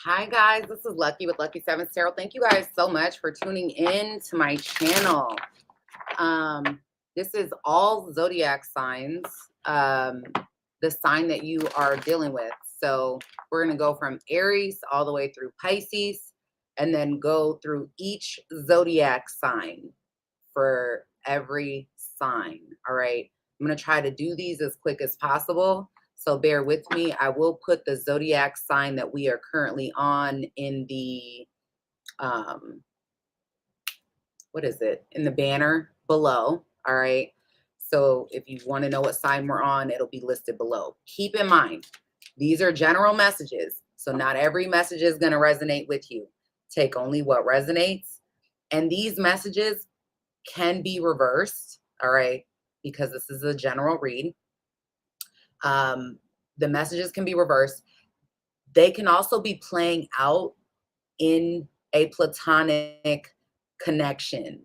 Hi guys, this is Lucky with Lucky 7 Tarot. Thank you guys so much for tuning in to my channel. This is all zodiac signs, the sign that you are dealing with. So we're going to go from Aries all the way through Pisces and then go through each zodiac sign for every sign. All right. I'm going to try to do these as quick as possible. So bear with me. I will put the zodiac sign that we are currently on in the, what is it? In the banner below. All right. So if you want to know what sign we're on, it'll be listed below. Keep in mind, these are general messages. So not every message is going to resonate with you. Take only what resonates. And these messages can be reversed. All right. Because this is a general read. The messages can be reversed. They can also be playing out in a platonic connection.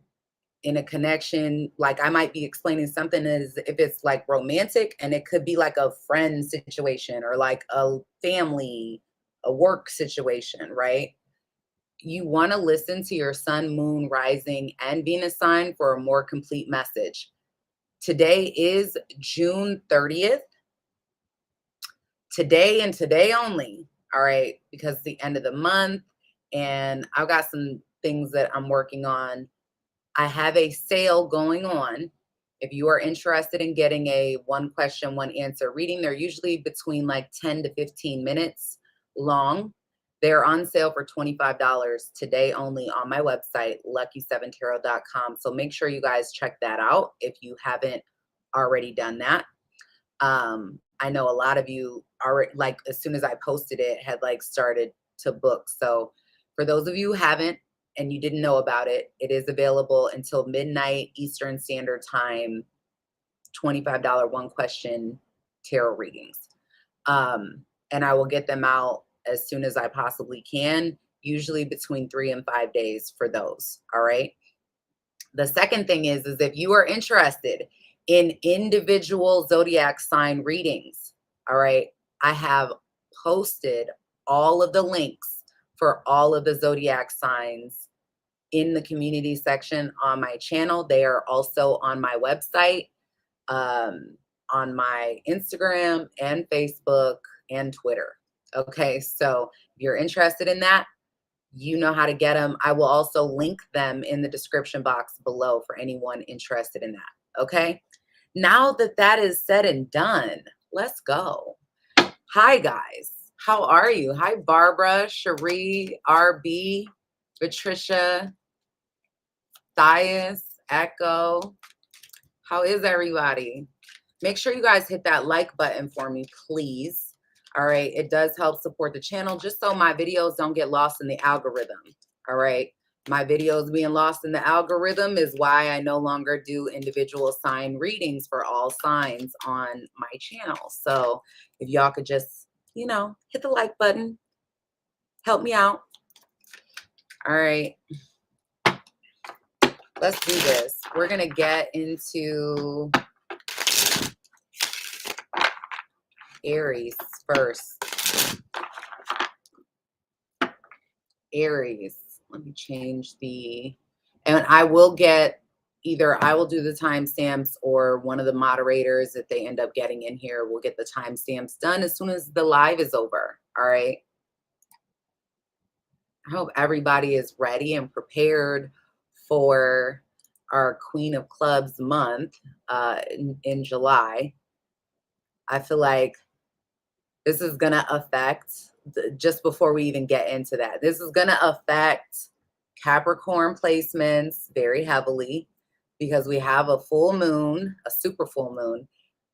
In a connection, like I might be explaining something as if it's like romantic, and it could be like a friend situation or like a family, a work situation, right? You want to listen to your sun, moon, rising, and Venus sign for a more complete message. Today is June 30th. Today and today only, all right, because it's the end of the month and I've got some things that I'm working on. I have a sale going on. If you are interested in getting a one question, one answer reading, they're usually between like 10 to 15 minutes long. They're on sale for $25 today only on my website, lucky7tarot.com. So make sure you guys check that out if you haven't already done that. I know a lot of you already, like as soon as I posted it, had like started to book. So for those of you who haven't and you didn't know about it, it is available until midnight Eastern Standard Time, $25 one question tarot readings. And I will get them out as soon as I possibly can, usually between 3 and 5 days for those. All right. The second thing is if you are interested in individual zodiac sign readings, all right, I have posted all of the links for all of the zodiac signs in the community section on my channel. They are also on my website, on my Instagram and Facebook and Twitter. Okay, so if you're interested in that, you know how to get them. I will also link them in the description box below for anyone interested in that. Okay. Now that that is said and done, let's go. Hi, guys. How are you? Hi, Barbara, Cherie, RB, Patricia, Thias, Echo. How is everybody? Make sure you guys hit that like button for me, please. All right. It does help support the channel just so my videos don't get lost in the algorithm. All right. My videos being lost in the algorithm is why I no longer do individual sign readings for all signs on my channel. So if y'all could just, you know, hit the like button, help me out. All right. Let's do this. We're going to get into Aries first. Aries. Let me change and I will get either I will do the timestamps or one of the moderators, if they end up getting in here, will get the timestamps done as soon as the live is over. All right. I hope everybody is ready and prepared for our Queen of Clubs month in July. I feel like this is going to affect, just before we even get into that, this is going to affect Capricorn placements very heavily because we have a full moon, a super full moon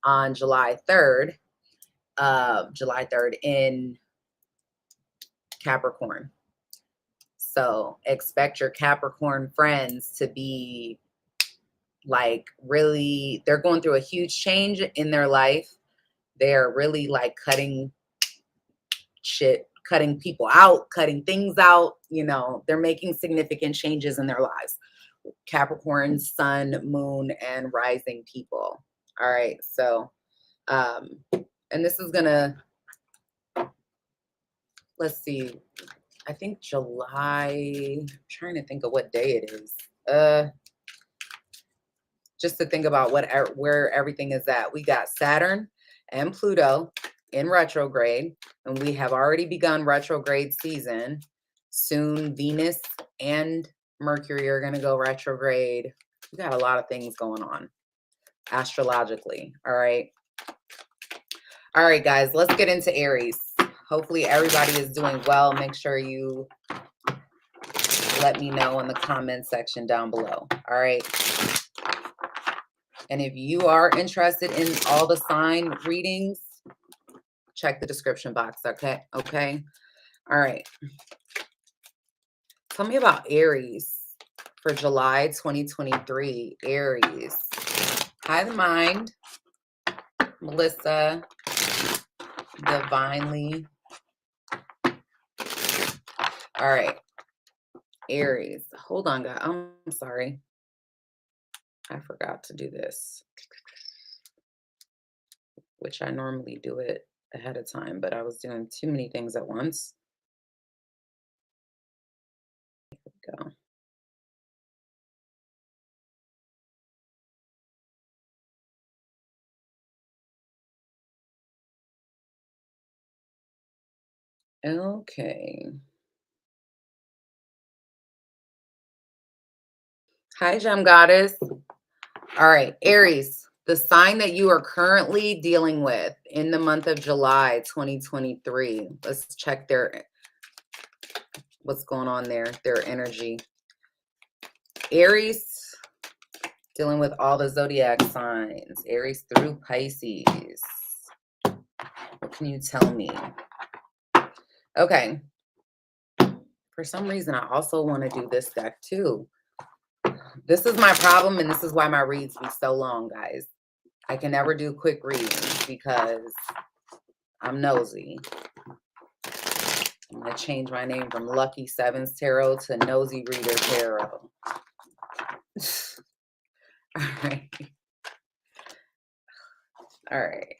on July 3rd in Capricorn. So expect your Capricorn friends to be like really, they're going through a huge change in their life. They're really like cutting people out, cutting things out, you know, they're making significant changes in their lives. Capricorn, sun, moon, and rising people. All right. So, and this is gonna, let's see. I think July, I'm trying to think of what day it is. Just to think about where everything is at. We got Saturn and Pluto in retrograde, and we have already begun retrograde season. Soon Venus and Mercury are going to go retrograde. We got a lot of things going on astrologically. All right. All right, guys, let's get into Aries. Hopefully everybody is doing well. Make sure you let me know in the comment section down below. All right. And if you are interested in all the sign readings, check the description box. Okay. Okay. All right. Tell me about Aries for July 2023. Aries. Hi, the mind. Melissa. Divinely. All right. Aries. Hold on, guys. I'm sorry. I forgot to do this, which I normally do it ahead of time, but I was doing too many things at once. Here we go. Okay. Hi, Gem Goddess. All right, Aries, the sign that you are currently dealing with in the month of July 2023. Let's check what's going on there, their energy. Aries, dealing with all the zodiac signs. Aries through Pisces. What can you tell me? Okay. For some reason, I also want to do this deck too. This is my problem, and this is why my reads be so long, guys. I can never do quick readings because I'm nosy. I'm going to change my name from Lucky Sevens Tarot to Nosy Reader Tarot. All right. All right.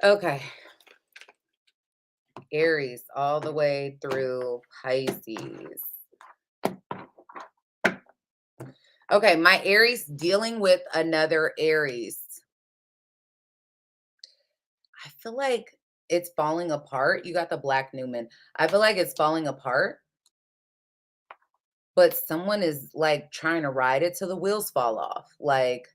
Okay. Aries all the way through Pisces. Okay, my Aries dealing with another Aries. I feel like it's falling apart. You got the Black Newman. I feel like it's falling apart, but someone is like trying to ride it till the wheels fall off. Like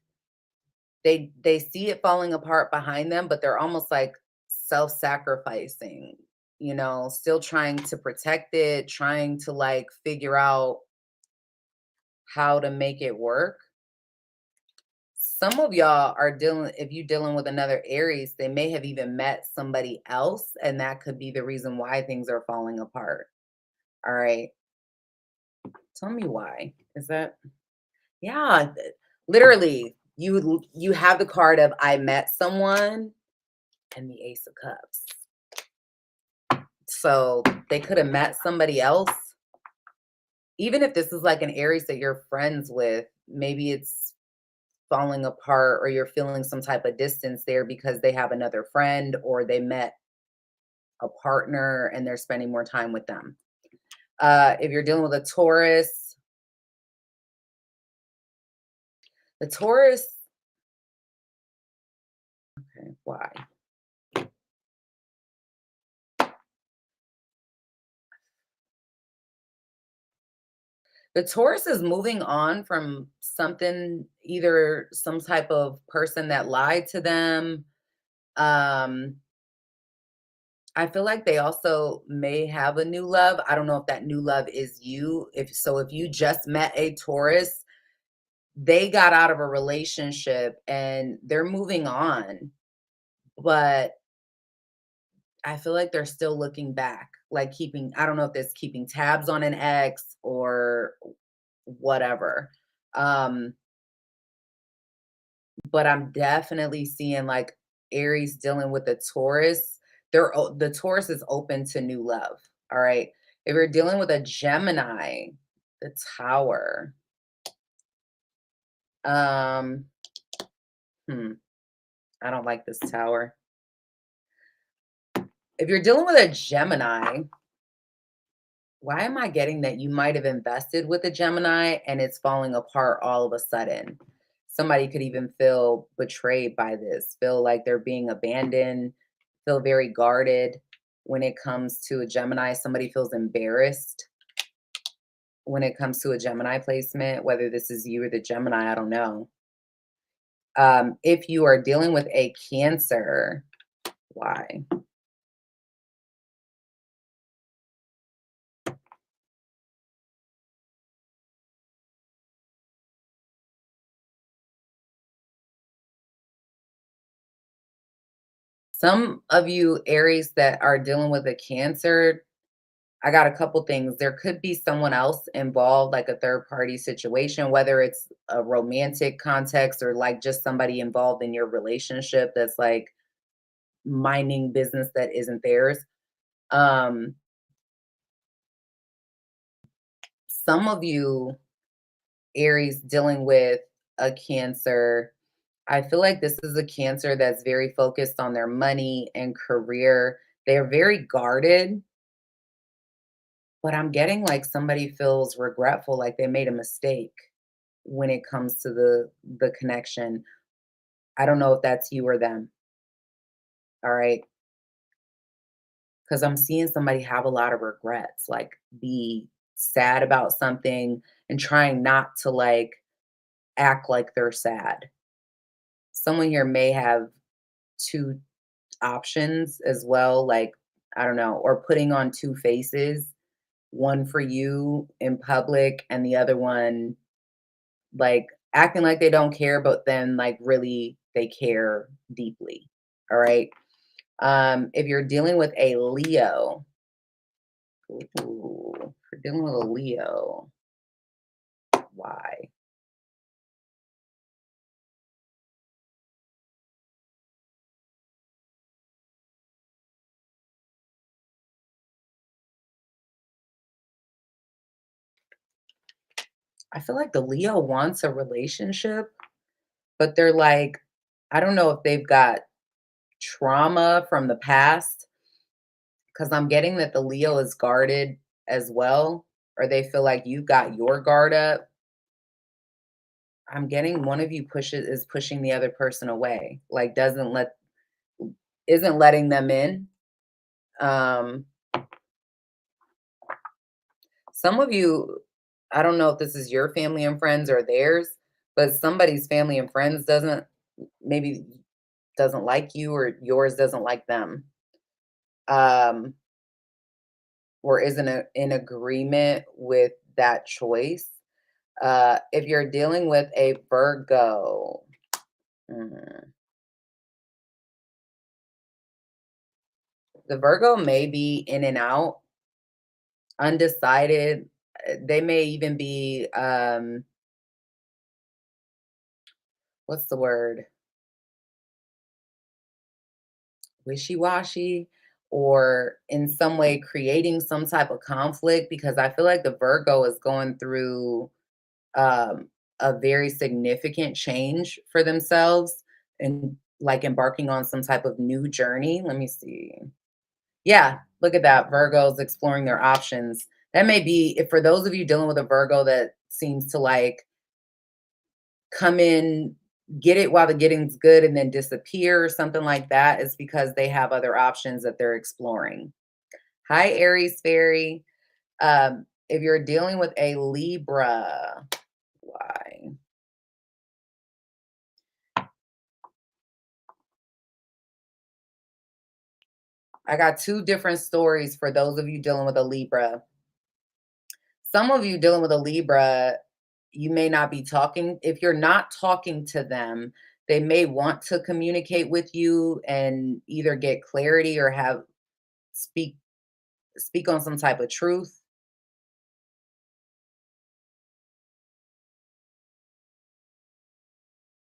they see it falling apart behind them, but they're almost like self-sacrificing, still trying to protect it, trying to like figure out how to make it work. Some of y'all are if you're dealing with another Aries, they may have even met somebody else, and that could be the reason why things are falling apart. All right. Tell me why. Is that, yeah, literally, you have the card of I met someone and the Ace of Cups. So they could have met somebody else. Even if this is like an Aries that you're friends with, maybe it's falling apart or you're feeling some type of distance there because they have another friend or they met a partner and they're spending more time with them. If you're dealing with a Taurus, the Taurus, okay, why? The Taurus is moving on from something, either some type of person that lied to them. I feel like they also may have a new love. I don't know if that new love is you. If you just met a Taurus, they got out of a relationship and they're moving on. But I feel like they're still looking back, like I don't know if that's keeping tabs on an ex or whatever. But I'm definitely seeing like Aries dealing with the Taurus. The Taurus is open to new love. All right. If you're dealing with a Gemini, the Tower. Um, hmm. I don't like this tower. If you're dealing with a Gemini, why am I getting that you might have invested with a Gemini and it's falling apart all of a sudden? Somebody could even feel betrayed by this, feel like they're being abandoned, feel very guarded when it comes to a Gemini. Somebody feels embarrassed when it comes to a Gemini placement, whether this is you or the Gemini, I don't know. If you are dealing with a Cancer, why? Some of you Aries that are dealing with a Cancer, I got a couple things. There could be someone else involved, like a third party situation, whether it's a romantic context or like just somebody involved in your relationship that's like minding business that isn't theirs. Um, some of you Aries dealing with a Cancer, I feel like this is a Cancer that's very focused on their money and career. They're very guarded, but I'm getting like somebody feels regretful, like they made a mistake when it comes to the connection. I don't know if that's you or them. All right. Because I'm seeing somebody have a lot of regrets, like be sad about something and trying not to like act like they're sad. Someone here may have two options as well, like, I don't know, or putting on two faces, one for you in public and the other one like acting like they don't care, but then like really they care deeply. All right. If you're dealing with a Leo, ooh, if you're dealing with a Leo, why? I feel like the Leo wants a relationship, but they're like, I don't know if they've got trauma from the past because I'm getting that the Leo is guarded as well, or they feel like you've got your guard up. I'm getting one of you pushes is pushing the other person away, like doesn't let isn't letting them in. Um, some of you, I don't know if this is your family and friends or theirs, but somebody's family and friends doesn't maybe doesn't like you or yours doesn't like them. Um, or isn't in agreement with that choice. If you're dealing with a Virgo, mhm, the Virgo may be in and out, undecided. They may even be, what's the word? Wishy-washy or in some way creating some type of conflict because I feel like the Virgo is going through a very significant change for themselves and like embarking on some type of new journey. Let me see. Yeah, look at that. Virgos exploring their options. That may be if for those of you dealing with a Virgo that seems to like come in, get it while the getting's good and then disappear or something like that, is because they have other options that they're exploring. Hi, Aries Fairy. If you're dealing with a Libra, why? I got two different stories for those of you dealing with a Libra. Some of you dealing with a Libra, you may not be talking. If you're not talking to them, they may want to communicate with you and either get clarity or have speak speak on some type of truth.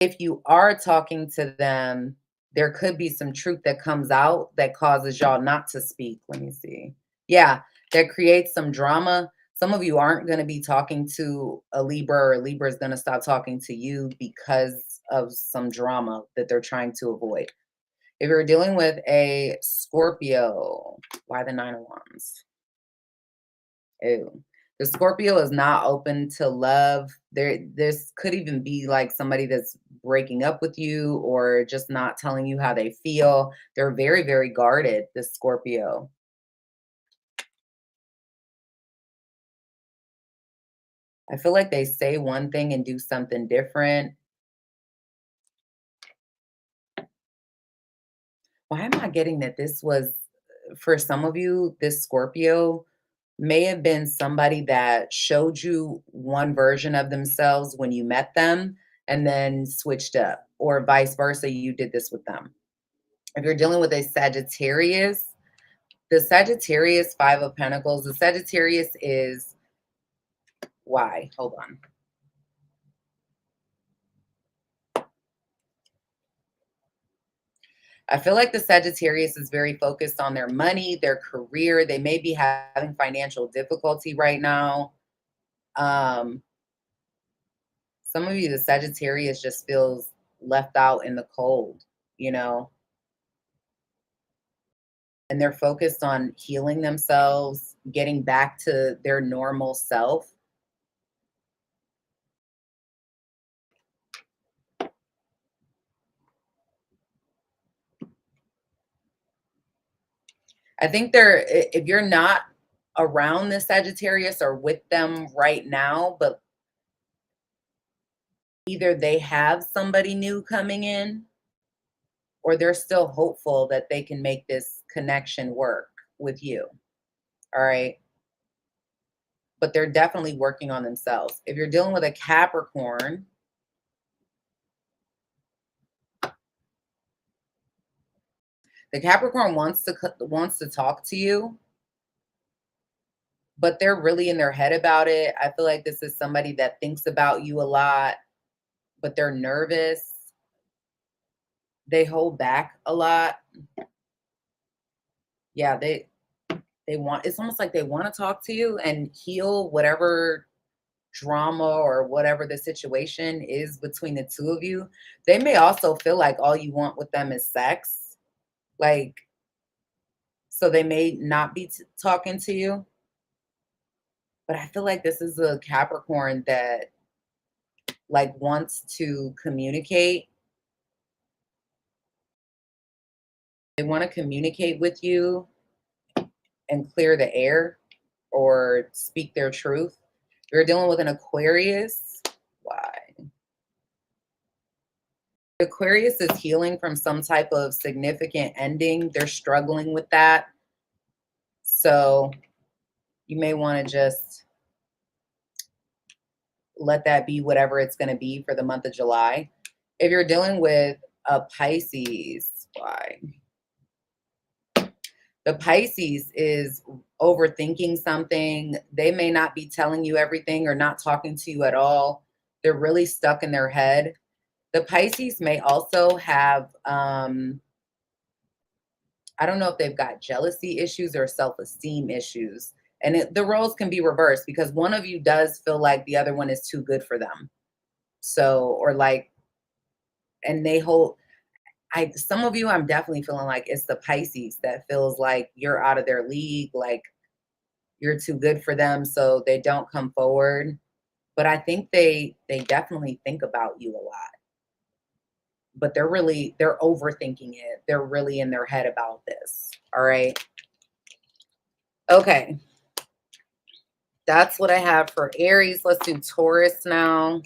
If you are talking to them, there could be some truth that comes out that causes y'all not to speak. Let me see. Yeah, that creates some drama. Some of you aren't going to be talking to a Libra or a Libra is going to stop talking to you because of some drama that they're trying to avoid. If you're dealing with a Scorpio, why the Nine of Wands? Ew. The Scorpio is not open to love. This could even be like somebody that's breaking up with you or just not telling you how they feel. They're very, very guarded, this Scorpio. I feel like they say one thing and do something different. Why am I getting that this was, for some of you, this Scorpio may have been somebody that showed you one version of themselves when you met them and then switched up, or vice versa, you did this with them. If you're dealing with a Sagittarius, the Sagittarius Five of Pentacles, the Sagittarius is, why? Hold on. I feel like the Sagittarius is very focused on their money, their career. They may be having financial difficulty right now. Some of you, the Sagittarius just feels left out in the cold, you know, and they're focused on healing themselves, getting back to their normal self. I think if you're not around the Sagittarius or with them right now, but either they have somebody new coming in or they're still hopeful that they can make this connection work with you. All right. But they're definitely working on themselves. If you're dealing with a Capricorn, the Capricorn wants to talk to you, but they're really in their head about it. I feel like this is somebody that thinks about you a lot, but they're nervous. They hold back a lot. Yeah, they want, it's almost like they want to talk to you and heal whatever drama or whatever the situation is between the two of you. They may also feel like all you want with them is sex. Like, so they may not be talking to you. But I feel like this is a Capricorn that like wants to communicate. They want to communicate with you and clear the air or speak their truth. You're dealing with an Aquarius. Why? Aquarius is healing from some type of significant ending. They're struggling with that. So you may want to just let that be whatever it's going to be for the month of July. If you're dealing with a Pisces, why? The Pisces is overthinking something. They may not be telling you everything or not talking to you at all. They're really stuck in their head. The Pisces may also have, I don't know if they've got jealousy issues or self-esteem issues. And the roles can be reversed because one of you does feel like the other one is too good for them. So, or like, and they hold, some of you, I'm definitely feeling like it's the Pisces that feels like you're out of their league, like you're too good for them, so they don't come forward. But I think they definitely think about you a lot. But they're overthinking it. They're really in their head about this. All right. Okay. That's what I have for Aries. Let's do Taurus now.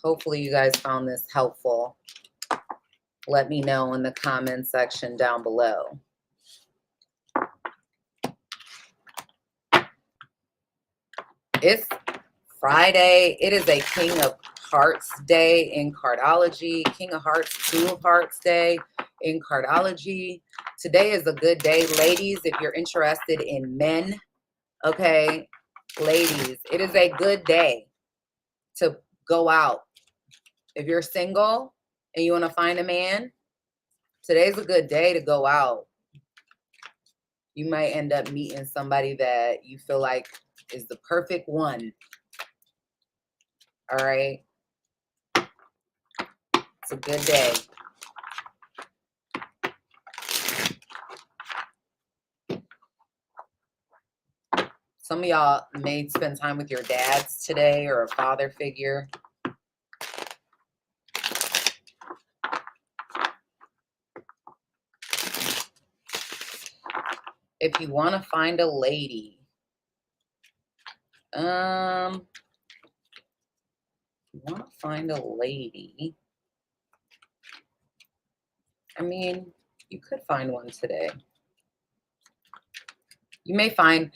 Hopefully you guys found this helpful. Let me know in the comment section down below. It's Friday. It is a King of Hearts day in cardology. King of Hearts, Two of Hearts day in cardology. Today is a good day, ladies, if you're interested in men. Okay, ladies, it is a good day to go out. If you're single and you want to find a man, today's a good day to go out. You might end up meeting somebody that you feel like is the perfect one. All right. It's a good day. Some of y'all may spend time with your dads today or a father figure. If you want to find a lady, you want to find a lady, I mean, you could find one today. You may find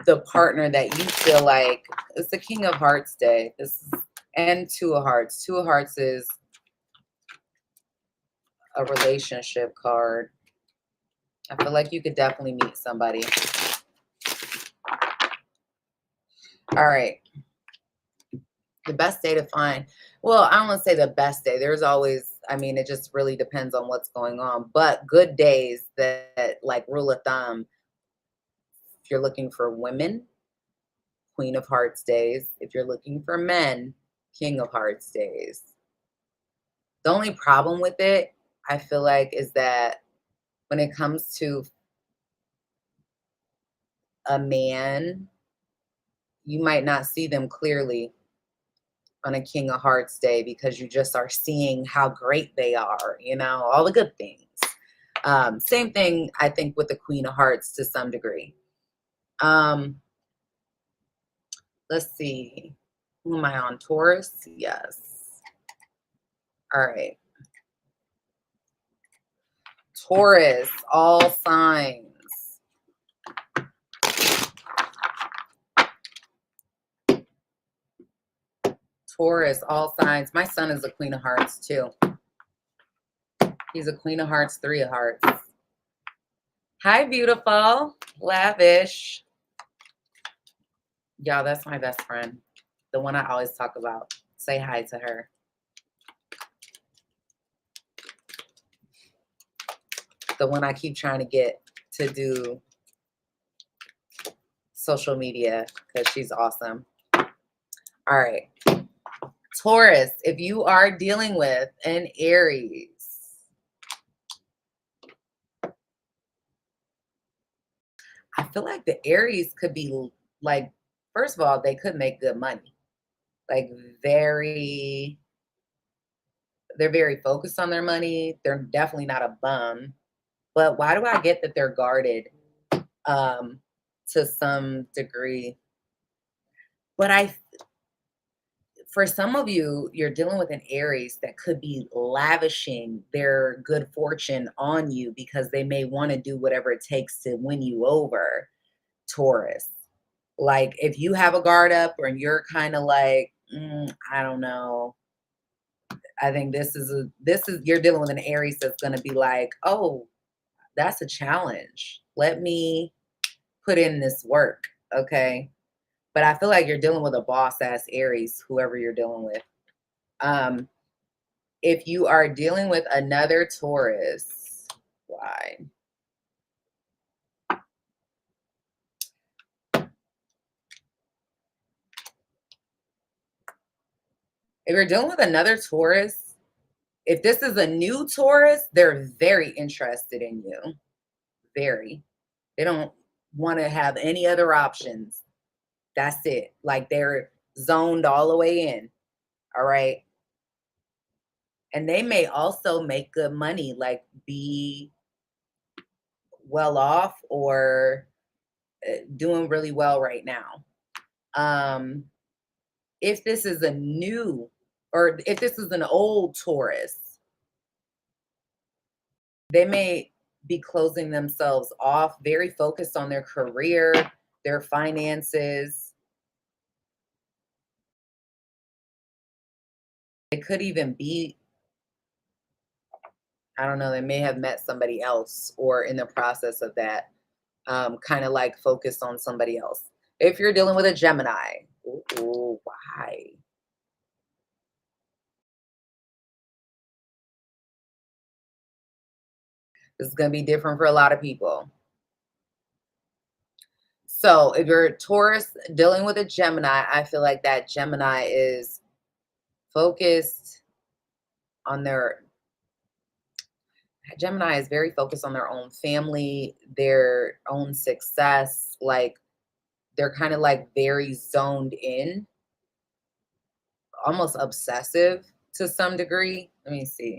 the partner that you feel like it's the King of Hearts day. This is, and Two of Hearts. Two of Hearts is a relationship card. I feel like you could definitely meet somebody. All right. The best day to find. Well, I don't want to say the best day. There's always, I mean, it just really depends on what's going on. But good days that, like rule of thumb, if you're looking for women, Queen of Hearts days. If you're looking for men, King of Hearts days. The only problem with it, I feel like, is that when it comes to a man, you might not see them clearly on a King of Hearts day because you just are seeing how great they are, you know, all the good things. Same thing, I think, with the Queen of Hearts to some degree. Let's see. Who am I on? Taurus? Yes. All right. Taurus, all signs. Taurus, all signs. My son is a Queen of Hearts too. He's a Queen of Hearts, Three of Hearts. Hi, beautiful. Lavish. Y'all, that's my best friend. The one I always talk about. Say hi to her. The one I keep trying to get to do social media because she's awesome. All right. Taurus, if you are dealing with an Aries, I feel like the Aries could be like, first of all, they could make good money. Like they're very focused on their money. They're definitely not a bum. But why do I get that they're guarded to some degree? But for some of you, you're dealing with an Aries that could be lavishing their good fortune on you because they may want to do whatever it takes to win you over, Taurus. Like if you have a guard up or you're kind of like, I don't know. I think you're dealing with an Aries that's going to be like, oh, that's a challenge. Let me put in this work. Okay. But I feel like you're dealing with a boss ass Aries, whoever you're dealing with. If you are dealing with another Taurus, why? If you're dealing with another Taurus, if this is a new Taurus, they're very interested in you. Very. They don't want to have any other options. That's it. Like they're zoned all the way in. All right. And they may also make good money, like be well off or doing really well right now. If this is a new, or if this is an old Taurus, they may be closing themselves off, very focused on their career, their finances. It could even be, I don't know, they may have met somebody else or in the process of that, kind of like focused on somebody else. If you're dealing with a Gemini, ooh, why? This is going to be different for a lot of people. So if you're a Taurus dealing with a Gemini, I feel like that Gemini is focused on their Gemini is very focused on their own family, their own success. Like they're kind of like very zoned in, almost obsessive to some degree. Let me see.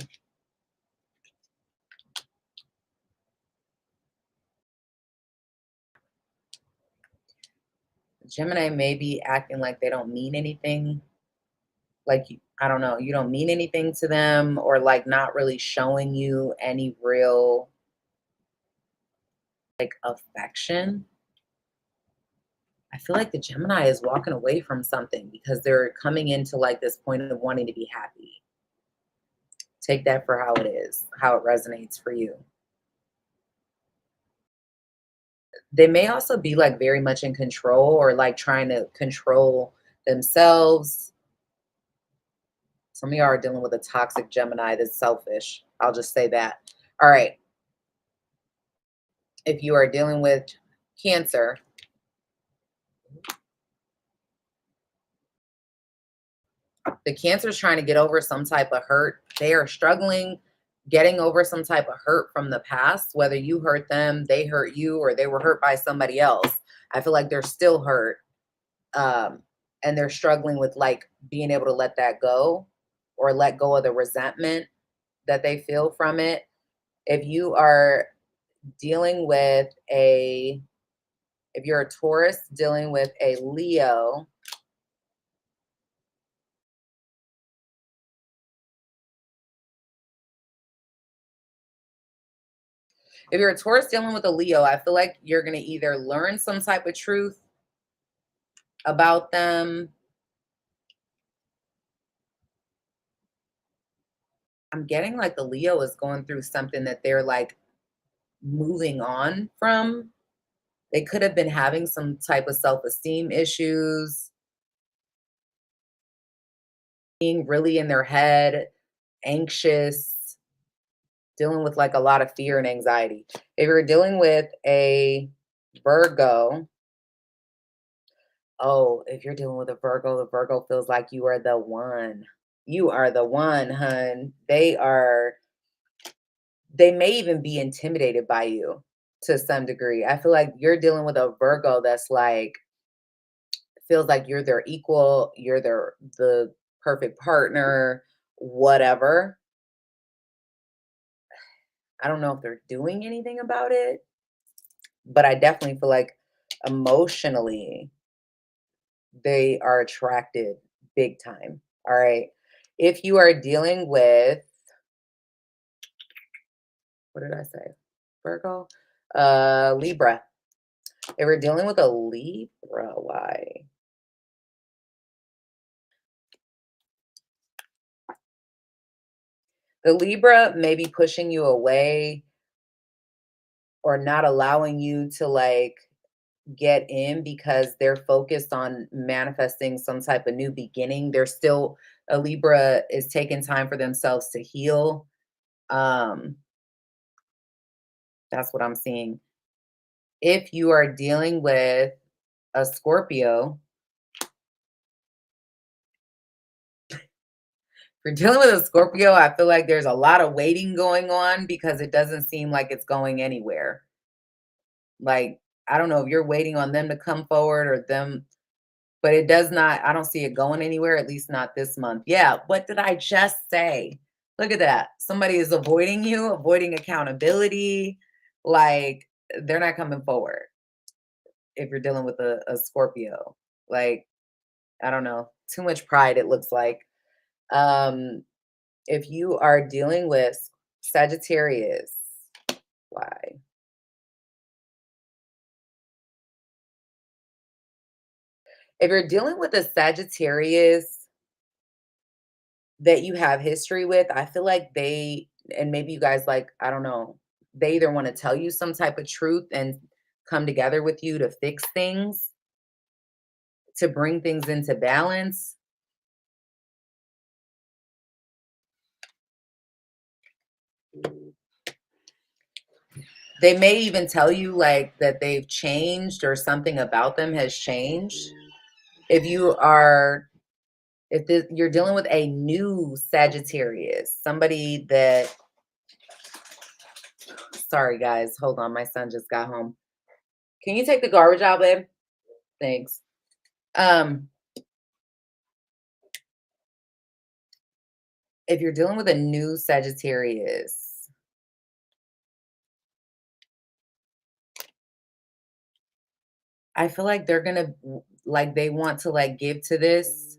Gemini may be acting like they don't mean anything. Like, I don't know, you don't mean anything to them, or like not really showing you any real like affection. I feel like the Gemini is walking away from something because they're coming into like this point of wanting to be happy. Take that for how it is, how it resonates for you. They may also be like very much in control or like trying to control themselves. Some of y'all are dealing with a toxic Gemini that's selfish. I'll just say that. All right. If you are dealing with Cancer, the Cancer is trying to get over some type of hurt. They are struggling getting over some type of hurt from the past, whether you hurt them, they hurt you, or they were hurt by somebody else. I feel like they're still hurt. And they're struggling with like being able to let that go or let go of the resentment that they feel from it. If you are dealing with if you're a Taurus dealing with a Leo, if you're a Taurus dealing with a Leo, I feel like you're going to either learn some type of truth about them. I'm getting like the Leo is going through something that they're like moving on from. They could have been having some type of self-esteem issues, being really in their head, anxious, dealing with like a lot of fear and anxiety. If you're dealing with a Virgo, oh, if you're dealing with a Virgo, the Virgo feels like you are the one. You are the one, hun. They may even be intimidated by you to some degree. I feel like you're dealing with a Virgo that's like, feels like you're their equal, you're the perfect partner, whatever. I don't know if they're doing anything about it, but I definitely feel like emotionally they are attracted big time. All right. If you are dealing with, what did I say? Virgo? Libra. If we're dealing with a Libra, why? The Libra may be pushing you away or not allowing you to like get in because they're focused on manifesting some type of new beginning. They're still, a Libra is taking time for themselves to heal. That's what I'm seeing. If you are dealing with a Scorpio, if you're dealing with a Scorpio, I feel like there's a lot of waiting going on because it doesn't seem like it's going anywhere. Like, I don't know if you're waiting on them to come forward or them, but it does not, I don't see it going anywhere, at least not this month. Yeah, what did I just say? Look at that. Somebody is avoiding you, avoiding accountability. Like, they're not coming forward if you're dealing with a Scorpio. Like, I don't know, too much pride, it looks like. Um, if you are dealing with Sagittarius, why? If you're dealing with a Sagittarius that you have history with, I feel like and maybe you guys like, I don't know, they either want to tell you some type of truth and come together with you to fix things, to bring things into balance. They may even tell you like that they've changed or something about them has changed. If you are, you're dealing with a new Sagittarius, somebody that, sorry guys, hold on, my son just got home. Can you take the garbage out, babe? Thanks. If you're dealing with a new Sagittarius, I feel like they're gonna like they want to like give to this.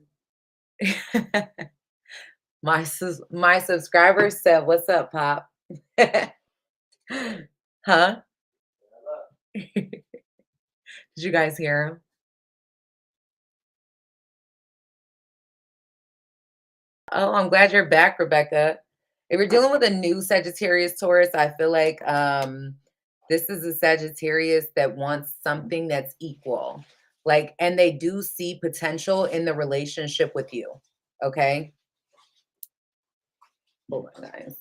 My subscribers said, "What's up, Pop?" Huh? Did you guys hear him? Oh, I'm glad you're back, Rebecca. If you're dealing with a new Sagittarius Taurus, I feel like this is a Sagittarius that wants something that's equal. Like, and they do see potential in the relationship with you. Okay. Hold on, guys.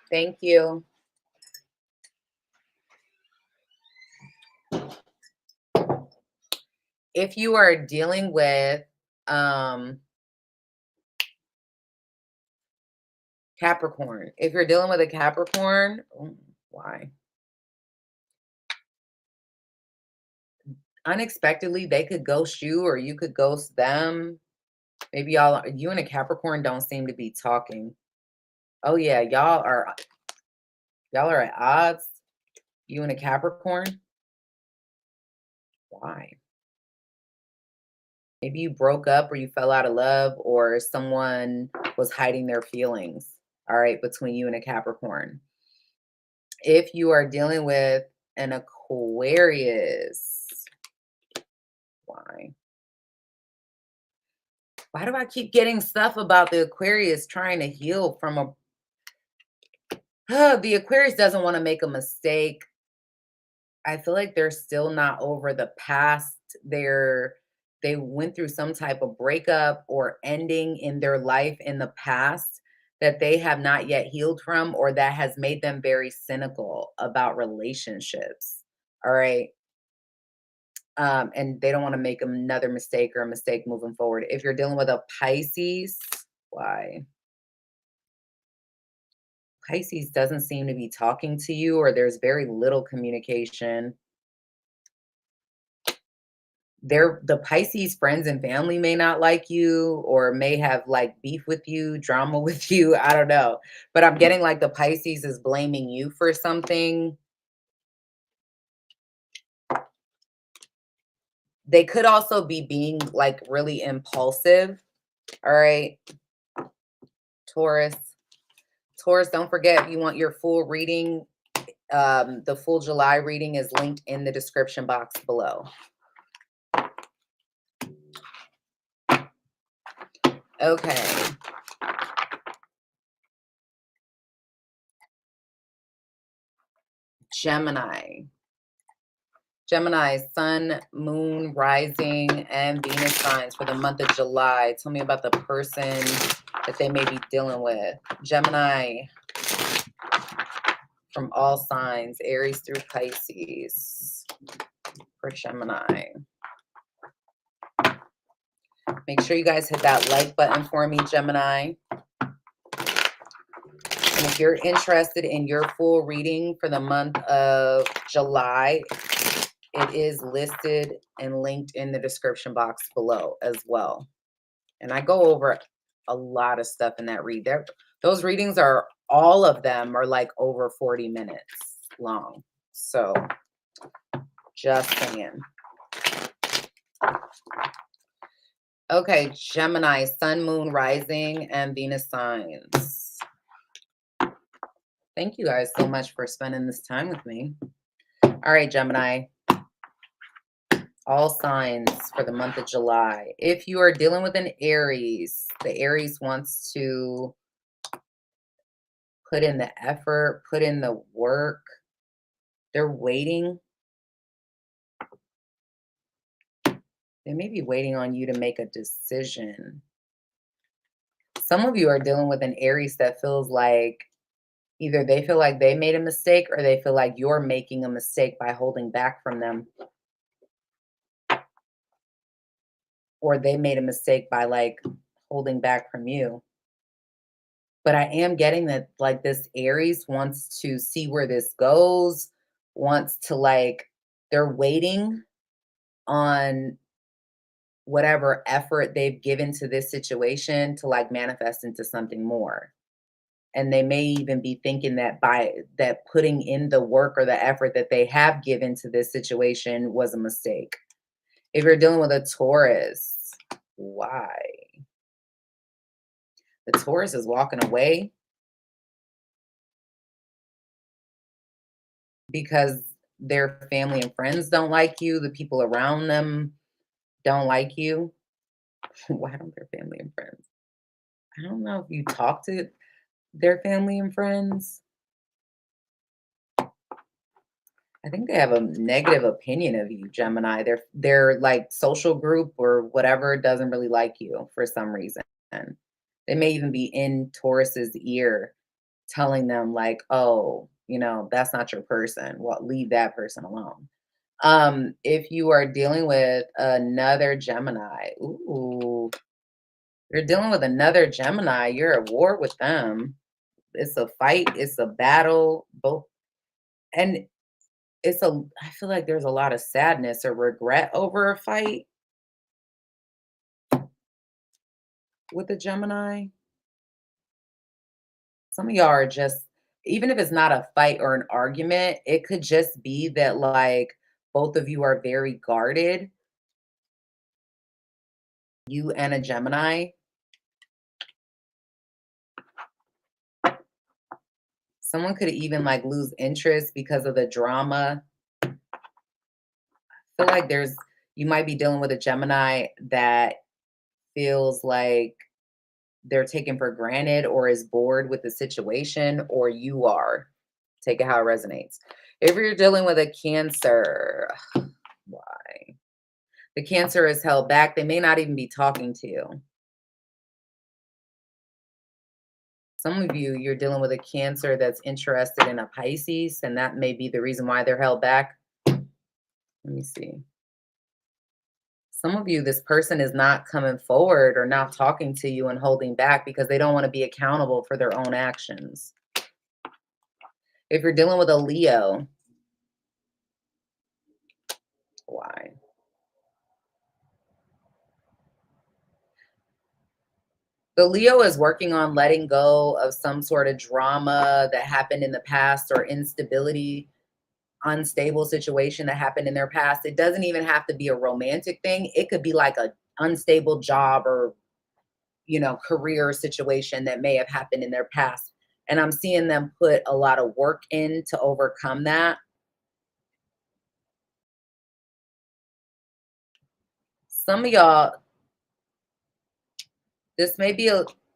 Thank you. If you are dealing with Capricorn, if you're dealing with a Capricorn, why? Unexpectedly, they could ghost you or you could ghost them. Maybe you and a Capricorn don't seem to be talking. Oh yeah, y'all are at odds. You and a Capricorn. Why? Maybe you broke up or you fell out of love or someone was hiding their feelings. All right, between you and a Capricorn. If you are dealing with an Aquarius, why? Why do I keep getting stuff about the Aquarius trying to heal from a the Aquarius doesn't want to make a mistake. I feel like they're still not over the past. They went through some type of breakup or ending in their life in the past that they have not yet healed from, or that has made them very cynical about relationships. All right. And they don't want to make another mistake or a mistake moving forward. If you're dealing with a Pisces, why? Pisces doesn't seem to be talking to you, or there's very little communication. The Pisces friends and family may not like you or may have like beef with you, drama with you. I don't know. But I'm getting like the Pisces is blaming you for something. They could also be being like really impulsive. All right. Taurus. Taurus, don't forget, if you want your full reading, the full July reading is linked in the description box below. Okay. Gemini. Gemini, sun, moon, rising, and Venus signs for the month of July. Tell me about the person that they may be dealing with. Gemini, from all signs, Aries through Pisces, for Gemini. Make sure you guys hit that like button for me, Gemini. And if you're interested in your full reading for the month of July, it is listed and linked in the description box below as well. And I go over a lot of stuff in that read. Those readings are, all of them are like over 40 minutes long. So just saying. Okay, Gemini, sun, moon, rising, and Venus signs. Thank you guys so much for spending this time with me. All right, Gemini. All signs for the month of July. If you are dealing with an Aries, the Aries wants to put in the effort, put in the work. They're waiting. They may be waiting on you to make a decision. Some of you are dealing with an Aries that feels like either they feel like they made a mistake or they feel like you're making a mistake by holding back from them, or they made a mistake by like holding back from you. But I am getting that like this Aries wants to see where this goes, wants to like, they're waiting on whatever effort they've given to this situation to like manifest into something more. And they may even be thinking that by that putting in the work or the effort that they have given to this situation was a mistake. If you're dealing with a Taurus, why? The Taurus is walking away because their family and friends don't like you. The people around them don't like you. Why don't their family and friends? I don't know if you talk to their family and friends. I think they have a negative opinion of you, Gemini. Their like social group or whatever doesn't really like you for some reason. They may even be in Taurus's ear telling them like, "Oh, that's not your person. Well, leave that person alone." If you are dealing with another Gemini, ooh, you're dealing with another Gemini, you're at war with them. It's a fight, it's a battle, both. And I feel like there's a lot of sadness or regret over a fight with a Gemini. Some of y'all are just, even if it's not a fight or an argument, it could just be that like both of you are very guarded, you and a Gemini. Someone could even like lose interest because of the drama. I feel like you might be dealing with a Gemini that feels like they're taken for granted or is bored with the situation, or you are. Take it how it resonates. If you're dealing with a Cancer, why? The Cancer is held back. They may not even be talking to you. Some of you, you're dealing with a Cancer that's interested in a Pisces, and that may be the reason why they're held back. Let me see. Some of you, this person is not coming forward or not talking to you and holding back because they don't want to be accountable for their own actions. If you're dealing with a Leo, why? The Leo is working on letting go of some sort of drama that happened in the past or instability, unstable situation that happened in their past. It doesn't even have to be a romantic thing. It could be like a unstable job or, career situation that may have happened in their past. And I'm seeing them put a lot of work in to overcome that. Some of y'all, this may be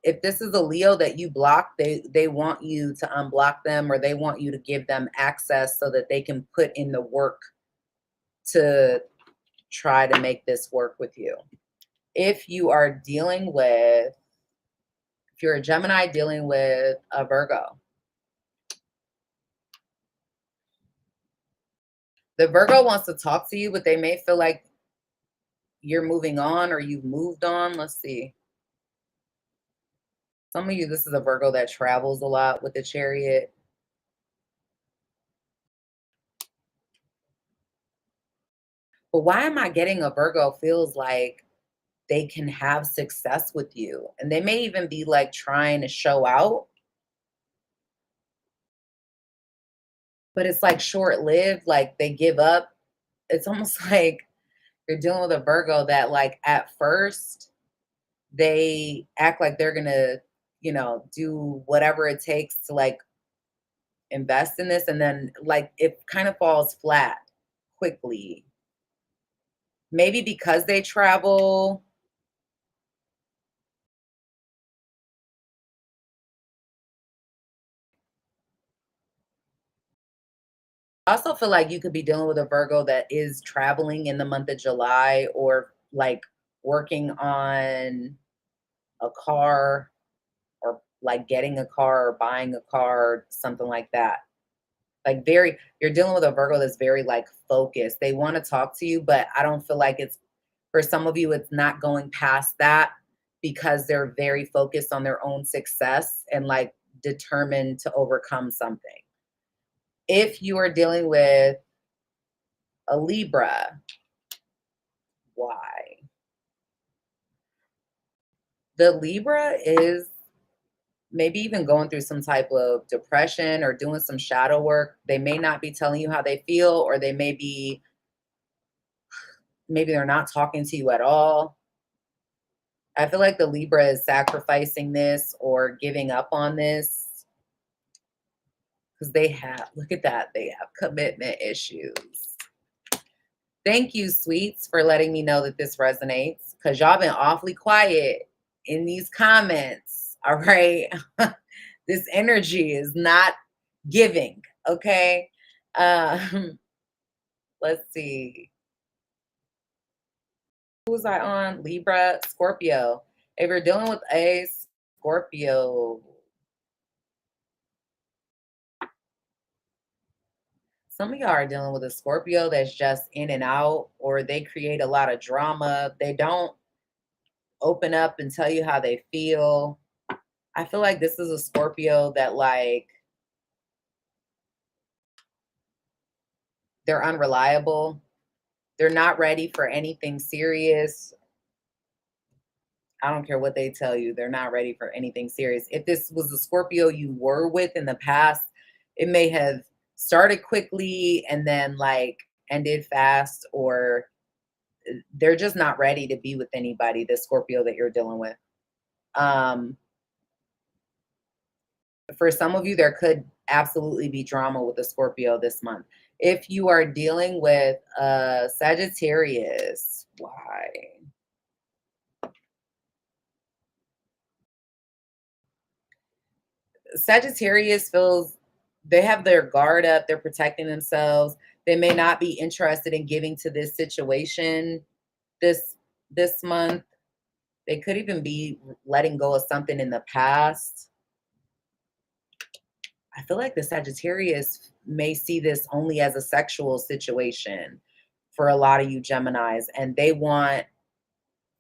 if this is a Leo that you block, they want you to unblock them, or they want you to give them access so that they can put in the work to try to make this work with you. If you are dealing with, if you're a Gemini dealing with a Virgo, the Virgo wants to talk to you, but they may feel like you're moving on or you've moved on. Let's see. Some of you, this is a Virgo that travels a lot with the Chariot. But why am I getting a Virgo feels like they can have success with you? And they may even be like trying to show out, but it's like short lived, like they give up. It's almost like you're dealing with a Virgo that, like, at first they act like they're gonna, do whatever it takes to like invest in this. And then like it kind of falls flat quickly. Maybe because they travel. I also feel like you could be dealing with a Virgo that is traveling in the month of July, or like working on a car, or like getting a car or buying a car, something like that. Like you're dealing with a Virgo that's very like focused. They want to talk to you, but I don't feel like it's, for some of you, it's not going past that because they're very focused on their own success and like determined to overcome something. If you are dealing with a Libra, why? The Libra is maybe even going through some type of depression or doing some shadow work. They may not be telling you how they feel, or they may be, maybe they're not talking to you at all. I feel like the Libra is sacrificing this or giving up on this because they have, look at that, they have commitment issues. Thank you, sweets, for letting me know that this resonates, because y'all been awfully quiet in these comments. All right. This energy is not giving. Okay. Let's see. Who was I on? Libra, Scorpio. If you're dealing with a Scorpio, some of y'all are dealing with a Scorpio that's just in and out, or they create a lot of drama. They don't open up and tell you how they feel. I feel like this is a Scorpio that like, they're unreliable. They're not ready for anything serious. I don't care what they tell you. They're not ready for anything serious. If this was a Scorpio you were with in the past, it may have started quickly and then like ended fast, or they're just not ready to be with anybody, the Scorpio that you're dealing with. For some of you, there could absolutely be drama with the Scorpio this month. If you are dealing with Sagittarius, why? Sagittarius feels they have their guard up. They're protecting themselves. They may not be interested in giving to this situation this month. They could even be letting go of something in the past. I feel like the Sagittarius may see this only as a sexual situation for a lot of you Geminis, and they want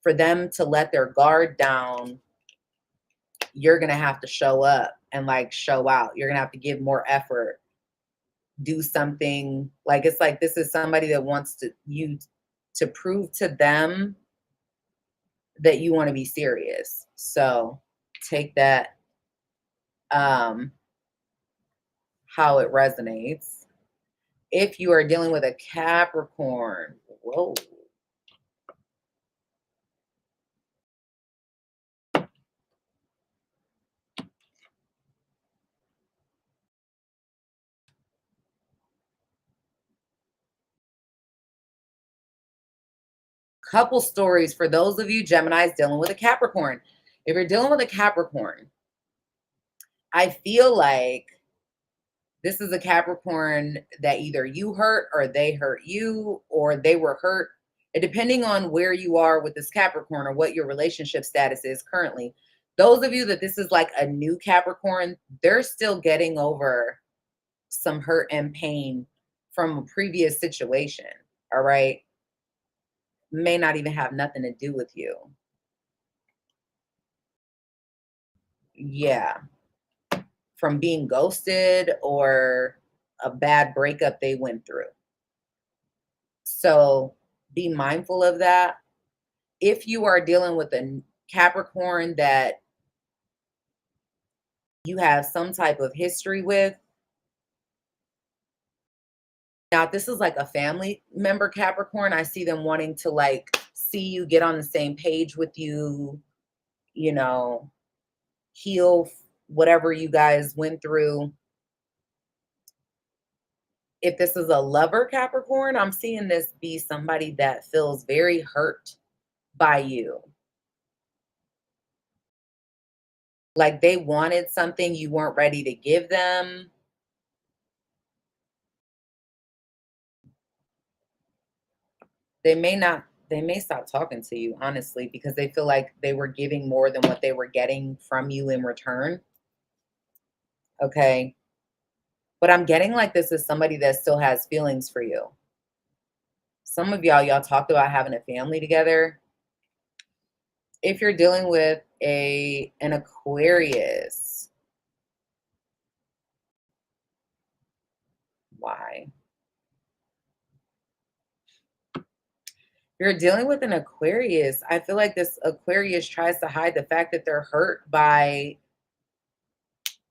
for them to let their guard down. You're going to have to show up and like show out. You're going to have to give more effort, do something. Like, it's like this is somebody that wants you to prove to them that you want to be serious. So take that how it resonates. If you are dealing with a Capricorn, whoa. Couple stories for those of you Geminis dealing with a Capricorn. If you're dealing with a Capricorn, I feel like this is a Capricorn that either you hurt or they hurt you, or they were hurt. And depending on where you are with this Capricorn or what your relationship status is currently, those of you that this is like a new Capricorn, they're still getting over some hurt and pain from a previous situation. All right. May not even have nothing to do with you. Yeah. From being ghosted or a bad breakup they went through. So be mindful of that. If you are dealing with a Capricorn that you have some type of history with, now if this is like a family member Capricorn, I see them wanting to like see you, get on the same page with you, you know, heal whatever you guys went through. If this is a lover Capricorn, I'm seeing this be somebody that feels very hurt by you. Like they wanted something you weren't ready to give them. They may they may stop talking to you, honestly, because they feel like they were giving more than what they were getting from you in return. Okay. But I'm getting like this is somebody that still has feelings for you. Some of y'all talked about having a family together. If you're dealing with an Aquarius, why? You're dealing with an Aquarius. I feel like this Aquarius tries to hide the fact that they're hurt by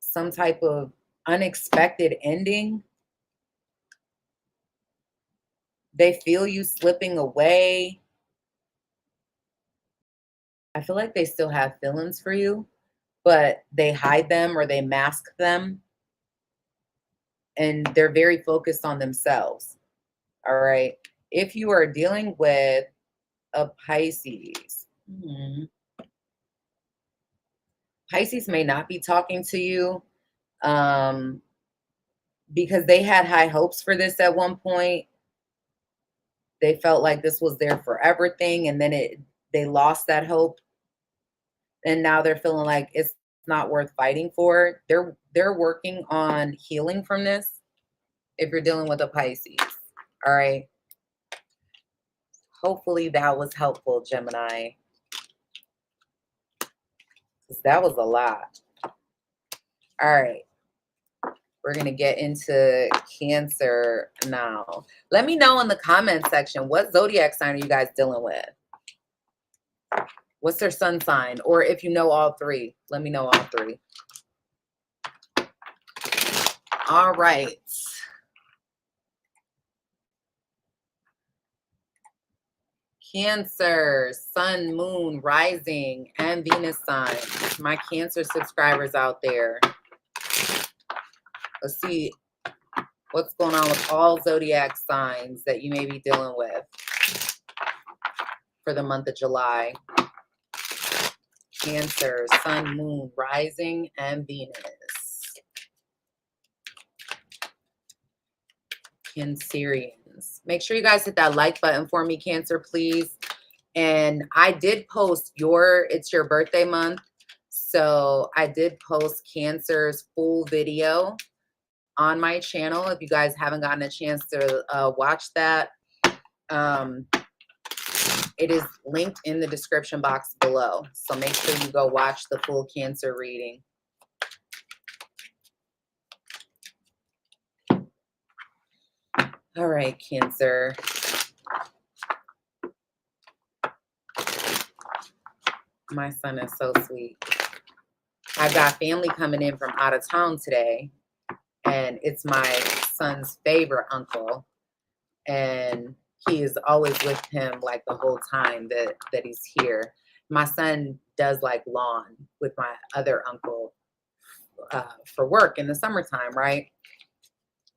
some type of unexpected ending. They feel you slipping away. I feel like they still have feelings for you, but they hide them or they mask them. And they're very focused on themselves. All right. If you are dealing with a Pisces, Pisces may not be talking to you because they had high hopes for this at one point. They felt like this was their forever thing, and then they lost that hope. And now they're feeling like it's not worth fighting for. They're working on healing from this if you're dealing with a Pisces. All right. Hopefully that was helpful, Gemini. Because that was a lot. All right. We're going to get into Cancer now. Let me know in the comment section, what zodiac sign are you guys dealing with? What's their sun sign? Or if you know all three, let me know all three. All right. Cancer, sun, moon, rising, and Venus signs. My Cancer subscribers out there. Let's see what's going on with all zodiac signs that you may be dealing with for the month of July. Cancer, sun, moon, rising, and Venus. Cancerians. Make sure you guys hit that like button for me, Cancer, please. And I did post it's your birthday month. So I did post Cancer's full video on my channel. If you guys haven't gotten a chance to watch that, it is linked in the description box below. So make sure you go watch the full Cancer reading. All right, Cancer. My son is so sweet. I've got family coming in from out of town today, and it's my son's favorite uncle. And he is always with him like the whole time that he's here. My son does like lawn with my other uncle for work in the summertime, right?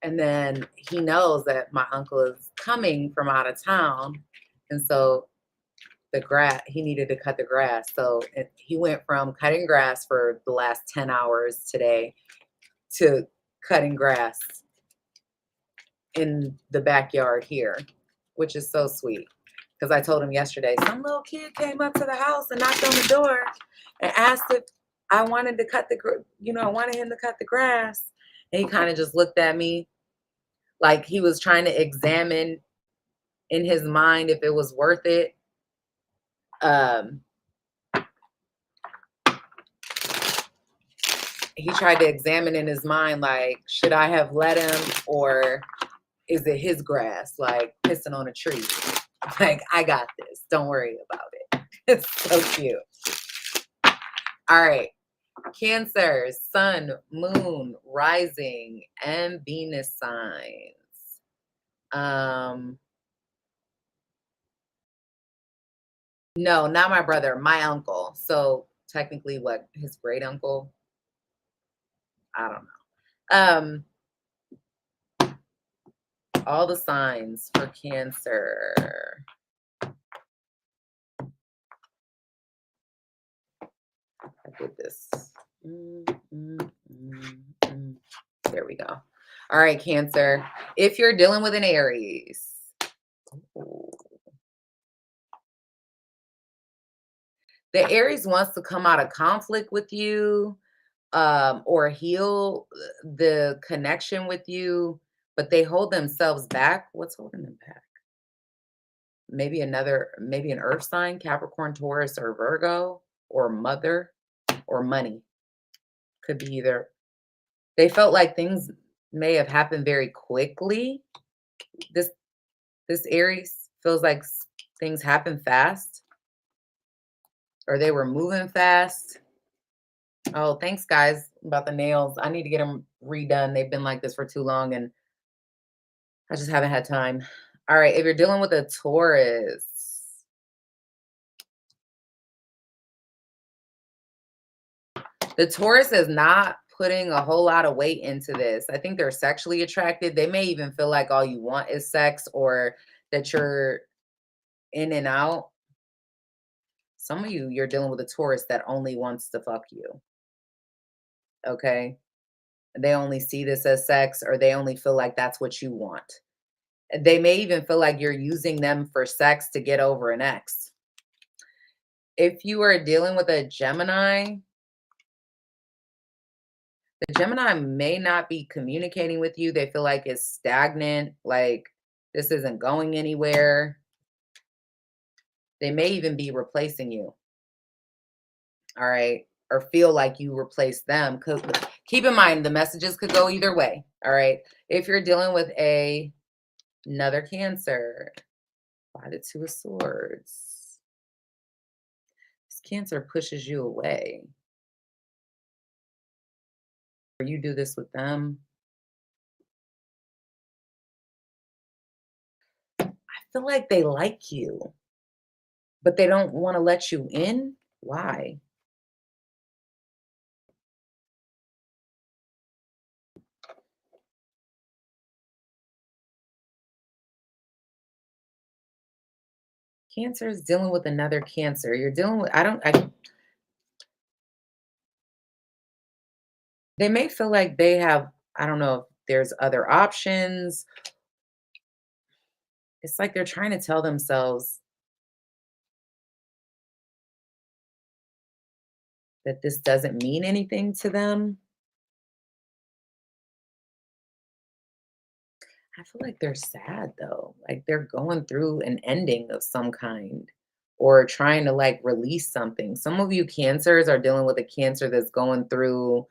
And then he knows that my uncle is coming from out of town. And so he needed to cut the grass. So he went from cutting grass for the last 10 hours today to cutting grass in the backyard here, which is so sweet. Because I told him yesterday, some little kid came up to the house and knocked on the door and asked if I wanted to cut I wanted him to cut the grass. And he kind of just looked at me like he was trying to examine in his mind if it was worth it. He tried to examine in his mind, like, should I have let him, or is it his grass, like pissing on a tree? Like, I got this. Don't worry about it. It's so cute. All right. Cancer, sun, moon, rising, and Venus signs. No, not my brother, my uncle. So technically what, his great uncle? I don't know. All the signs for Cancer. I did this. There we go. All right, Cancer. If you're dealing with an Aries. Ooh. The Aries wants to come out of conflict with you, or heal the connection with you, but they hold themselves back. What's holding them back? Maybe an earth sign, Capricorn, Taurus, or Virgo, or mother, or money. Could be either. They felt like things may have happened very quickly. This this Aries feels like things happen fast, or they were moving fast. Oh, thanks guys about the nails. I need to get them redone. They've been like this for too long and I just haven't had time. All right, if you're dealing with a Taurus, the Taurus is not putting a whole lot of weight into this. I think they're sexually attracted. They may even feel like all you want is sex, or that you're in and out. Some of you, you're dealing with a Taurus that only wants to fuck you. Okay. They only see this as sex, or they only feel like that's what you want. They may even feel like you're using them for sex to get over an ex. If you are dealing with a Gemini, the Gemini may not be communicating with you. They feel like it's stagnant, like this isn't going anywhere. They may even be replacing you. All right. Or feel like you replaced them. Keep in mind, the messages could go either way. All right. If you're dealing with another Cancer, by the Two of Swords, this Cancer pushes you away. Or you do this with them. I feel like they like you, but they don't want to let you in. Why? Cancer is dealing with another Cancer. You're dealing with, they may feel like they have, I don't know if there's other options. It's like they're trying to tell themselves that this doesn't mean anything to them. I feel like they're sad though. Like they're going through an ending of some kind, or trying to like release something. Some of you Cancers are dealing with a Cancer that's going through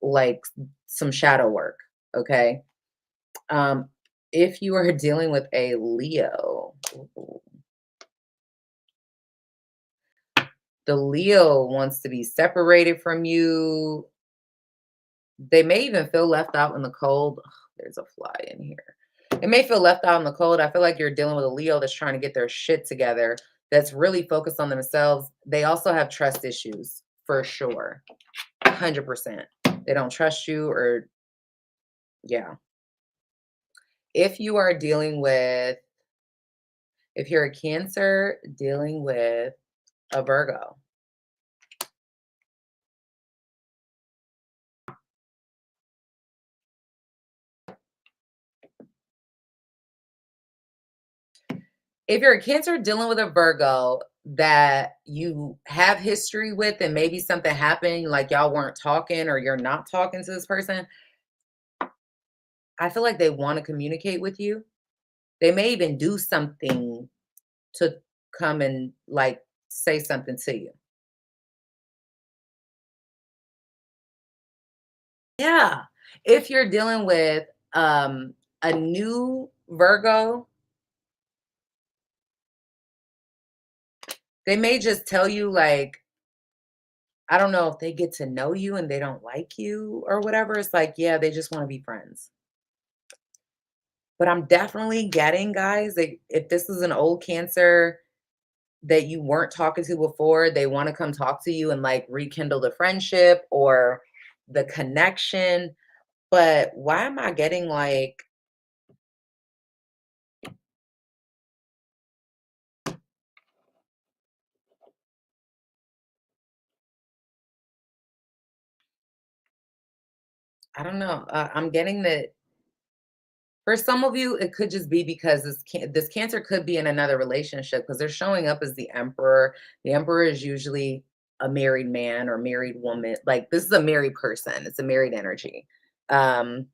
like some shadow work. Okay. Um, if you are dealing with a Leo, ooh, the Leo wants to be separated from you. They may even feel left out in the cold. Ugh, there's a fly in here. It may feel left out in the cold. I feel like you're dealing with a Leo that's trying to get their shit together, that's really focused on themselves. They also have trust issues for sure. 100%. They don't trust you, or yeah. If you are dealing with, if you're a Cancer dealing with a Virgo, if you're a Cancer dealing with a Virgo that you have history with, and maybe something happened, like y'all weren't talking or you're not talking to this person, I feel like they want to communicate with you. They may even do something to come and like say something to you. Yeah. If you're dealing with a new Virgo, they may just tell you like, I don't know if they get to know you and they don't like you or whatever. It's like, yeah, they just want to be friends. But I'm definitely getting, guys, like, if this is an old Cancer that you weren't talking to before, they want to come talk to you and like rekindle the friendship or the connection. But why am I getting like, I don't know. I'm getting that For some of you, it could just be because this Cancer could be in another relationship because they're showing up as the Emperor. The Emperor is usually a married man or married woman. Like this is a married person. It's a married energy. Um,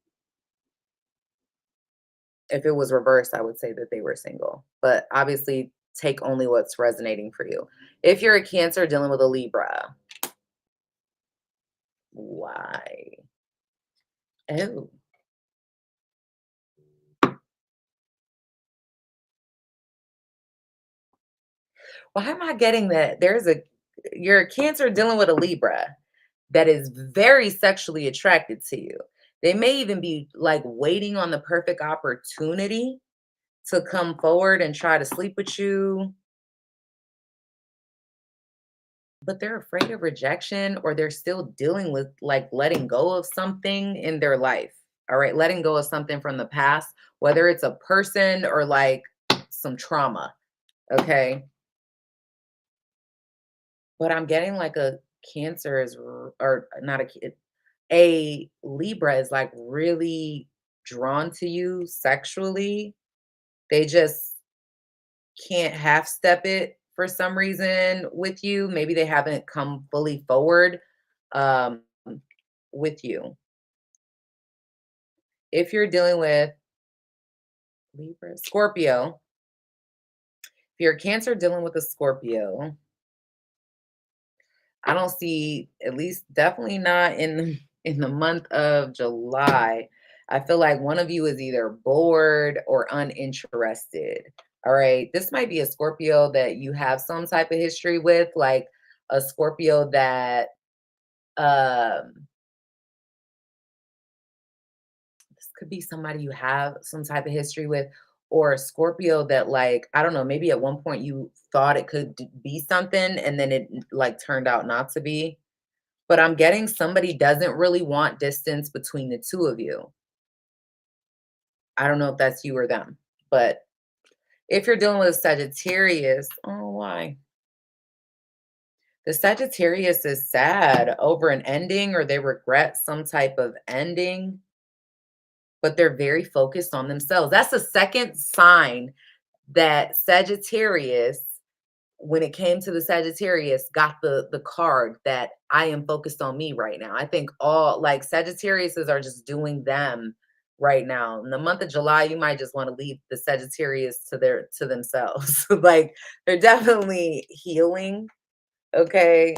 if it was reversed, I would say that they were single. But obviously, take only what's resonating for you. If you're a Cancer dealing with a Libra, why? Oh, why am I getting that? You're a Cancer dealing with a Libra that is very sexually attracted to you. They may even be like waiting on the perfect opportunity to come forward and try to sleep with you, but they're afraid of rejection or they're still dealing with like letting go of something in their life. All right, letting go of something from the past, whether it's a person or like some trauma. Okay. But I'm getting like a Cancer or not a kid, a Libra is like really drawn to you sexually. They just can't half step it for some reason with you. Maybe they haven't come fully forward um, with you. If you're dealing with Libra, Scorpio, if you're a Cancer dealing with a Scorpio, I don't see, at least definitely not in in the month of July. I feel like one of you is either bored or uninterested. All right. This might be a Scorpio that you have some type of history with, like a Scorpio that um this could be somebody you have some type of history with, or a Scorpio that, like, I don't know, maybe at one point you thought it could be something and then it like turned out not to be. But I'm getting somebody doesn't really want distance between the two of you. I don't know if that's you or them, but if you're dealing with a Sagittarius, oh, why? The Sagittarius is sad over an ending or they regret some type of ending, but they're very focused on themselves. That's the second sign that Sagittarius, when it came to the Sagittarius, got the card that I am focused on me right now. I think all like Sagittariuses are just doing them right now. In the month of July, you might just want to leave the Sagittarius to themselves. Like they're definitely healing, okay?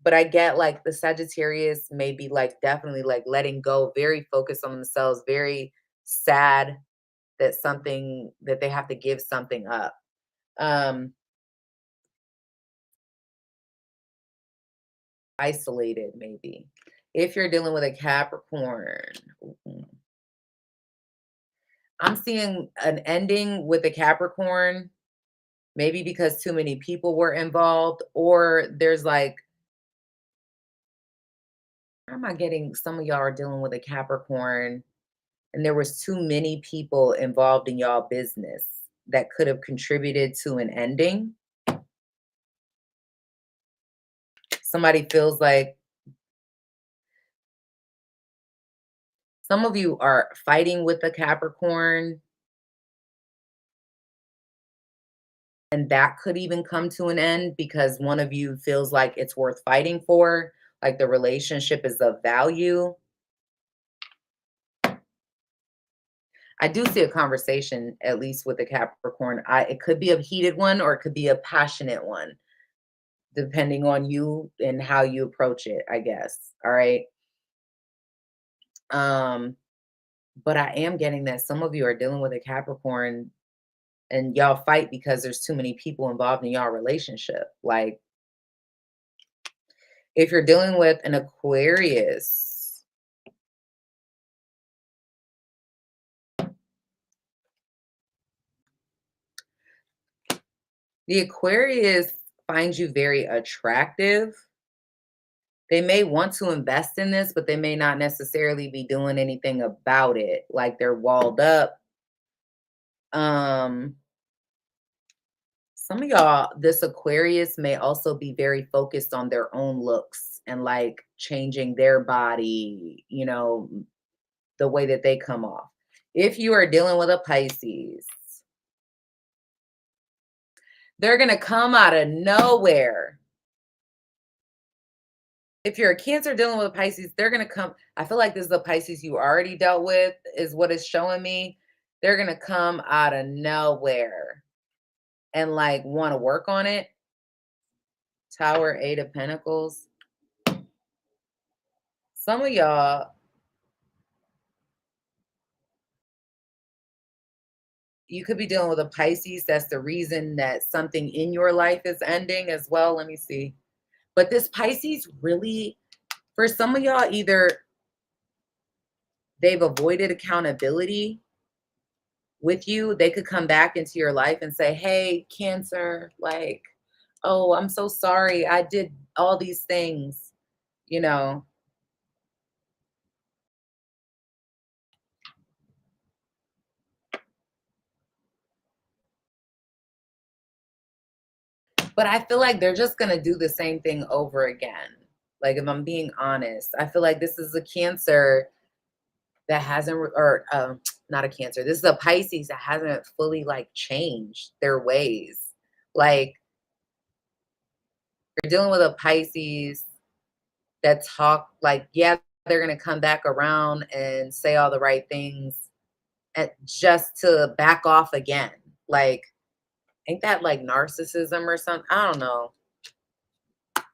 But I get like the Sagittarius may be like definitely like letting go, very focused on themselves, very sad that something that they have to give something up. Um Isolated, maybe. If you're dealing with a Capricorn, mm, I'm seeing an ending with a Capricorn, maybe because too many people were involved, or there's like, how am I getting some of y'all are dealing with a Capricorn and there was too many people involved in y'all business that could have contributed to an ending. Somebody feels like some of you are fighting with a Capricorn and that could even come to an end because one of you feels like it's worth fighting for, like the relationship is of value. I do see a conversation, at least with the Capricorn. It could be a heated one or it could be a passionate one, depending on you and how you approach it, I guess. All right. Um, but I am getting that some of you are dealing with a Capricorn and y'all fight because there's too many people involved in y'all relationship. Like if you're dealing with an Aquarius, the Aquarius finds you very attractive. They may want to invest in this, but they may not necessarily be doing anything about it. Like they're walled up. Um, some of y'all, this Aquarius may also be very focused on their own looks and like changing their body, the way that they come off. If you are dealing with a Pisces, they're going to come out of nowhere. If you're a Cancer dealing with a Pisces, they're going to come. I feel like this is a Pisces you already dealt with, is what it's showing me. They're going to come out of nowhere and like want to work on it. Tower, 8 of Pentacles. Some of y'all, you could be dealing with a Pisces. That's the reason that something in your life is ending as well. Let me see. But this Pisces really, for some of y'all, either they've avoided accountability with you. They could come back into your life and say, hey, Cancer, like, oh, I'm so sorry. I did all these things, you know. But I feel like they're just going to do the same thing over again. Like, if I'm being honest, I feel like this is a Cancer that hasn't, or not a Cancer. This is a Pisces that hasn't fully like changed their ways. Like, you're dealing with a Pisces that talk like, yeah, they're going to come back around and say all the right things and just to back off again. Like, ain't that like narcissism or something? I don't know.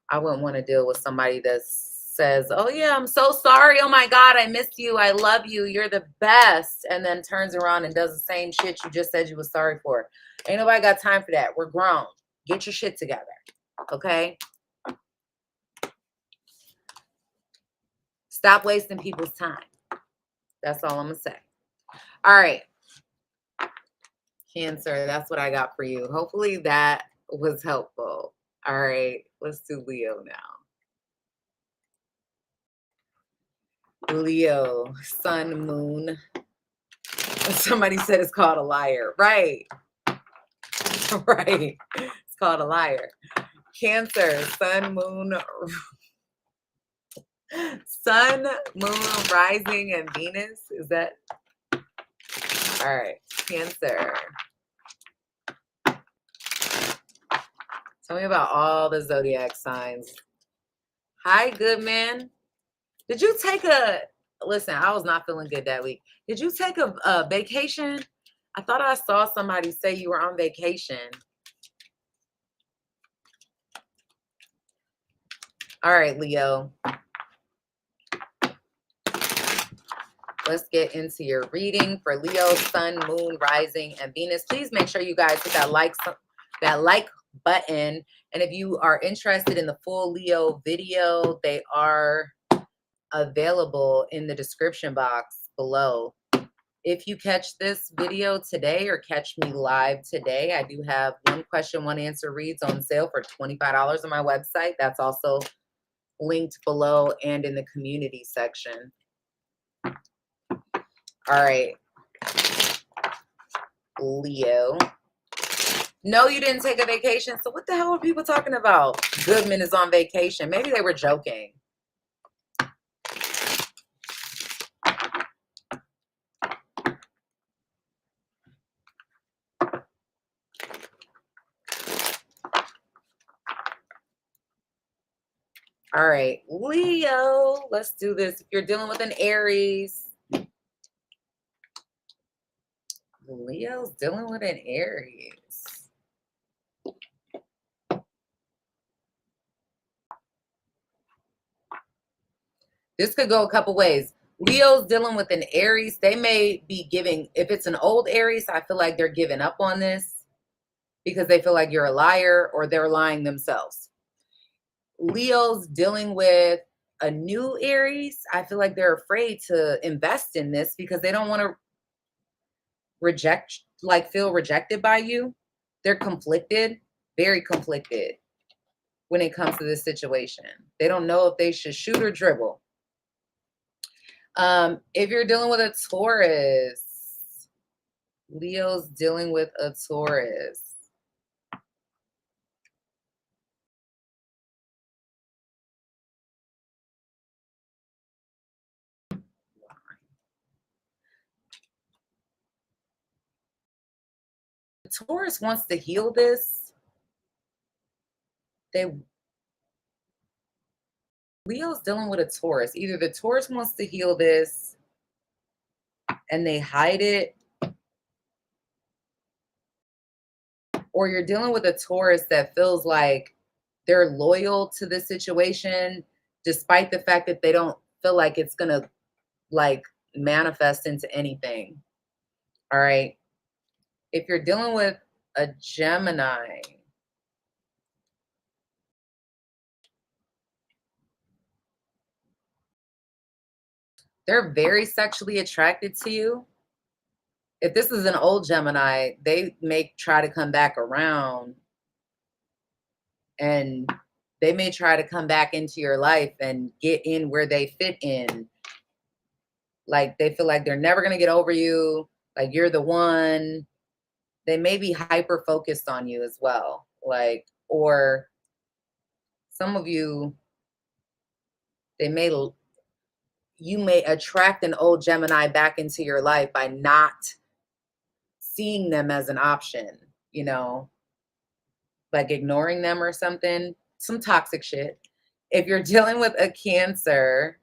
I wouldn't want to deal with somebody that says, oh yeah, I'm so sorry. Oh my God, I miss you. I love you. You're the best. And then turns around and does the same shit you just said you was sorry for. Ain't nobody got time for that. We're grown. Get your shit together. Okay? Stop wasting people's time. That's all I'm going to say. All right. Cancer, that's what I got for you. Hopefully that was helpful. All right. Let's do Leo now. Leo, sun, moon. Somebody said it's called a liar. Right. Right. It's called a liar. Cancer, sun, moon, rising, and Venus. Is that? All right. Cancer. Tell me about all the zodiac signs. Hi, Goodman. Did you take a, listen, I was not feeling good that week. Did you take a vacation? I thought I saw somebody say you were on vacation. All right, Leo. Let's get into your reading for Leo, sun, moon, rising, and Venus. Please make sure you guys hit that like button. And if you are interested in the full Leo video, they are available in the description box below. If you catch this video today or catch me live today, I do have one question, one answer reads on sale for $25 on my website. That's also linked below and in the community section. All right, Leo. No, you didn't take a vacation. So what the hell are people talking about? Goodman is on vacation. Maybe they were joking. All right, Leo, let's do this. If you're dealing with an Aries, Leo's dealing with an Aries. This could go a couple ways. Leo's dealing with an Aries. They may be giving, if it's an old Aries, I feel like they're giving up on this because they feel like you're a liar or they're lying themselves. Leo's dealing with a new Aries. I feel like they're afraid to invest in this because they don't want to feel rejected by you. They're conflicted, very conflicted when it comes to this situation. They don't know if they should shoot or dribble. If you're dealing with a Taurus, Leo's dealing with a Taurus. Taurus wants to heal this. They Leo's dealing with a Taurus. Either the Taurus wants to heal this and they hide it, or you're dealing with a Taurus that feels like they're loyal to the situation despite the fact that they don't feel like it's going to like manifest into anything. All right. If you're dealing with a Gemini, they're very sexually attracted to you. If this is an old Gemini, they may try to come back around, and they may try to come back into your life and get in where they fit in. Like they feel like they're never going to get over you, like you're the one. They may be hyper focused on you as well. Like, or some of you, they may, you may attract an old Gemini back into your life by not seeing them as an option, you know, like ignoring them or something, some toxic shit. If you're dealing with a Cancer,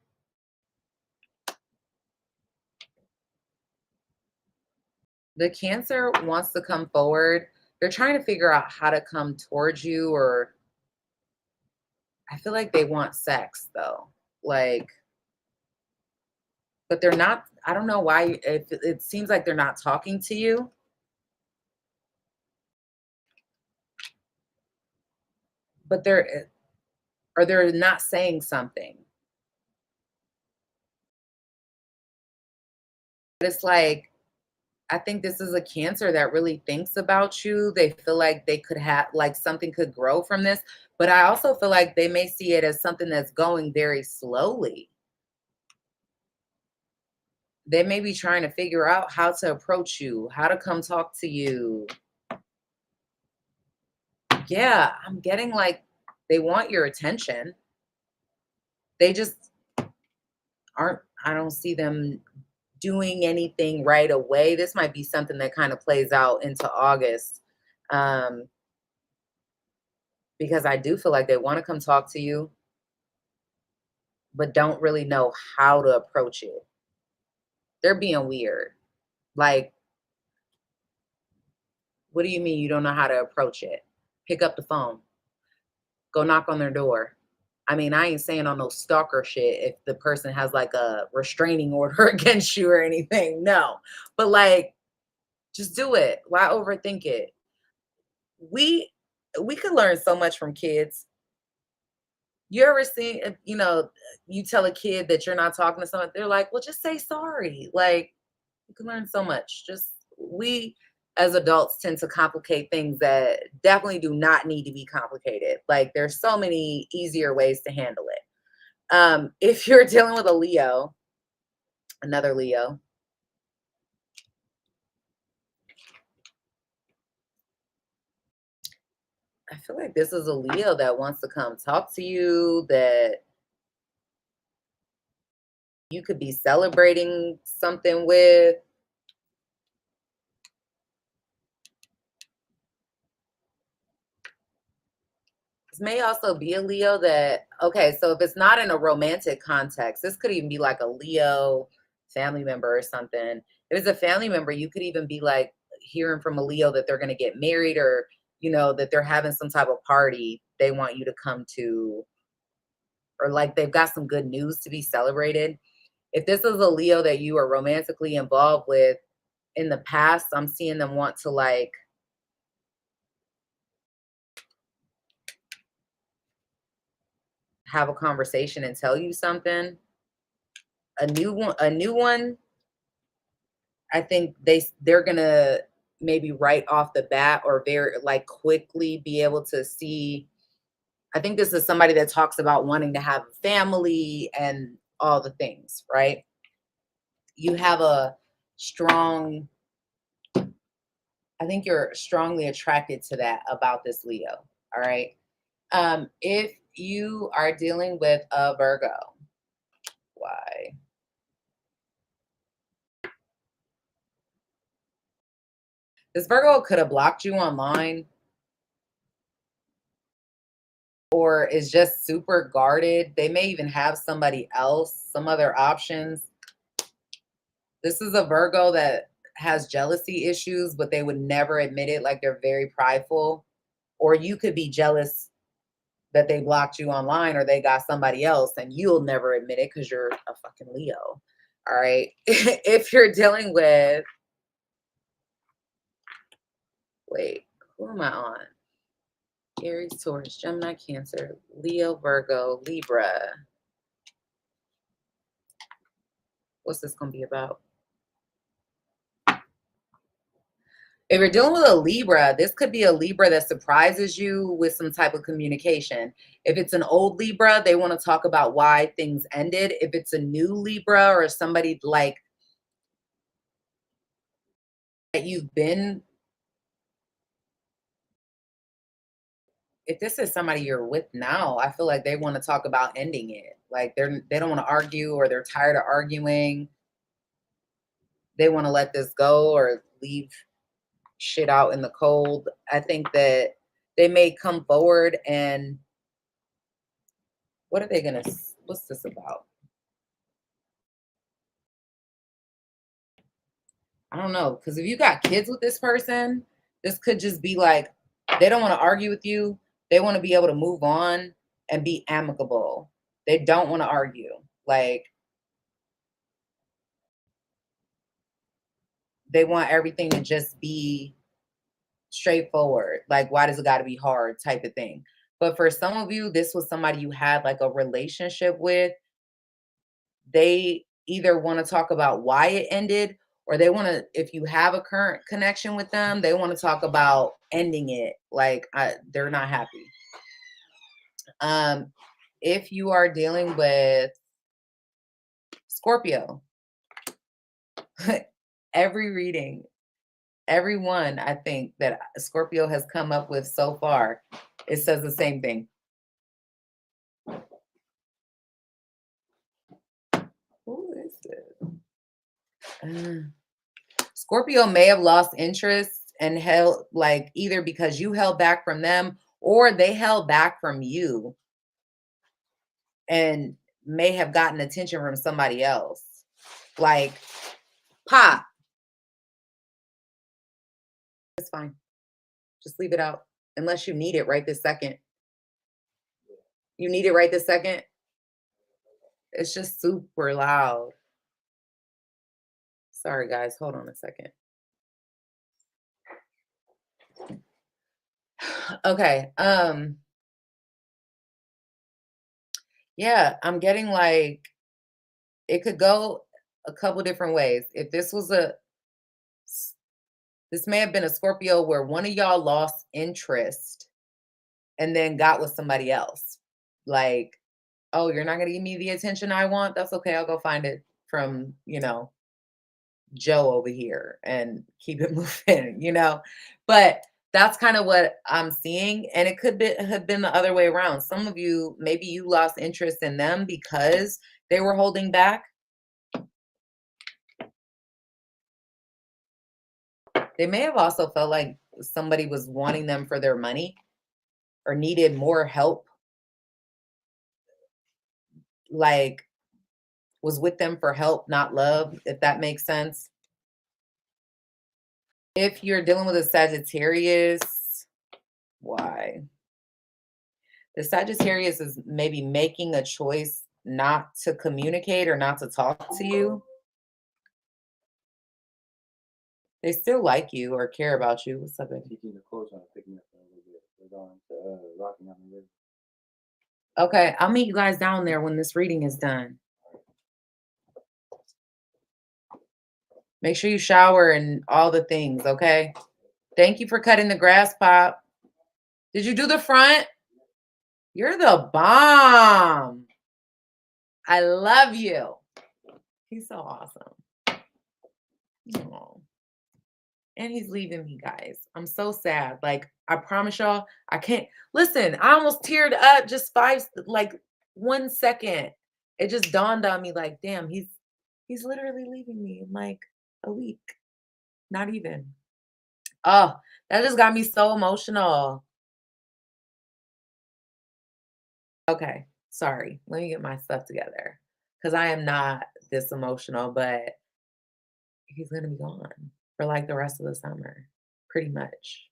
the Cancer wants to come forward. They're trying to figure out how to come towards you, or I feel like they want sex though. Like, but they're not, I don't know why it seems like they're not talking to you. But they're not saying something. But it's like, I think this is a Cancer that really thinks about you. They feel like they could have, like, something could grow from this. But I also feel like they may see it as something that's going very slowly. They may be trying to figure out how to approach you, how to come talk to you. Yeah, I'm getting like they want your attention. They just aren't, I don't see them doing anything right away. This might be something that kind of plays out into August. Um, because I do feel like they want to come talk to you, but don't really know how to approach it. They're being weird. Like, what do you mean you don't know how to approach it? Pick up the phone, go knock on their door. I mean, I ain't saying on no stalker shit if the person has like a restraining order against you or anything. No. But like, just do it. Why overthink it? We we could learn so much from kids. You ever seen, you know, you tell a kid that you're not talking to someone, they're like, well, just say sorry. Like, you can learn so much. Just, we as adults tend to complicate things that definitely do not need to be complicated. Like, there's so many easier ways to handle it. If you're dealing with a Leo, another Leo, I feel like this is a Leo that wants to come talk to you, that you could be celebrating something with. This may also be a Leo that, okay, so if it's not in a romantic context, this could even be like a Leo family member or something. If it's a family member, you could even be like hearing from a Leo that they're going to get married, or, you know, that they're having some type of party they want you to come to, or like they've got some good news to be celebrated. If this is a Leo that you are romantically involved with in the past, I'm seeing them want to like have a conversation and tell you something. A new one, I think they're gonna maybe right off the bat or very like quickly be able to see. I think this is somebody that talks about wanting to have a family and all the things, right? You have a strong, I think you're strongly attracted to that about this Leo. All right. If you are dealing with a Virgo, why? This Virgo could have blocked you online or is just super guarded. They may even have somebody else, some other options. This is a Virgo that has jealousy issues, but they would never admit it. Like, they're very prideful. Or you could be jealous that they blocked you online or they got somebody else and you'll never admit it because you're a fucking Leo. All right. If you're dealing with, wait, who am I on? Aries, Taurus, Gemini, Cancer, Leo, Virgo, Libra. What's this going to be about? If you're dealing with a Libra, this could be a Libra that surprises you with some type of communication. If it's an old Libra, they want to talk about why things ended. If it's a new Libra or somebody like that you've been, if this is somebody you're with now, I feel like they want to talk about ending it. Like they don't want to argue or they're tired of arguing. They want to let this go or leave shit out in the cold. I think that they may come forward and what are they gonna, what's this about? I don't know, because if you got kids with this person, this could just be like they don't want to argue with you. They want to be able to move on and be amicable. They don't want to argue. Like, they want everything to just be straightforward. Like, why does it got to be hard type of thing? But for some of you, this was somebody you had like a relationship with. They either want to talk about why it ended or they want to, if you have a current connection with them, they want to talk about ending it. Like, they're not happy. If you are dealing with Scorpio, every reading, every one I think that Scorpio has come up with so far, it says the same thing. Who is it? Scorpio may have lost interest and held, like, either because you held back from them or they held back from you and may have gotten attention from somebody else. Like, pop. It's fine. Just leave it out. Unless you need it right this second. You need it right this second? It's just super loud. Sorry, guys. Hold on a second. Okay. Yeah, I'm getting like it could go a couple different ways. If this was this may have been a Scorpio where one of y'all lost interest and then got with somebody else. Like, oh, you're not going to give me the attention I want? That's okay. I'll go find it from, Joe over here and keep it moving. But that's kind of what I'm seeing. And it could have been the other way around. Some of you, maybe you lost interest in them because they were holding back. They may have also felt like somebody was wanting them for their money or needed more help. Like, was with them for help, not love, if that makes sense. If you're dealing with a Sagittarius, why? The Sagittarius is maybe making a choice not to communicate or not to talk to you. They still like you or care about you. What's up, baby? Okay, I'll meet you guys down there when this reading is done. Make sure you shower and all the things, okay? Thank you for cutting the grass, Pop. Did you do the front? You're the bomb. I love you. He's so awesome. Aww. And he's leaving me, guys. I'm so sad. Like, I promise y'all, I can't. Listen, I almost teared up just 1 second. It just dawned on me like, damn, he's literally leaving me in like a week. Not even. Oh, that just got me so emotional. Okay, sorry. Let me get my stuff together because I am not this emotional, but he's gonna be gone for like the rest of the summer, pretty much.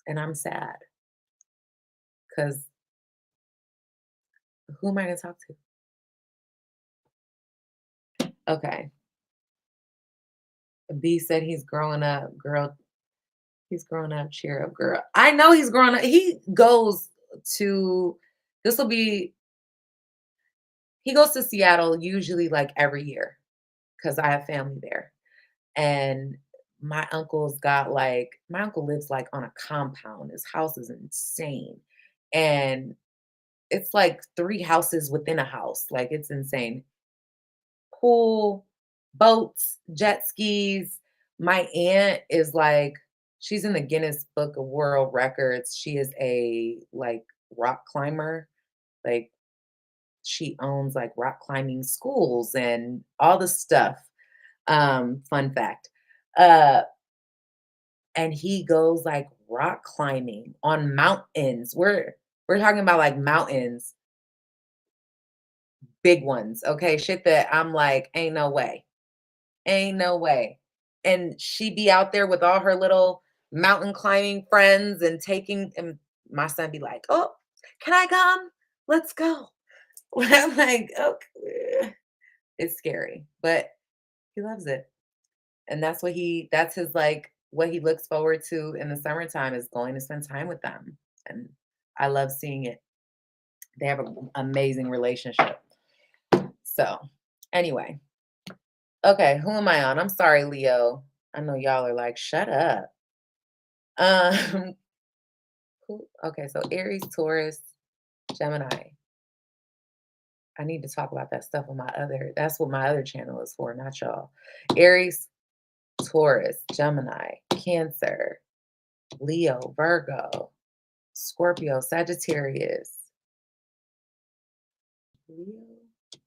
And I'm sad because who am I gonna talk to? Okay. B said he's growing up. Girl, he's growing up. Cheer up, girl. I know he's growing up. He goes to this will be he goes to Seattle usually like every year because I have family there. And my uncle lives like on a compound. His house is insane. And it's like 3 houses within a house. Like it's insane. Pool, boats, jet skis. My aunt is like she's in the Guinness Book of World Records. She is a like rock climber. Like she owns like rock climbing schools and all the stuff. Fun fact. Uh and he goes like rock climbing on mountains. We're talking about like mountains, big ones. Okay, shit that I'm like, ain't no way. Ain't no way. And she be out there with all her little mountain climbing friends and taking and my son be like, "Oh, can I come? Let's go." I'm like, "Okay." It's scary, but he loves it. And that's his like what he looks forward to in the summertime is going to spend time with them. And I love seeing it. They have an amazing relationship. So, anyway, okay, who am I on? I'm sorry, Leo. I know y'all are like, shut up. Um, okay, so Aries, Taurus, Gemini. I need to talk about that stuff on that's what my other channel is for, not y'all. Aries, Taurus, Gemini, Cancer, Leo, Virgo, Scorpio, Sagittarius. Leo,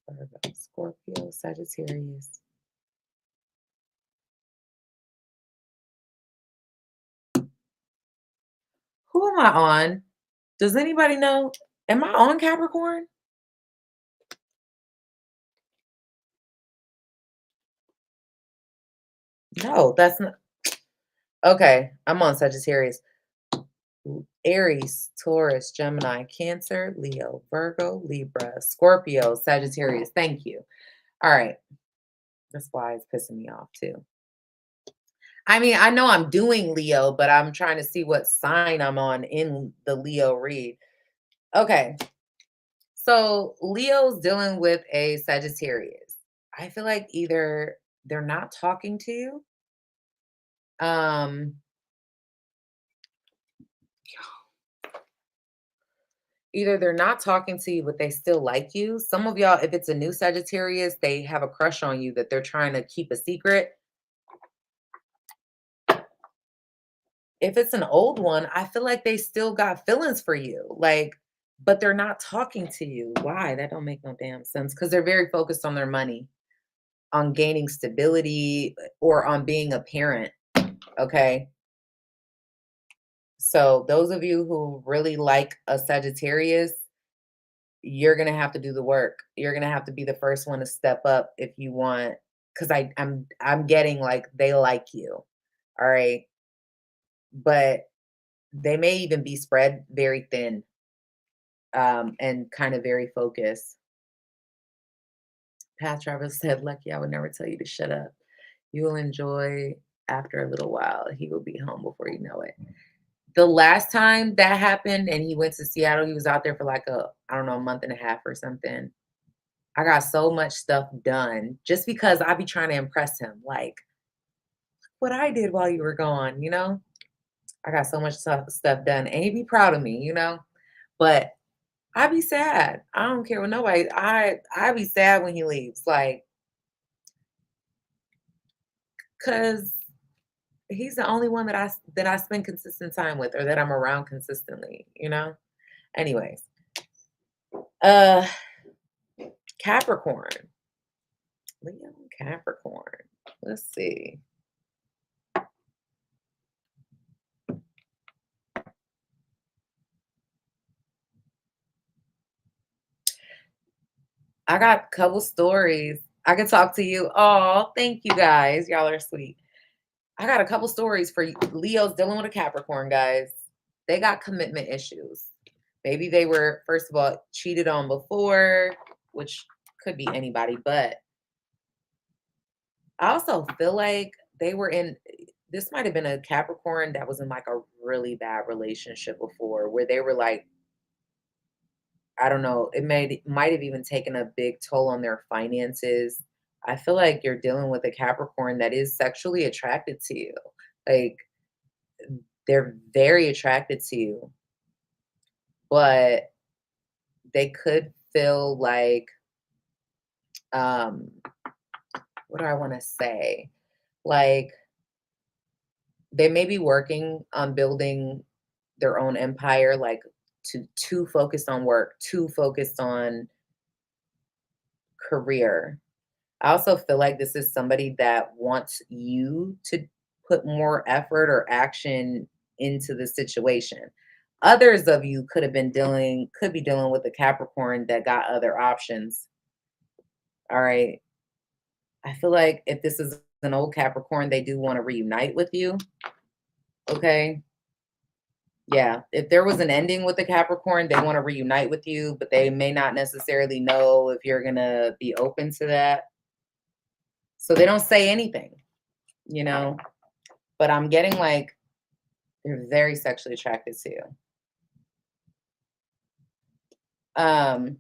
Virgo, Scorpio, Sagittarius. Who am I on? Does anybody know? Am I on Capricorn? No, that's not. Okay, I'm on Sagittarius. Aries, Taurus, Gemini, Cancer, Leo, Virgo, Libra, Scorpio, Sagittarius. Thank you. All right. That's why it's pissing me off too. I mean, I know I'm doing Leo, but I'm trying to see what sign I'm on in the Leo read. Okay. So Leo's dealing with a Sagittarius. I feel like either they're not talking to you. Um, Either they're not talking to you, but they still like you. Some of y'all, if it's a new Sagittarius, they have a crush on you that they're trying to keep a secret. If it's an old one, I feel like they still got feelings for you. Like, but they're not talking to you. Why? That don't make no damn sense. Because they're very focused on their money, on gaining stability, or on being a parent. Okay. So those of you who really like a Sagittarius, you're gonna have to do the work. You're gonna have to be the first one to step up if you want, because I'm getting like they like you. All right. But they may even be spread very thin, and kind of very focused. Pat Travis said, Lucky, I would never tell you to shut up. You will enjoy after a little while. He will be home before you know it. The last time that happened and he went to Seattle, he was out there for like I don't know, a month and a half or something. I got so much stuff done just because I be trying to impress him. Like, what I did while you were gone, you know? I got so much stuff done. And he'd be proud of me, you know? But I be sad. I don't care what nobody. I be sad when he leaves, like, cause he's the only one that I spend consistent time with, or that I'm around consistently. You know. Anyways, uh, Capricorn, Leo, Capricorn. Let's see. I got a couple stories. I can talk to you. Oh, thank you guys. Y'all are sweet. I got a couple stories for Leos dealing with a Capricorn, guys. They got commitment issues. Maybe they were, first of all, cheated on before, which could be anybody, but I also feel like they were in, this might have been a Capricorn that was in like a really bad relationship before where they were like, I don't know, might have even taken a big toll on their finances. I feel like you're dealing with a Capricorn that is sexually attracted to you. Like they're very attracted to you, but they could feel like um what do I want to say? Like they may be working on building their own empire, like too focused on work, too focused on career. I also feel like this is somebody that wants you to put more effort or action into the situation. Others of you could be dealing with a Capricorn that got other options. All right. I feel like if this is an old Capricorn, they do want to reunite with you. Okay. Yeah. If there was an ending with the Capricorn, they want to reunite with you, but they may not necessarily know if you're going to be open to that. So they don't say anything, you know, but I'm getting like they're very sexually attracted to you. Um,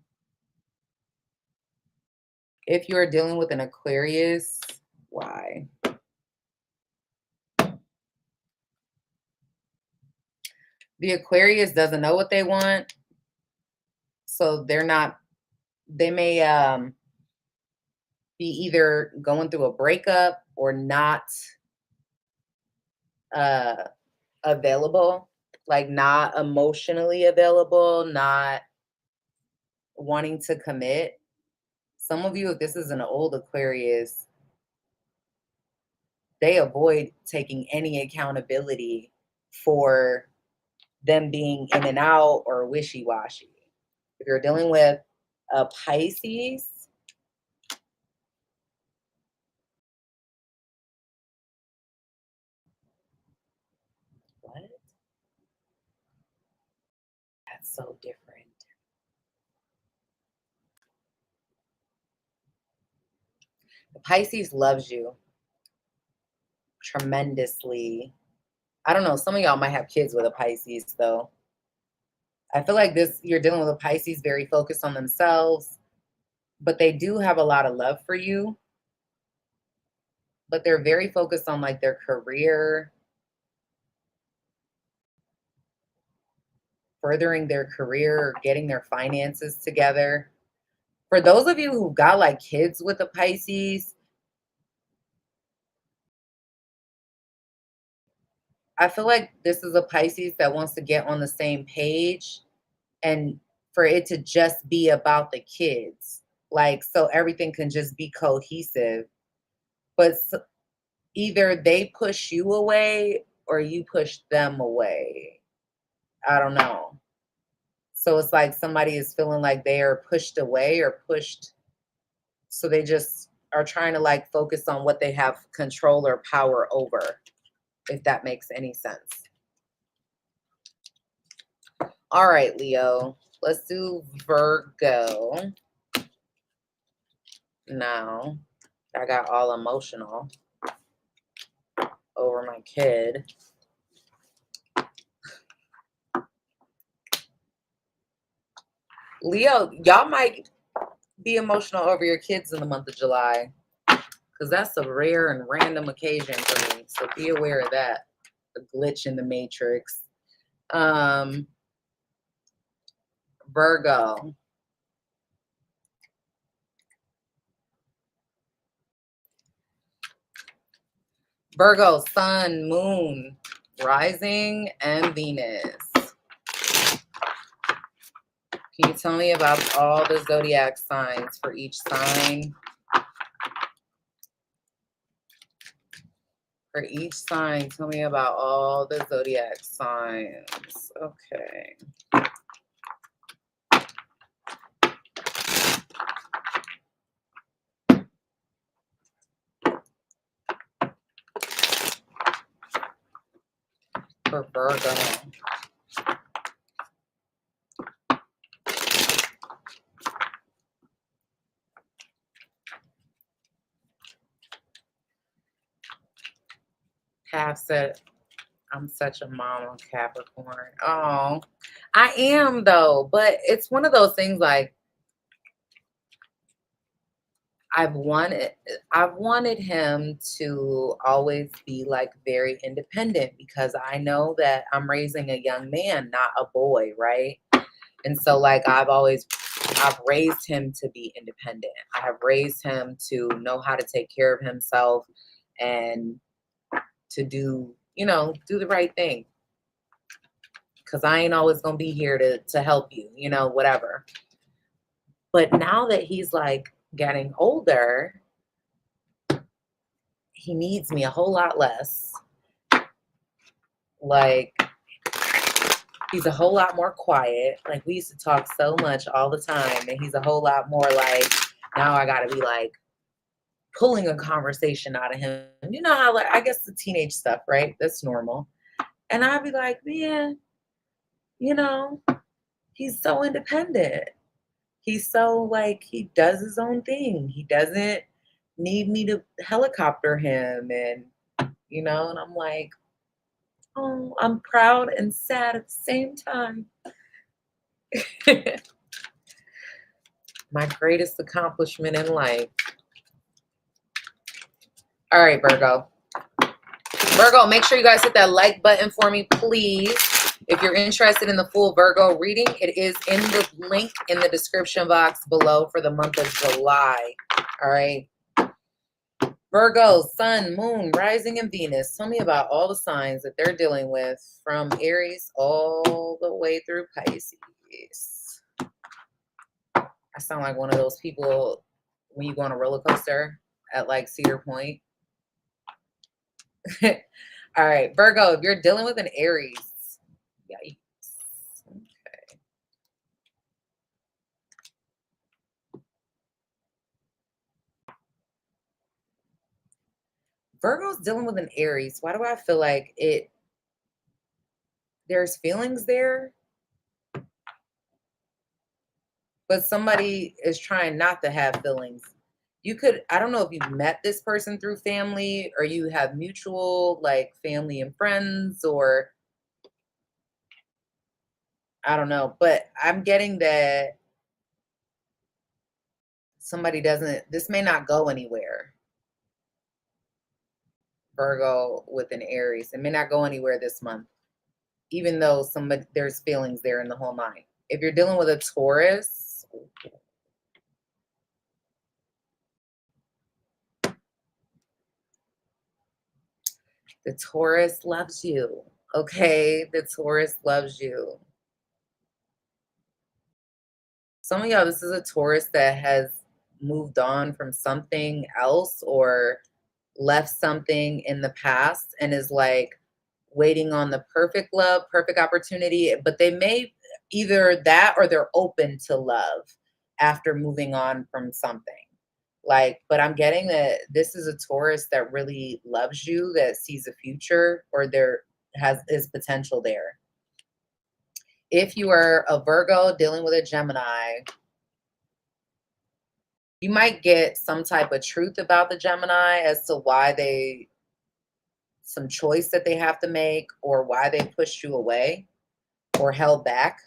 if you're dealing with an Aquarius, why? The Aquarius doesn't know what they want, so they may be either going through a breakup or not uh available, like not emotionally available, not wanting to commit. Some of you, if this is an old Aquarius, they avoid taking any accountability for them being in and out or wishy-washy. If you're dealing with a Pisces, what? That's so different. The Pisces loves you tremendously. I don't know, some of y'all might have kids with a Pisces though. I feel like this, you're dealing with a Pisces very focused on themselves, but they do have a lot of love for you. But they're very focused on like their career, furthering their career, getting their finances together. For those of you who got like kids with a Pisces, I feel like this is a Pisces that wants to get on the same page and for it to just be about the kids. Like, so everything can just be cohesive. But either they push you away or you push them away. I don't know. So it's like somebody is feeling like they are pushed away or pushed. So they just are trying to like focus on what they have control or power over, if that makes any sense. All right, Leo, let's do Virgo. Now, I got all emotional over my kid. Leo, y'all might be emotional over your kids in the month of July because that's a rare and random occasion for me. So be aware of that. The glitch in the matrix. Virgo. Virgo, sun, moon, rising, and Venus. Can you tell me about all the zodiac signs for each sign? For each sign, tell me about all the zodiac signs. Okay. for Virgo. Cap said, I'm such a mom on Capricorn. Oh, I am though, but it's one of those things like I've wanted him to always be like very independent because I know that I'm raising a young man, not a boy, right? And so like I've raised him to be independent. I have raised him to know how to take care of himself and to do, do the right thing. Cause I ain't always gonna be here to help you, whatever. But now that he's like getting older, he needs me a whole lot less. Like, he's a whole lot more quiet. Like, we used to talk so much all the time, and he's a whole lot more like, now I gotta be like pulling a conversation out of him. You know how, like, I guess the teenage stuff, right? That's normal. And I'd be like, man, he's so independent. He's so like, he does his own thing. He doesn't need me to helicopter him. And, and I'm like, oh, I'm proud and sad at the same time. My greatest accomplishment in life. All right, Virgo. Virgo, make sure you guys hit that like button for me, please. If you're interested in the full Virgo reading, it is in the link in the description box below for the month of July. All right. Virgo, Sun, Moon, Rising, and Venus. Tell me about all the signs that they're dealing with from Aries all the way through Pisces. I sound like one of those people when you go on a roller coaster at like Cedar Point. All right, Virgo, if you're dealing with an Aries, yikes. Okay. Virgo's dealing with an Aries. Why do I feel like there's feelings there, but somebody is trying not to have feelings? I don't know if you've met this person through family or you have mutual like family and friends, or I don't know, but I'm getting that this may not go anywhere. Virgo with an Aries, it may not go anywhere this month, even though there's feelings there in the whole nine. If you're dealing with a Taurus, the Taurus loves you. Okay, the Taurus loves you. Some of y'all, this is a Taurus that has moved on from something else or left something in the past and is like waiting on the perfect love, perfect opportunity, but they may either that or they're open to love after moving on from something. Like, but I'm getting that this is a Taurus that really loves you, that sees a future, or is potential there. If you are a Virgo dealing with a Gemini, you might get some type of truth about the Gemini as to some choice that they have to make, or why they pushed you away or held back.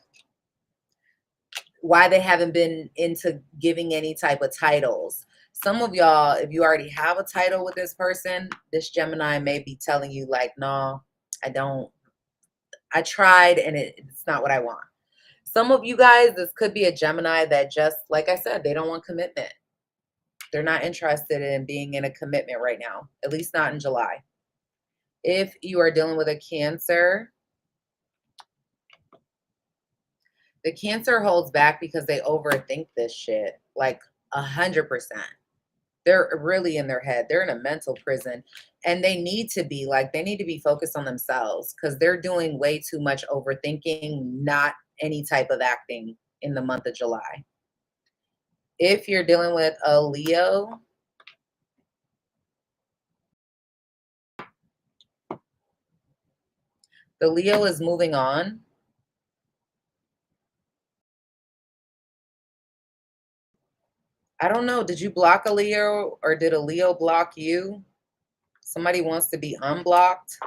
Why they haven't been into giving any type of titles. Some of y'all, if you already have a title with this person, this Gemini may be telling you like, no, I don't. I tried and it's not what I want. Some of you guys, this could be a Gemini that just, like I said, they don't want commitment. They're not interested in being in a commitment right now, at least not in July. If you are dealing with a Cancer, the Cancer holds back because they overthink this shit like 100%. They're really in their head. They're in a mental prison, and they need to be focused on themselves because they're doing way too much overthinking, not any type of acting in the month of July. If you're dealing with a Leo, The Leo is moving on. I don't know. Did you block a Leo or did a Leo block you? Somebody wants to be unblocked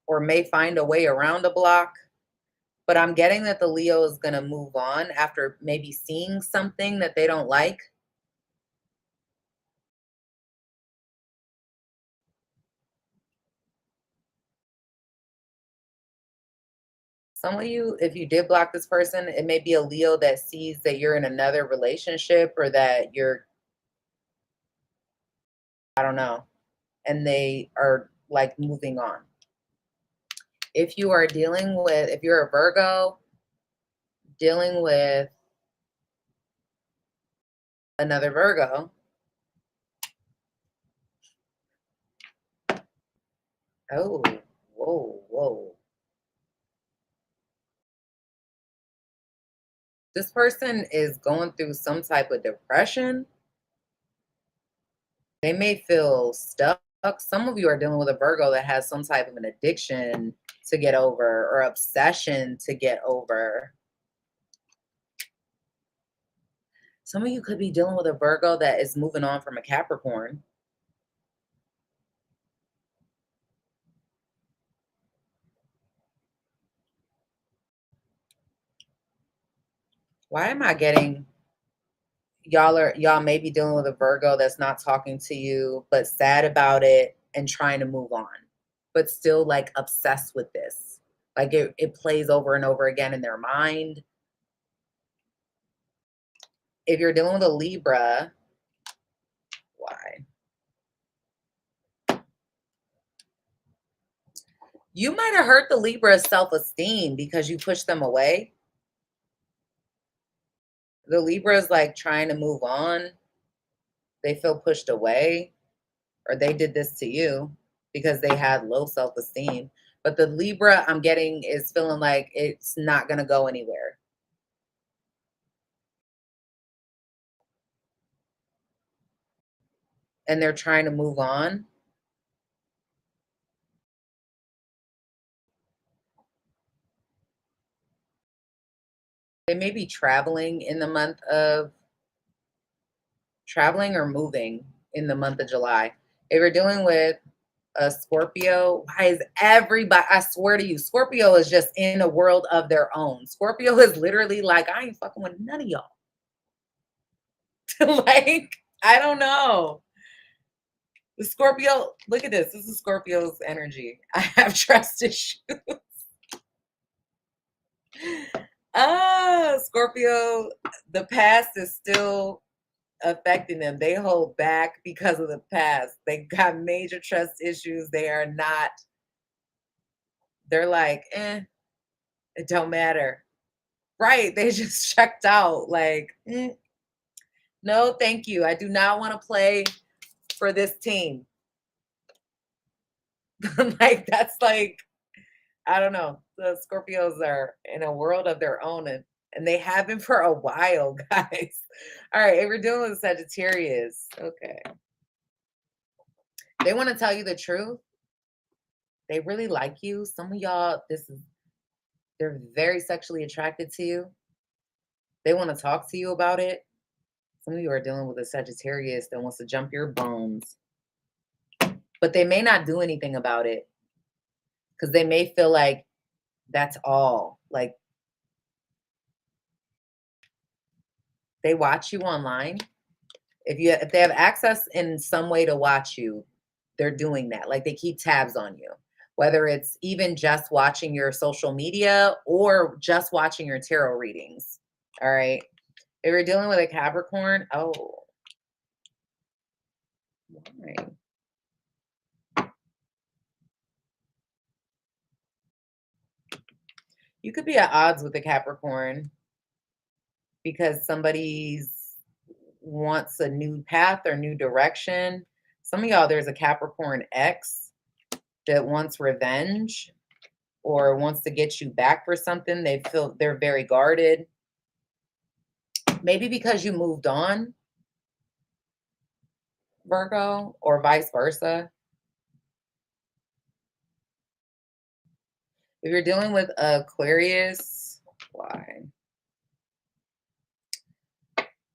or may find a way around a block. But I'm getting that the Leo is going to move on after maybe seeing something that they don't like. Some of you, if you did block this person, it may be a Leo that sees that you're in another relationship or that you're, I don't know, and they are like moving on. If you are dealing with, if you're a Virgo, dealing with another Virgo, oh, whoa, whoa. This person is going through some type of depression. They may feel stuck. Some of you are dealing with a Virgo that has some type of an addiction to get over or obsession to get over. Some of you could be dealing with a Virgo that is moving on from a Capricorn. Why am I getting y'all may be dealing with a Virgo that's not talking to you, but sad about it and trying to move on, but still like obsessed with this. Like it plays over and over again in their mind. If you're dealing with a Libra, why? You might have hurt the Libra's self-esteem because you pushed them away. The Libra is like trying to move on. They feel pushed away, or they did this to you because they had low self-esteem. But the Libra I'm getting is feeling like it's not going to go anywhere. And they're trying to move on. They may be traveling in the month of traveling or moving in the month of July. If you're dealing with a Scorpio, why is everybody, I swear to you, Scorpio is just in a world of their own. Scorpio is literally like, I ain't fucking with none of y'all. Like, I don't know. The Scorpio, look at this. This is Scorpio's energy. I have trust issues. Scorpio, the past is still affecting them. They hold back because of the past. They got major trust issues. They are not, they're like, it don't matter. Right. They just checked out. Like, no, thank you. I do not want to play for this team. Like, that's like, I don't know. The Scorpios are in a world of their own, and they have been for a while, guys. All right, if we're dealing with Sagittarius, okay. They want to tell you the truth. They really like you. Some of y'all, they're very sexually attracted to you. They want to talk to you about it. Some of you are dealing with a Sagittarius that wants to jump your bones. But they may not do anything about it because they may feel like that's all. Like, they watch you online. If they have access in some way to watch you, they're doing that. Like, they keep tabs on you, whether it's even just watching your social media or just watching your tarot readings. All right. If you're dealing with a Capricorn, oh, why? You could be at odds with a Capricorn because somebody's wants a new path or new direction. Some of y'all, there's a Capricorn ex that wants revenge or wants to get you back for something. They feel they're very guarded. Maybe because you moved on, Virgo, or vice versa. If you're dealing with Aquarius, why?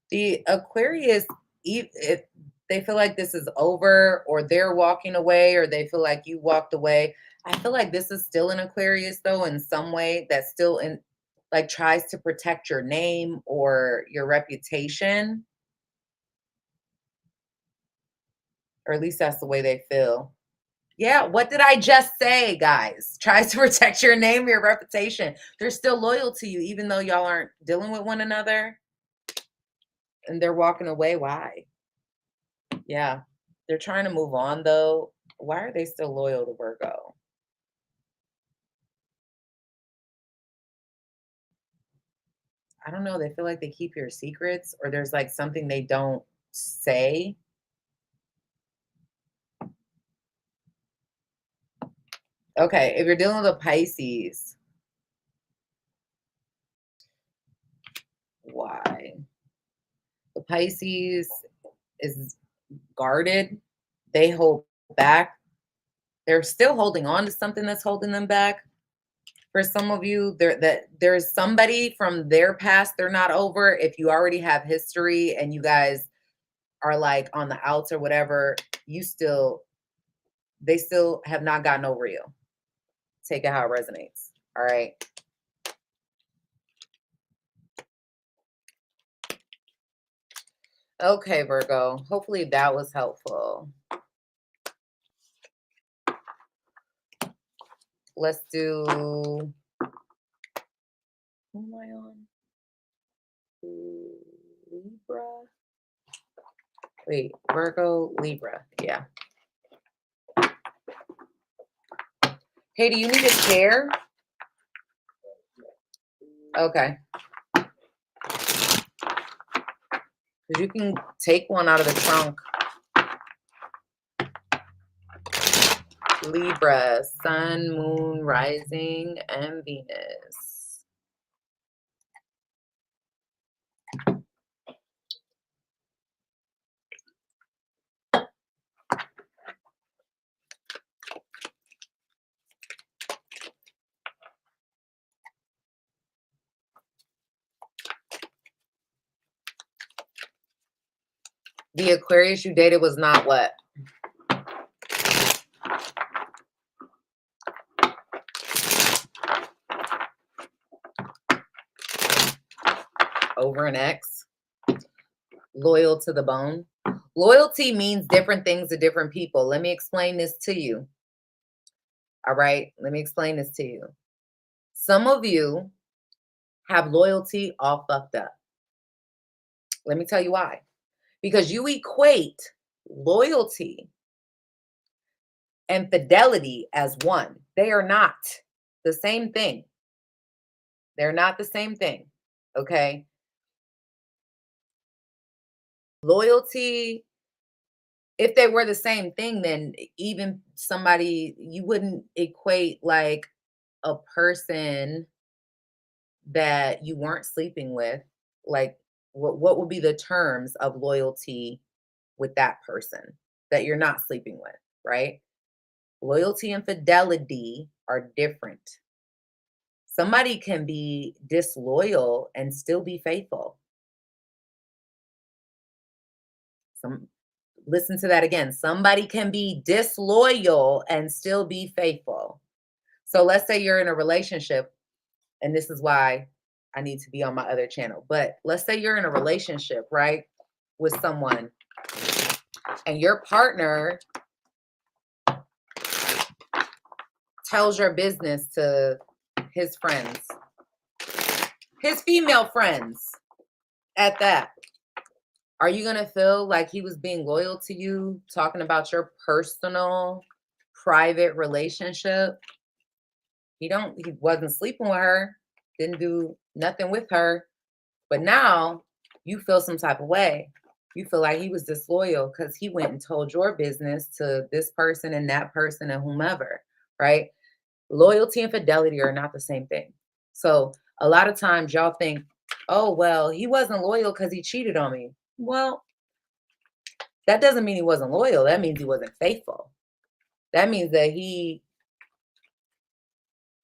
The Aquarius, if they feel like this is over, or they're walking away, or they feel like you walked away, I feel like this is still an Aquarius, though, in some way, that's still in, like, tries to protect your name or your reputation, or at least that's the way they feel. Yeah, what did I just say, guys? Tries to protect your name, your reputation. They're still loyal to you, even though y'all aren't dealing with one another, and they're walking away. Why? Yeah, they're trying to move on, though. Why are they still loyal to Virgo? I don't know. They feel like they keep your secrets, or there's like something they don't say. Okay, if you're dealing with a Pisces, why? The Pisces is guarded. They hold back. They're still holding on to something that's holding them back. For some of you, there's somebody from their past they're not over. If you already have history and you guys are like on the outs or whatever, they still have not gotten over you. Take it how it resonates. All right. Okay, Virgo. Hopefully that was helpful. Let's do, who am I on? Libra. Wait, Virgo, Libra. Yeah. Hey, do you need a chair? Okay. You can take one out of the trunk. Libra, Sun, Moon, Rising, and Venus. The Aquarius you dated was not what? Over an ex? Loyal to the bone? Loyalty means different things to different people. Let me explain this to you. All right? Let me explain this to you. Some of you have loyalty all fucked up. Let me tell you why. Because you equate loyalty and fidelity as one. They are not the same thing. They're not the same thing. Okay? Loyalty, if they were the same thing, then even somebody, you wouldn't equate like a person that you weren't sleeping with, like what would be the terms of loyalty with that person that you're not sleeping with, right? Loyalty and fidelity are different. Somebody can be disloyal and still be faithful. Listen to that again. Somebody can be disloyal and still be faithful. So let's say you're in a relationship, and this is why I need to be on my other channel. But let's say you're in a relationship, right, with someone, and your partner tells your business to his friends, his female friends at that. Are you going to feel like he was being loyal to you, talking about your personal, private relationship? He wasn't sleeping with her, didn't do nothing with her, but now you feel some type of way. You feel like he was disloyal because he went and told your business to this person and that person and whomever, right? Loyalty and fidelity are not the same thing. So a lot of times y'all think, oh, well, he wasn't loyal because he cheated on me. Well, that doesn't mean he wasn't loyal. That means he wasn't faithful. That means that he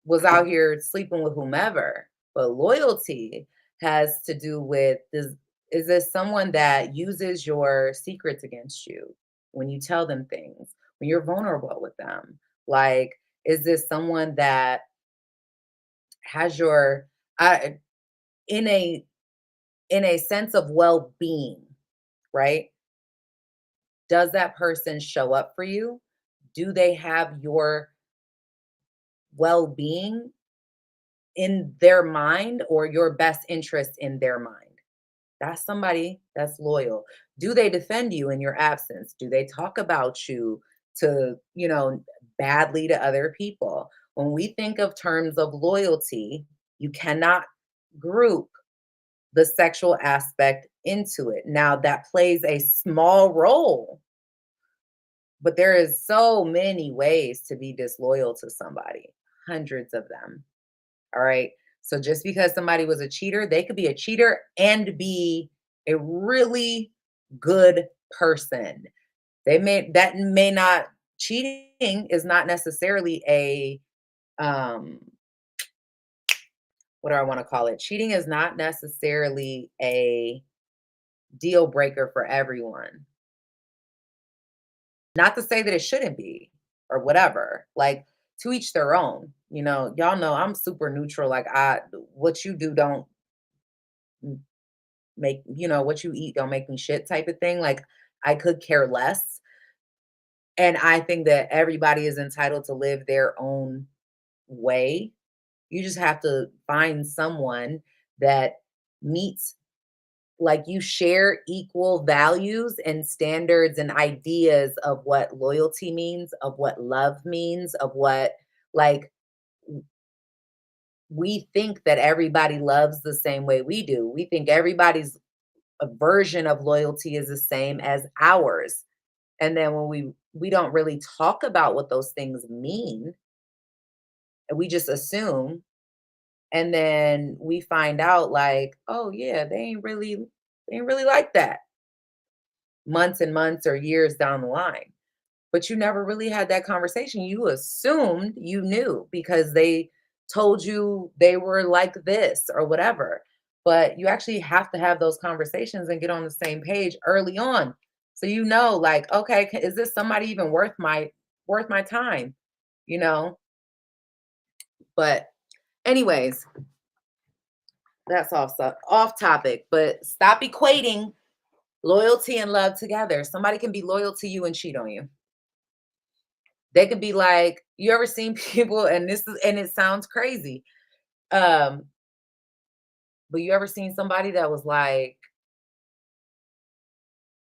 was out here sleeping with whomever. But loyalty has to do with this, is this someone that uses your secrets against you when you tell them things, when you're vulnerable with them? Like, is this someone that has your I in a sense of well-being, right? Does that person show up for you? Do they have your well-being in their mind or your best interest in their mind? That's somebody that's loyal. Do they defend you in your absence? Do they talk about you to, badly to other people? When we think of terms of loyalty, you cannot group the sexual aspect into it. Now, that plays a small role, but there is so many ways to be disloyal to somebody, hundreds of them. All right. So just because somebody was a cheater, they could be a cheater and be a really good person. May not, cheating is not necessarily a what do I want to call it? Cheating is not necessarily a deal breaker for everyone. Not to say that it shouldn't be or whatever. Like, to each their own. Y'all know I'm super neutral. Like, what you do don't make, what you eat don't make me shit type of thing. Like, I could care less. And I think that everybody is entitled to live their own way. You just have to find someone that meets, like, you share equal values and standards and ideas of what loyalty means, of what love means, of what, like, we think that everybody loves the same way we do. We think everybody's version of loyalty is the same as ours. And then when we don't really talk about what those things mean, and we just assume, and then we find out, like, oh yeah, they ain't really like that months and months or years down the line. But you never really had that conversation. You assumed you knew because they told you they were like this or whatever. But you actually have to have those conversations and get on the same page early on. So like, okay, is this somebody even worth my time? You know? But anyways, that's off topic. But stop equating loyalty and love together. Somebody can be loyal to you and cheat on you. They could be like, you ever seen people, and it sounds crazy. Um, but you ever seen somebody that was like,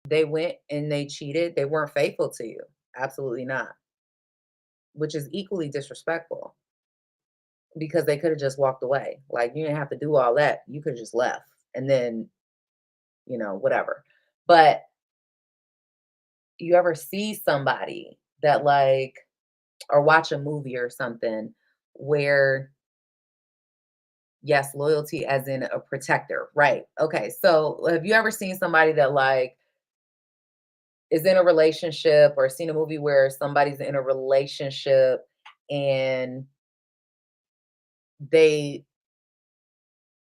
they went and they cheated, they weren't faithful to you? Absolutely not. Which is equally disrespectful because they could have just walked away. Like, you didn't have to do all that. You could have just left and then, whatever. But you ever see somebody that, like, or watch a movie or something where, yes, loyalty as in a protector, right? Okay, so have you ever seen somebody that, like, is in a relationship, or seen a movie where somebody's in a relationship and they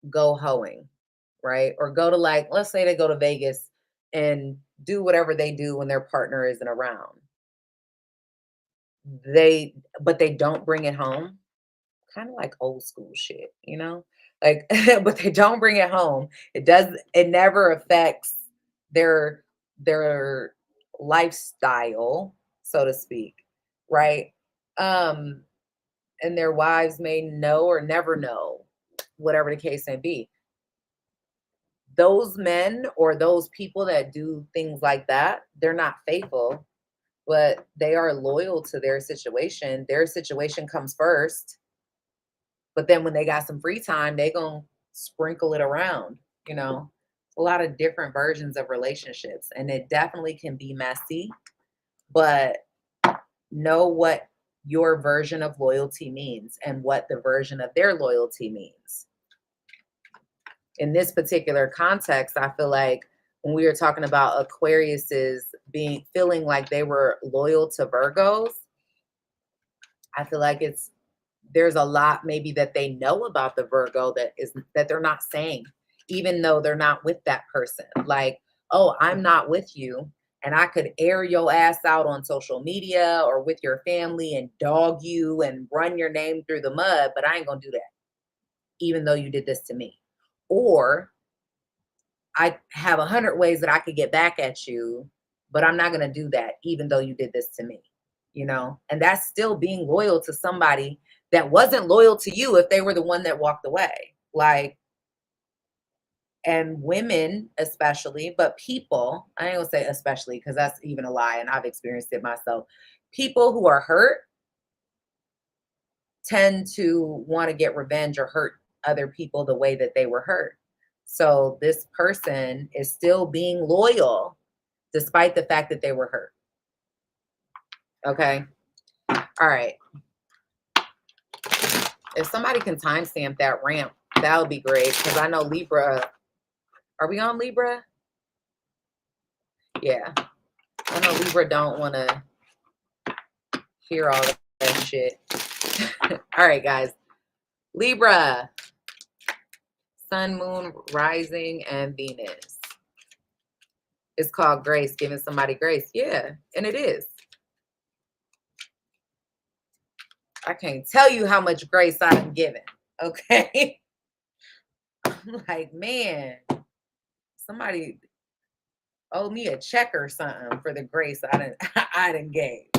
go hoeing, right? Or go to, like, let's say they go to Vegas and do whatever they do when their partner isn't around. But they don't bring it home. Kind of like old school shit, Like, but they don't bring it home. It never affects their lifestyle, so to speak, right? Um, and their wives may know or never know, whatever the case may be. Those men or those people that do things like that, they're not faithful, but they are loyal to their situation. Their situation comes first. But then when they got some free time, they gonna sprinkle it around, you know. A lot of different versions of relationships. And it definitely can be messy, but know what your version of loyalty means and what the version of their loyalty means. In this particular context, I feel like when we were talking about Aquariuses feeling like they were loyal to Virgos, I feel like it's there's a lot maybe that they know about the Virgo that they're not saying, even though they're not with that person. Like, oh, I'm not with you, and I could air your ass out on social media or with your family and dog you and run your name through the mud, but I ain't gonna do that, even though you did this to me. Or I have 100 ways that I could get back at you, but I'm not gonna do that, even though you did this to me, you know? And that's still being loyal to somebody that wasn't loyal to you if they were the one that walked away. Like, and women especially, but people, I ain't gonna say especially because that's even a lie and I've experienced it myself. People who are hurt tend to want to get revenge or hurt other people the way that they were hurt. So this person is still being loyal despite the fact that they were hurt. Okay. All right. If somebody can timestamp that ramp, that would be great. Because I know Libra. Are we on Libra? Yeah. I know Libra don't want to hear all that shit. All right, guys. Libra. Sun, moon, rising, and Venus. It's called grace, giving somebody grace. Yeah, and it is. I can't tell you how much grace I've given. Okay. I'm like, man, somebody owe me a check or something for the grace I didn't gave.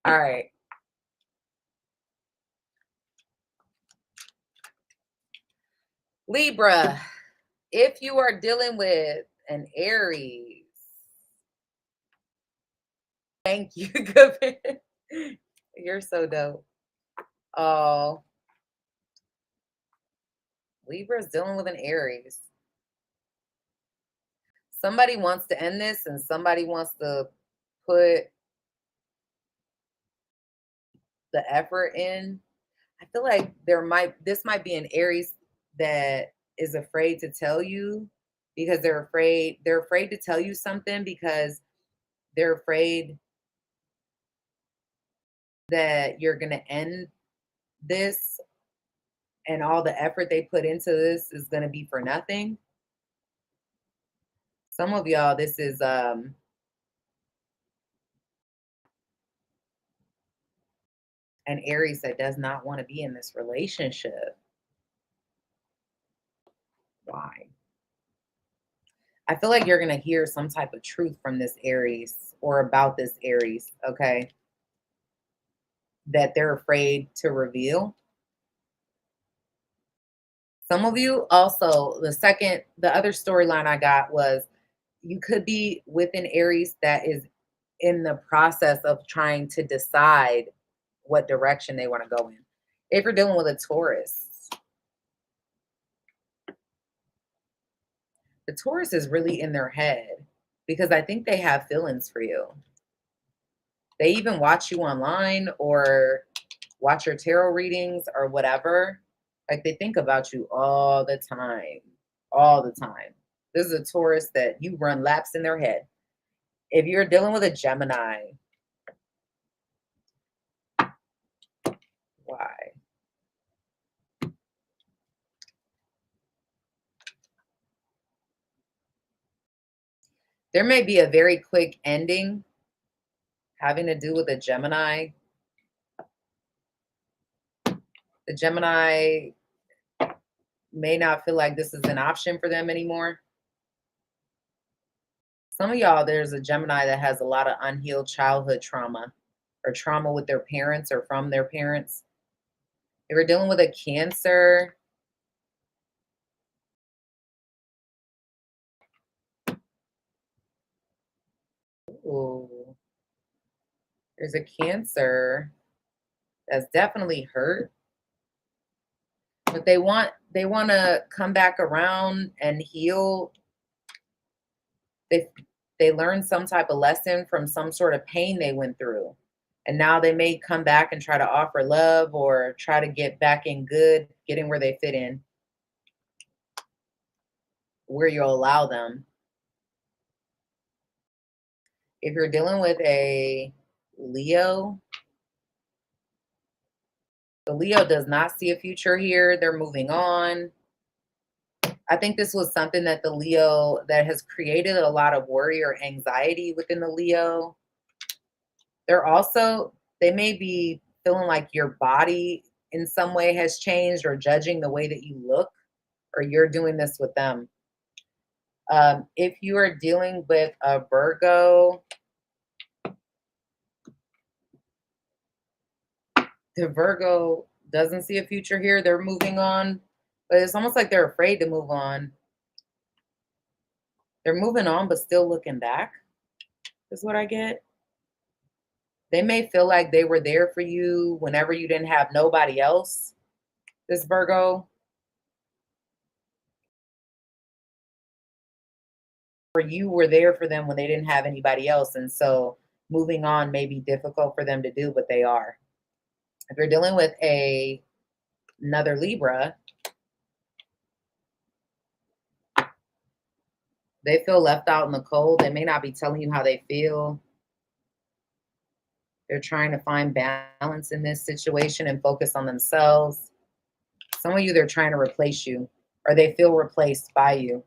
All right. Libra, if you are dealing with an Aries, thank you. You're so dope. Oh, Libra's dealing with an Aries. Somebody wants to end this and somebody wants to put the effort in. I feel like this might be an Aries that is afraid to tell you because they're afraid to tell you something because they're afraid that you're going to end this and all the effort they put into this is going to be for nothing. Some of y'all, this is an Aries that does not want to be in this relationship. Why? I feel like you're going to hear some type of truth from this Aries or about this Aries, okay? That they're afraid to reveal. Some of you also, the other storyline I got was you could be with an Aries that is in the process of trying to decide what direction they want to go in. If you're dealing with a Taurus, the Taurus is really in their head because I think they have feelings for you. They even watch you online or watch your tarot readings or whatever. Like they think about you all the time, all the time. This is a Taurus that you run laps in their head. If you're dealing with a Gemini, why? There may be a very quick ending having to do with a Gemini. The Gemini may not feel like this is an option for them anymore. Some of y'all, there's a Gemini that has a lot of unhealed childhood trauma or trauma with their parents or from their parents. If you're dealing with a Cancer, ooh, there's a Cancer that's definitely hurt, but they want to come back around and heal. They learned some type of lesson from some sort of pain they went through. And now they may come back and try to offer love or try to get back in good, getting where they fit in, where you'll allow them. If you're dealing with a Leo, The Leo does not see a future here. They're moving on. I think this was something that the Leo, that has created a lot of worry or anxiety within the Leo. They may be feeling like your body in some way has changed, or judging the way that you look, or you're doing this with them. If you are dealing with a Virgo, the Virgo doesn't see a future here. They're moving on, but it's almost like they're afraid to move on. They're moving on, but still looking back, is what I get. They may feel like they were there for you whenever you didn't have nobody else, this Virgo. Or you were there for them when they didn't have anybody else. And so moving on may be difficult for them to do, but they are. If you're dealing with another Libra, they feel left out in the cold. They may not be telling you how they feel. They're trying to find balance in this situation and focus on themselves. Some of you, they're trying to replace you, or they feel replaced by you.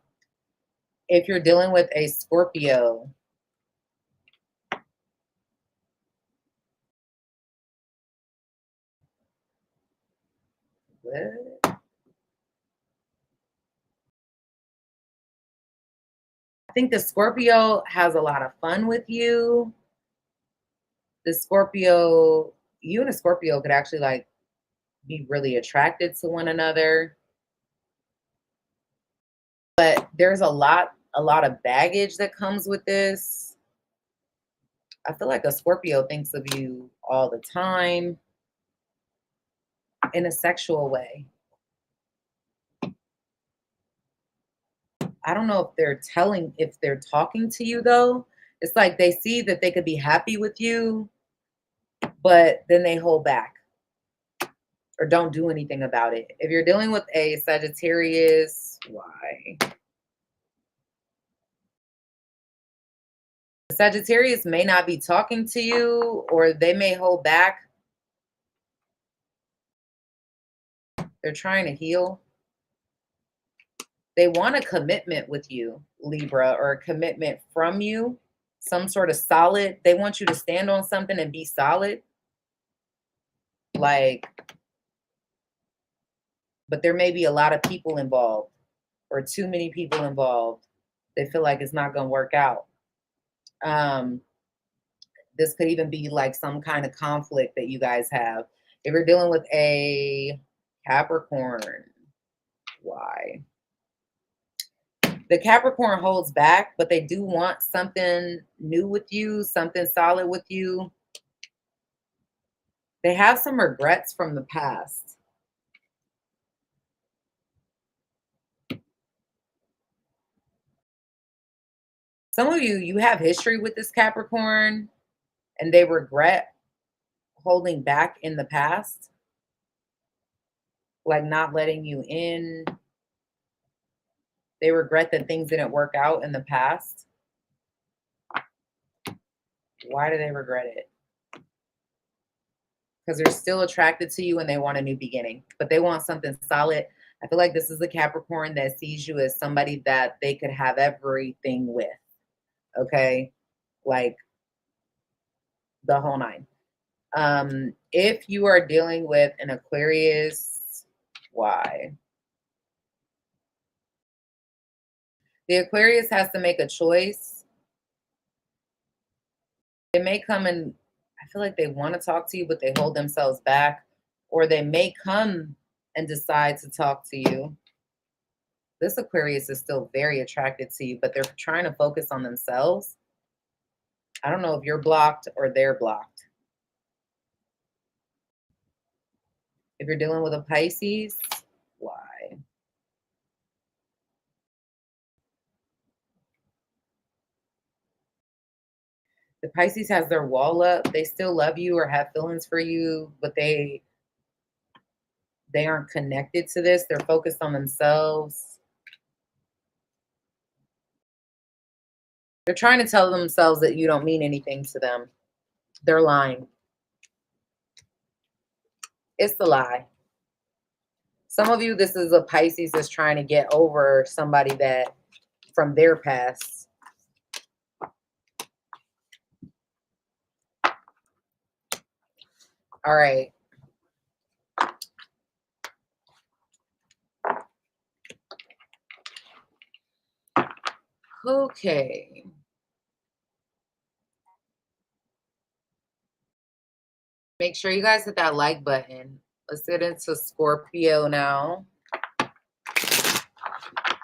If you're dealing with a Scorpio, what? I think the Scorpio has a lot of fun with you. The Scorpio, you and a Scorpio could actually like be really attracted to one another. But there's a lot of baggage that comes with this. I feel like a Scorpio thinks of you all the time in a sexual way. I don't know if they're talking to you though. It's like they see that they could be happy with you, but then they hold back or don't do anything about it. If you're dealing with a Sagittarius, why? Sagittarius may not be talking to you, or they may hold back. They're trying to heal. They want a commitment with you, Libra, or a commitment from you, some sort of solid. They want you to stand on something and be solid. Like, but there may be a lot of people involved, or too many people involved. They feel like it's not going to work out. This could even be like some kind of conflict that you guys have. If you're dealing with a Capricorn, why? The Capricorn holds back, but they do want something new with you, something solid with you. They have some regrets from the past. Some of you, you have history with this Capricorn, and they regret holding back in the past, like not letting you in. They regret that things didn't work out in the past. Why do they regret it? Because they're still attracted to you and they want a new beginning, but they want something solid. I feel like this is a Capricorn that sees you as somebody that they could have everything with. Okay? Like the whole nine. If you are dealing with an Aquarius, why? The Aquarius has to make a choice. They may come and I feel like they want to talk to you, but they hold themselves back. Or they may come and decide to talk to you. This Aquarius is still very attracted to you, but they're trying to focus on themselves. I don't know if you're blocked or they're blocked. If you're dealing with a Pisces, why? The Pisces has their wall up. They still love you or have feelings for you, but they aren't connected to this. They're focused on themselves. They're trying to tell themselves that you don't mean anything to them. They're lying. It's the lie. Some of you, this is a Pisces that's trying to get over somebody that from their past. All right. Okay. Make sure you guys hit that like button. Let's get into Scorpio now.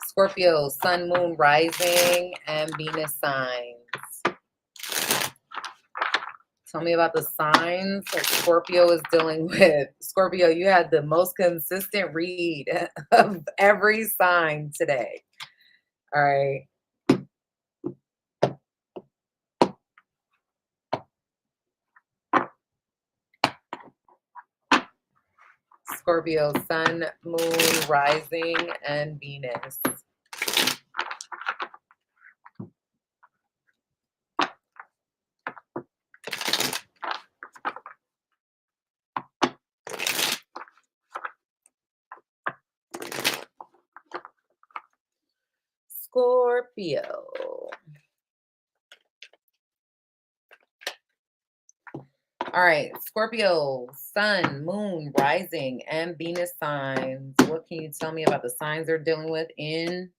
Scorpio, sun, moon, rising, and Venus signs. Tell me about the signs that Scorpio is dealing with. Scorpio, you had the most consistent read of every sign today. All right. Scorpio, sun, moon, rising, and Venus. Scorpio. All right, Scorpio, sun, moon, rising, and Venus signs. What can you tell me about the signs they're dealing with in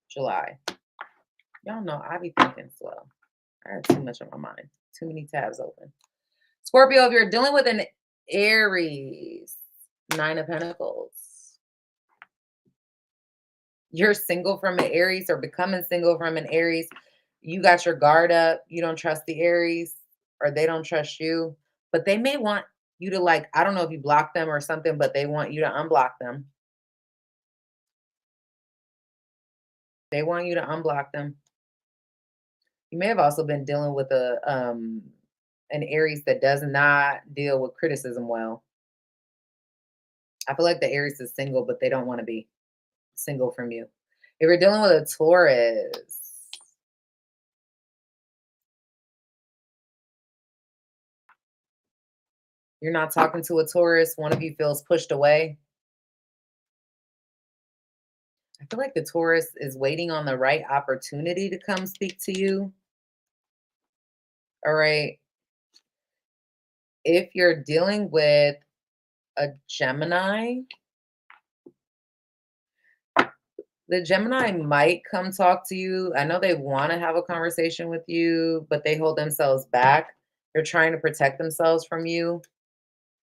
July? Y'all know I be thinking slow. I have too much on my mind. Too many tabs open. Scorpio, if you're dealing with an Aries, 9 of Pentacles. You're single from an Aries or becoming single from an Aries. You got your guard up. You don't trust the Aries or they don't trust you. But they may want you to, like, I don't know if you block them or something, but they want you to unblock them. They want you to unblock them. You may have also been dealing with an Aries that does not deal with criticism well. I feel like the Aries is single, but they don't want to be single from you. If you're dealing with a Taurus, you're not talking to a Taurus, one of you feels pushed away. I feel like the Taurus is waiting on the right opportunity to come speak to you. All right. If you're dealing with a Gemini, the Gemini might come talk to you. I know they want to have a conversation with you, but they hold themselves back. They're trying to protect themselves from you.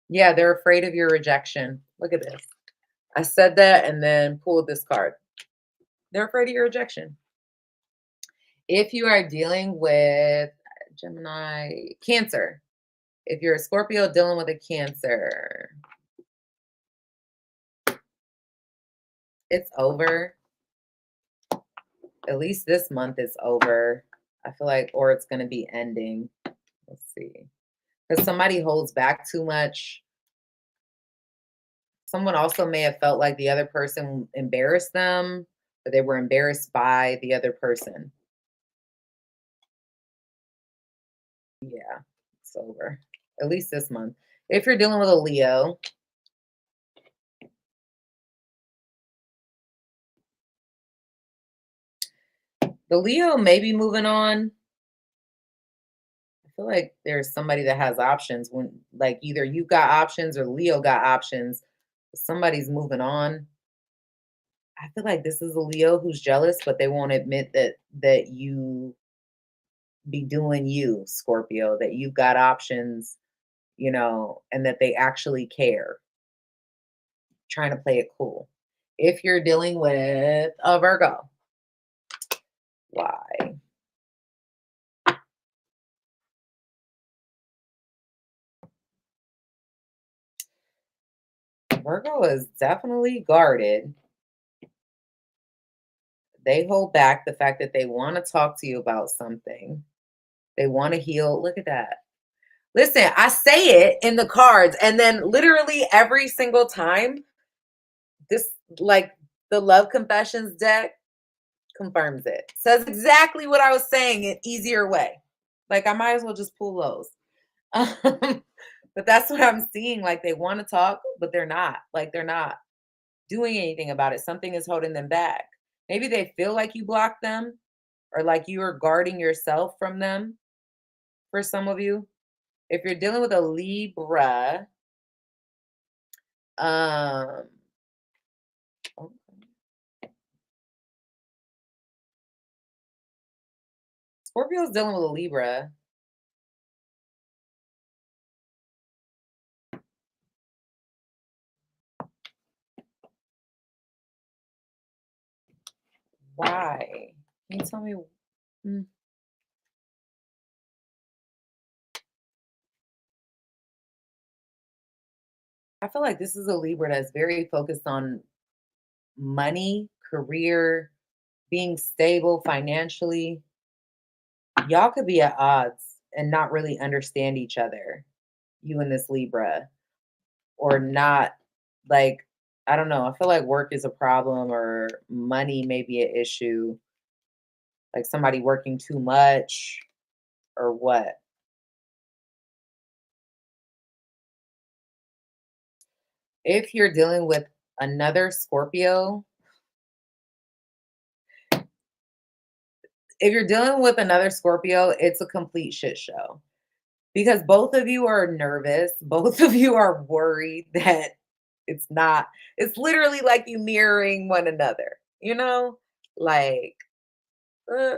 Yeah, they're afraid of your rejection. Look at this. I said that and then pulled this card. They're afraid of your rejection. If you are dealing with Gemini, Cancer, if you're a Scorpio dealing with a Cancer, it's over. At least this month it's over. I feel like, or it's going to be ending. Let's see. Because somebody holds back too much. Someone also may have felt like the other person embarrassed them, but they were embarrassed by the other person. Yeah, it's over. At least this month. If you're dealing with a Leo, the Leo may be moving on. I feel like there's somebody that has options when, like, either you got options or Leo got options. Somebody's moving on. I feel like this is a Leo who's jealous, but they won't admit that you be doing you, Scorpio, that you've got options, and that they actually care. Trying to play it cool. If you're dealing with a Virgo, why? Virgo is definitely guarded. They hold back the fact that they want to talk to you about something. They want to heal. Look at that. Listen, I say it in the cards, and then literally every single time, this, like, the Love Confessions deck confirms it. Says exactly what I was saying in easier way. Like, I might as well just pull those. But that's what I'm seeing. Like they want to talk, but they're not. Like they're not doing anything about it. Something is holding them back. Maybe they feel like you blocked them or like you are guarding yourself from them for some of you. If you're dealing with a Libra, um, oh, Scorpio's dealing with a Libra. Why? Can you tell me? Mm, I feel like this is a Libra that's very focused on money, career, being stable financially. Y'all could be at odds and not really understand each other, you and this Libra, or not like, I don't know. I feel like work is a problem or money may be an issue, like somebody working too much or what. If you're dealing with another Scorpio, if you're dealing with another Scorpio, it's a complete shit show because both of you are nervous. Both of you are worried that it's not, it's literally like you mirroring one another, you know? Like, uh,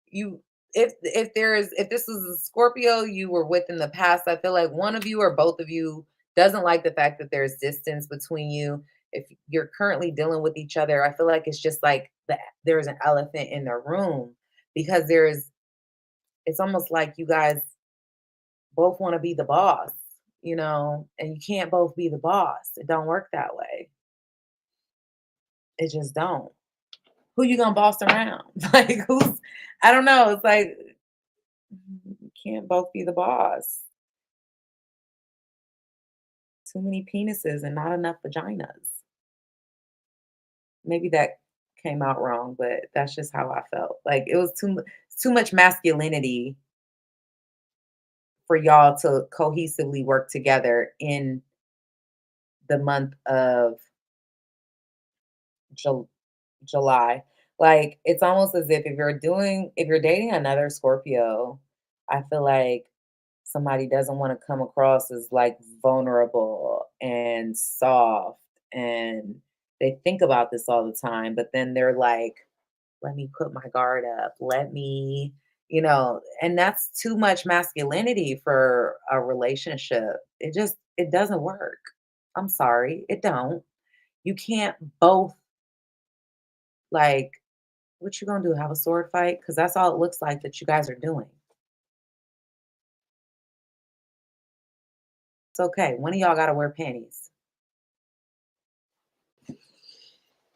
you, if this is a Scorpio you were with in the past, I feel like one of you or both of you doesn't like the fact that there's distance between you. If you're currently dealing with each other, I feel like it's just like there's an elephant in the room because it's almost like you guys both want to be the boss, and you can't both be the boss. It don't work that way. It just don't. Who you gonna boss around? Like who's, I don't know. It's like you can't both be the boss. Too many penises and not enough vaginas. Maybe that came out wrong, but that's just how I felt. Like it was too much masculinity for y'all to cohesively work together in the month of Ju- July. Like it's almost as if you're dating another Scorpio, I feel like somebody doesn't want to come across as like vulnerable and soft, and they think about this all the time, but then they're like, let me put my guard up. Let me, and that's too much masculinity for a relationship. It doesn't work. I'm sorry. It don't. You can't both, like, what you gonna do? Have a sword fight? Because that's all it looks like that you guys are doing. It's okay. One of y'all gotta wear panties.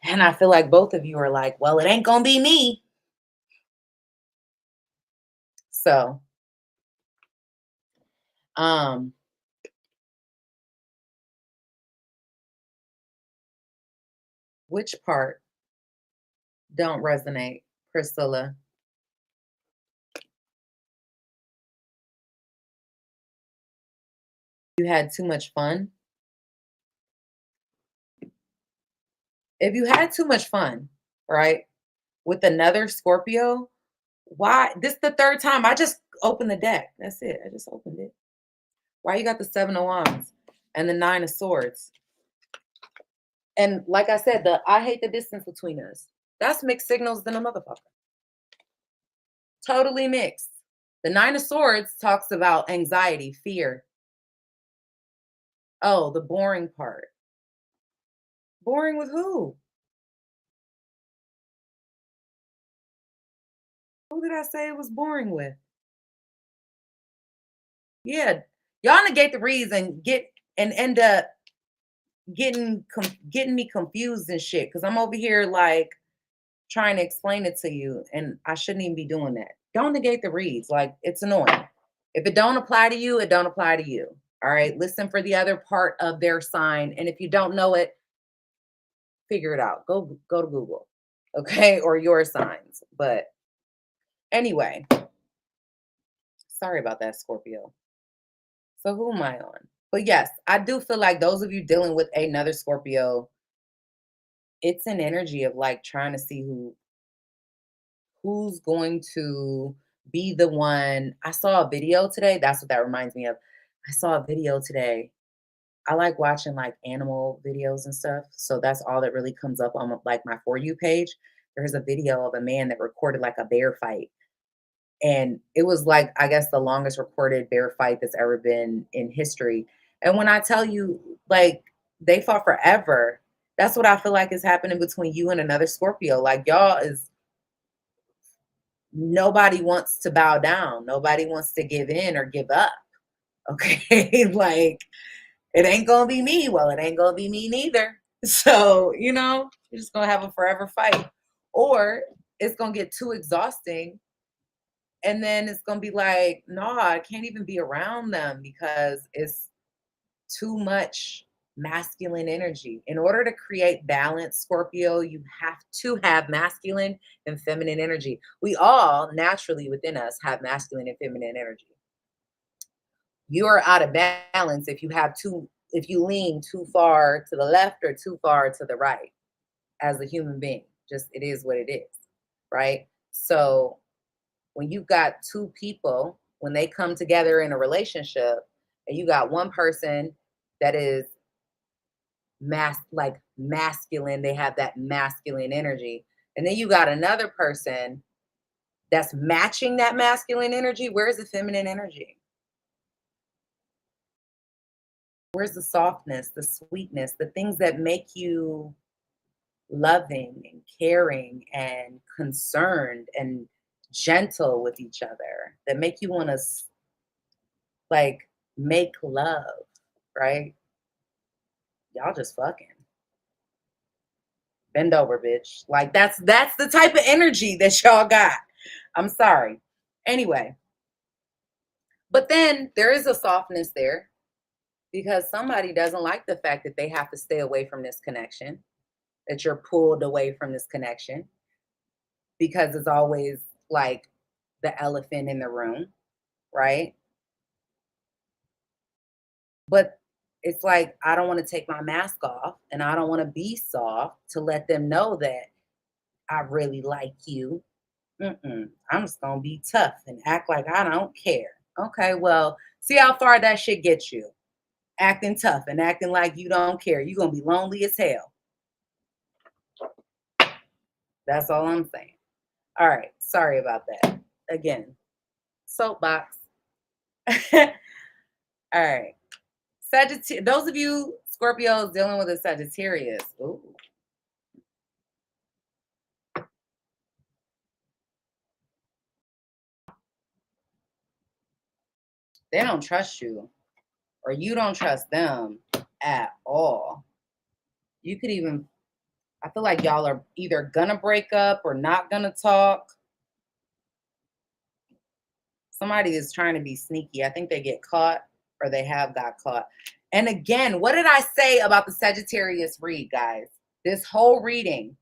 And I feel like both of you are like, well, it ain't gonna be me. So, um, which part don't resonate, Priscilla? You had too much fun. If you had too much fun, right, with another Scorpio, why? This the third time. I just opened the deck. That's it. I just opened it. Why you got the Seven of Wands and the Nine of Swords? And like I said, the I hate the distance between us. That's mixed signals than a motherfucker. Totally mixed. The Nine of Swords talks about anxiety, fear. Oh, the boring part. Boring with who? Who did I say it was boring with? Yeah, y'all negate the reads and end up getting me confused and shit. Because I'm over here like trying to explain it to you, and I shouldn't even be doing that. Don't negate the reads. Like it's annoying. If it don't apply to you, it don't apply to you. All right. Listen for the other part of their sign, and if you don't know it, figure it out. Go to Google, okay, or your signs. But anyway, sorry about that, Scorpio. So who am I on? But yes, I do feel like those of you dealing with another Scorpio, it's an energy of like trying to see who's going to be the one. I saw a video today. That's what that reminds me of. I saw a video today. I like watching like animal videos and stuff. So that's all that really comes up on like my For You page. There's a video of a man that recorded like a bear fight. And it was like, I guess, the longest recorded bear fight that's ever been in history. And when I tell you, like, they fought forever, that's what I feel like is happening between you and another Scorpio. Like, y'all is nobody wants to bow down. Nobody wants to give in or give up. Okay. Like, it ain't gonna be me. Well, it ain't gonna be me neither. So, you're just gonna have a forever fight. Or it's gonna get too exhausting. And then it's gonna be like, no, I can't even be around them because it's too much masculine energy. In order to create balance, Scorpio, you have to have masculine and feminine energy. We all naturally within us have masculine and feminine energy. You are out of balance if you lean too far to the left or too far to the right as a human being. Just it is what it is, right? So when you've got two people, when they come together in a relationship, and you got one person that is like masculine, they have that masculine energy, and then you got another person that's matching that masculine energy. Where's the feminine energy? Where's the softness, the sweetness, the things that make you loving and caring and concerned and gentle with each other, that make you want to like make love, right? Y'all just fucking bend over, bitch. Like that's the type of energy that y'all got. I'm sorry. Anyway, but then there is a softness there because somebody doesn't like the fact that they have to stay away from this connection, that you're pulled away from this connection because it's always like the elephant in the room, right? But it's like, I don't want to take my mask off and I don't want to be soft to let them know that I really like you. I'm just going to be tough and act like I don't care. Okay, well, see how far that shit gets you. Acting tough and acting like you don't care. You're going to be lonely as hell. That's all I'm saying. All right, sorry about that. Again, soapbox. All right. Sagittarius, those of you Scorpios dealing with a Sagittarius. Ooh. They don't trust you, or you don't trust them at all. You could even, I feel like y'all are either gonna break up or not gonna talk. Somebody is trying to be sneaky. I think they get caught or they have got caught. And again, what did I say about the Sagittarius read, guys? This whole reading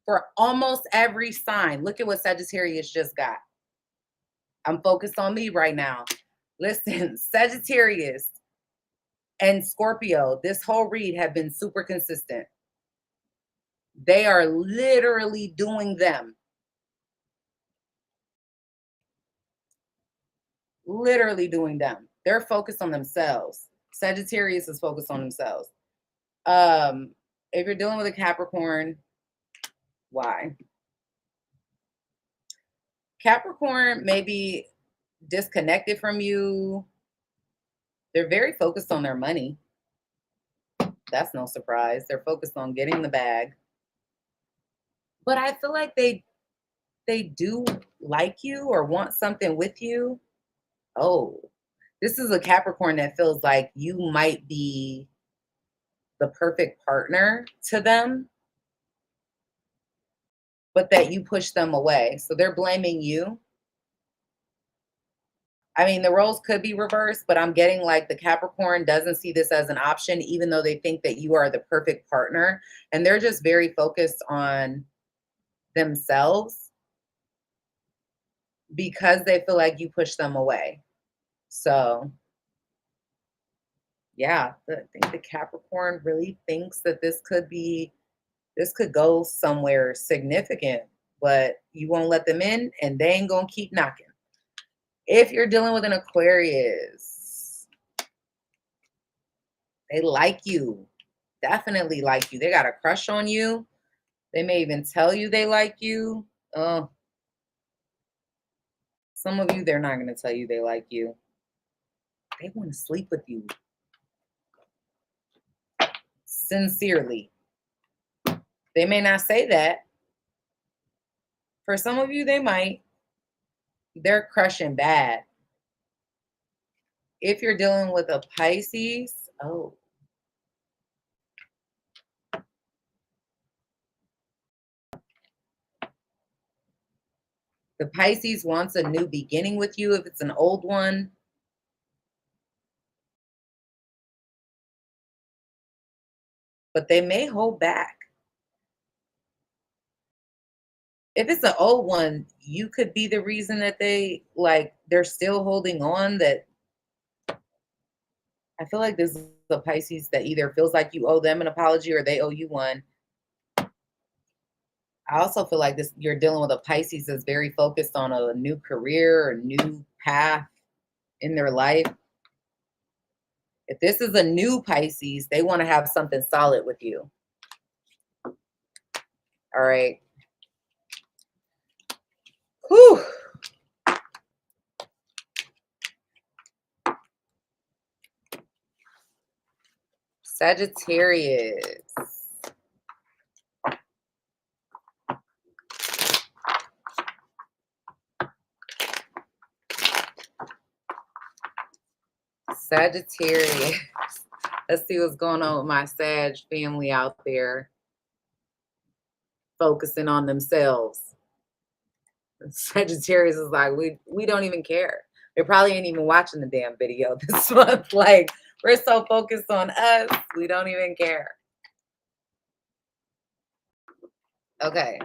for almost every sign. Look at what Sagittarius just got. I'm focused on me right now. Listen, Sagittarius and Scorpio, this whole read have been super consistent. They are literally doing them. Literally doing them. They're focused on themselves. Sagittarius is focused on themselves. If you're dealing with a Capricorn, why? Capricorn may be disconnected from you. They're very focused on their money. That's no surprise. They're focused on getting the bag. But I feel like they do like you or want something with you. Oh, this is a Capricorn that feels like you might be the perfect partner to them, but that you push them away. So they're blaming you. I mean, the roles could be reversed, but I'm getting like the Capricorn doesn't see this as an option, even though they think that you are the perfect partner. And they're just very focused on themselves because they feel like you push them away. So Yeah, I think the Capricorn really thinks that this could go somewhere significant, but you won't let them in and they ain't gonna keep knocking. If you're dealing with an Aquarius, they like you, definitely like you. They got a crush on you. They may even tell you they like you. Oh, some of you, they're not going to tell you they like you. They want to sleep with you. Sincerely. They may not say that. For some of you, they might. They're crushing bad. If you're dealing with a Pisces, oh. The Pisces wants a new beginning with you if it's an old one. But they may hold back. If it's an old one, you could be the reason that they're still holding on. That I feel like this is a Pisces that either feels like you owe them an apology or they owe you one. I also feel like you're dealing with a Pisces that's very focused on a new career, a new path in their life. If this is a new Pisces, they want to have something solid with you. All right. Whew. Sagittarius. Sagittarius. Let's see what's going on with my Sag family out there. Focusing on themselves. Sagittarius is like, we don't even care. They probably ain't even watching the damn video this month. Like, we're so focused on us, we don't even care. Okay.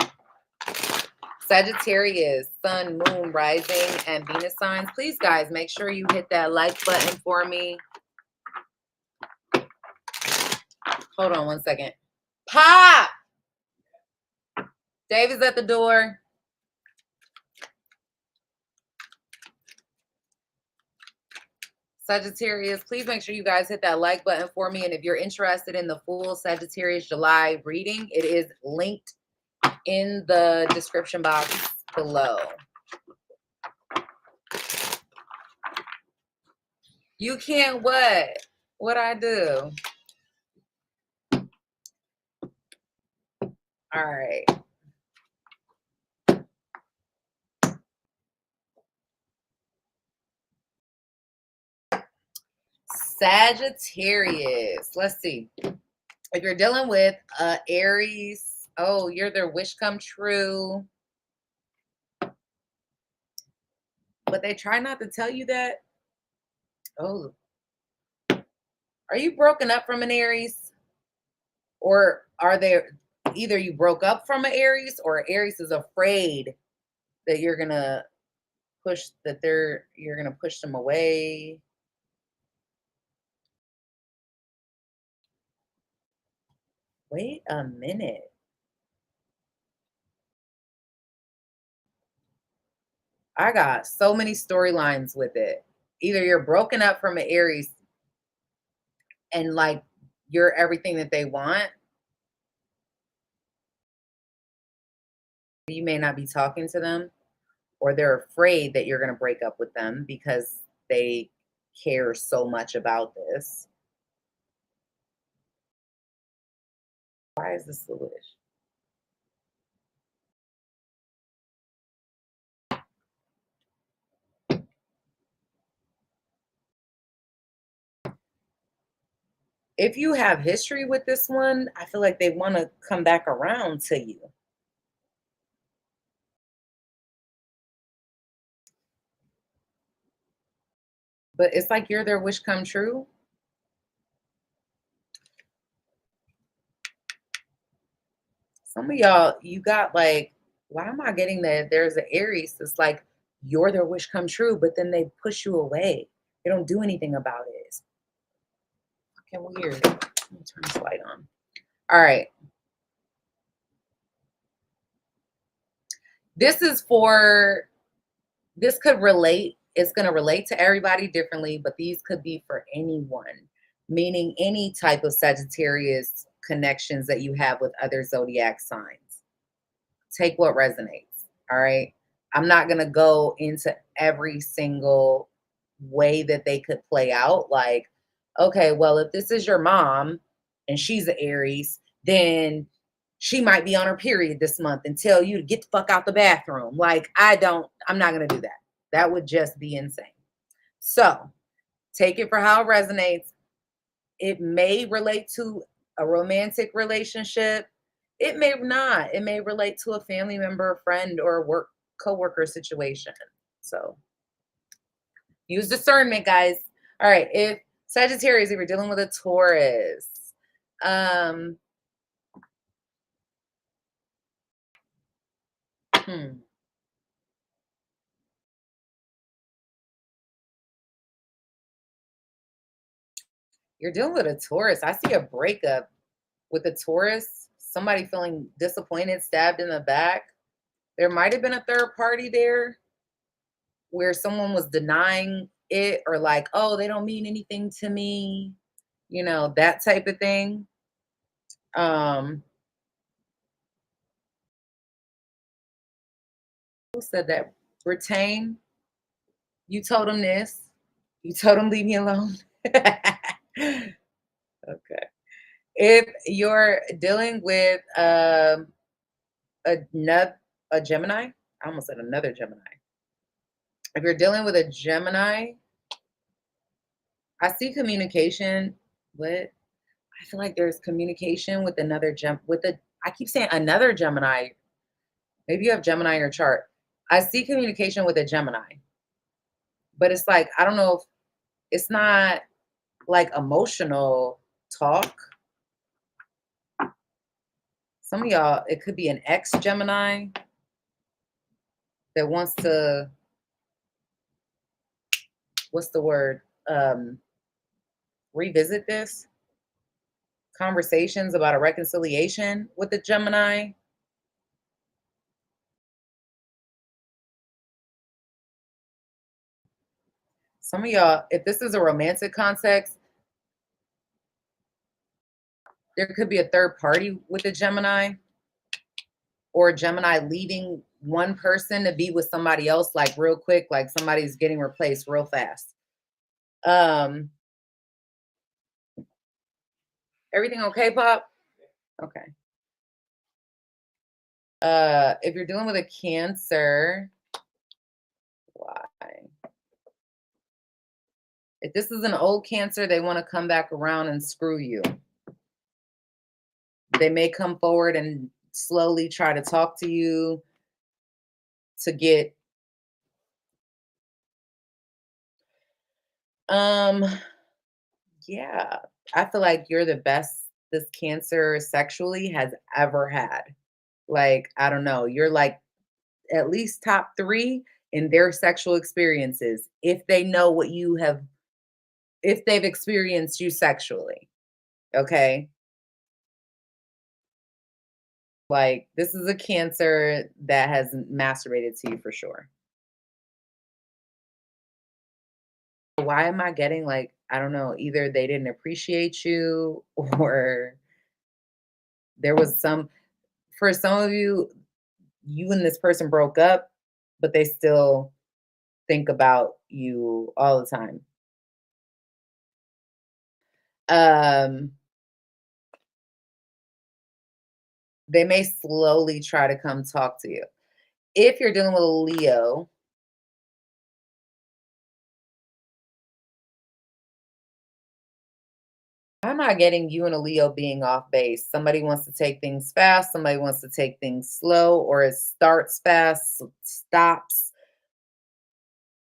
Sagittarius, Sun, Moon, Rising, and Venus signs. Please, guys, make sure you hit that like button for me. Hold on one second. Pop! Dave is at the door. Sagittarius, please make sure you guys hit that like button for me. And if you're interested in the full Sagittarius July reading, it is linked in the description box below. You can't what? What I do? All right. Sagittarius. Let's see. If you're dealing with Aries, oh, you're their wish come true. But they try not to tell you that. Oh. Are you broken up from an Aries? Or are there either you broke up from an Aries or Aries is afraid that you're gonna you're gonna push them away? Wait a minute. I got so many storylines with it. Either you're broken up from an Aries and like you're everything that they want. You may not be talking to them, or they're afraid that you're going to break up with them because they care so much about this. Why is this foolish? If you have history with this one, I feel like they want to come back around to you. But it's like you're their wish come true. Some of y'all, you got like, why am I getting that there's an Aries that's like, you're their wish come true, but then they push you away. They don't do anything about it. fucking weird. Let me turn this light on. All right. This could relate. It's going to relate to everybody differently, but these could be for anyone, meaning any type of Sagittarius connections that you have with other zodiac signs. Take what resonates. All right. I'm not going to go into every single way that they could play out. Like, okay, well, if this is your mom and she's an Aries, then she might be on her period this month and tell you to get the fuck out the bathroom. Like, I'm not going to do that. That would just be insane. So take it for how it resonates. It may relate to a romantic relationship. It may not. It may relate to a family member, friend, or a work coworker situation. So use discernment, guys. All right. If Sagittarius, if you're dealing with a Taurus, you're dealing with a Taurus. I see a breakup with a Taurus. Somebody feeling disappointed, stabbed in the back. There might have been a third party there where someone was denying it or like, oh, they don't mean anything to me, you know, that type of thing. Who said that? Retain. You told him this. You told him leave me alone. Okay. If you're dealing with a Gemini, I almost said another Gemini. If you're dealing with a Gemini, I see communication. What? I feel like there's communication with another I keep saying another Gemini. Maybe you have Gemini in your chart. I see communication with a Gemini. But it's like, I don't know if it's not like emotional talk. Some of y'all, it could be an ex Gemini that wants to, what's the word? Revisit this conversations about a reconciliation with the Gemini. Some of y'all, if this is a romantic context, there could be a third party with a Gemini, or a Gemini leaving one person to be with somebody else, like real quick, like somebody's getting replaced real fast. Everything okay, Pop? Okay. If you're dealing with a Cancer, why? If this is an old Cancer, they want to come back around and screw you. They may come forward and slowly try to talk to you to get yeah. I feel like you're the best this Cancer sexually has ever had. Like, I don't know, you're like at least top 3 in their sexual experiences if they know what you have, if they've experienced you sexually. Okay? Like, this is a Cancer that has masturbated to you for sure. Why am I getting like, I don't know, either they didn't appreciate you or there was for some of you, you and this person broke up, but they still think about you all the time. They may slowly try to come talk to you. If you're dealing with a Leo, I'm not getting you and a Leo being off base. Somebody wants to take things fast, somebody wants to take things slow, or it starts fast, stops.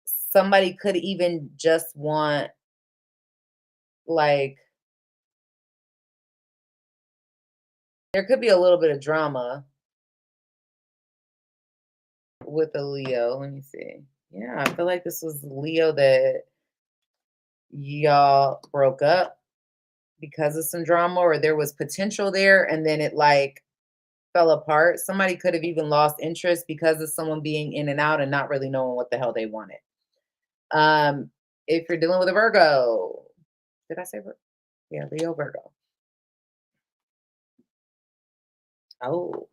Somebody could even just want, like, there could be a little bit of drama with a Leo. Let me see. Yeah, I feel like this was Leo that y'all broke up. because of some drama, or there was potential there and then it like fell apart. Somebody could have even lost interest because of someone being in and out and not really knowing what the hell they wanted. Um, if you're dealing with a Virgo, did I say Virgo? Yeah, Leo, Virgo. Oh,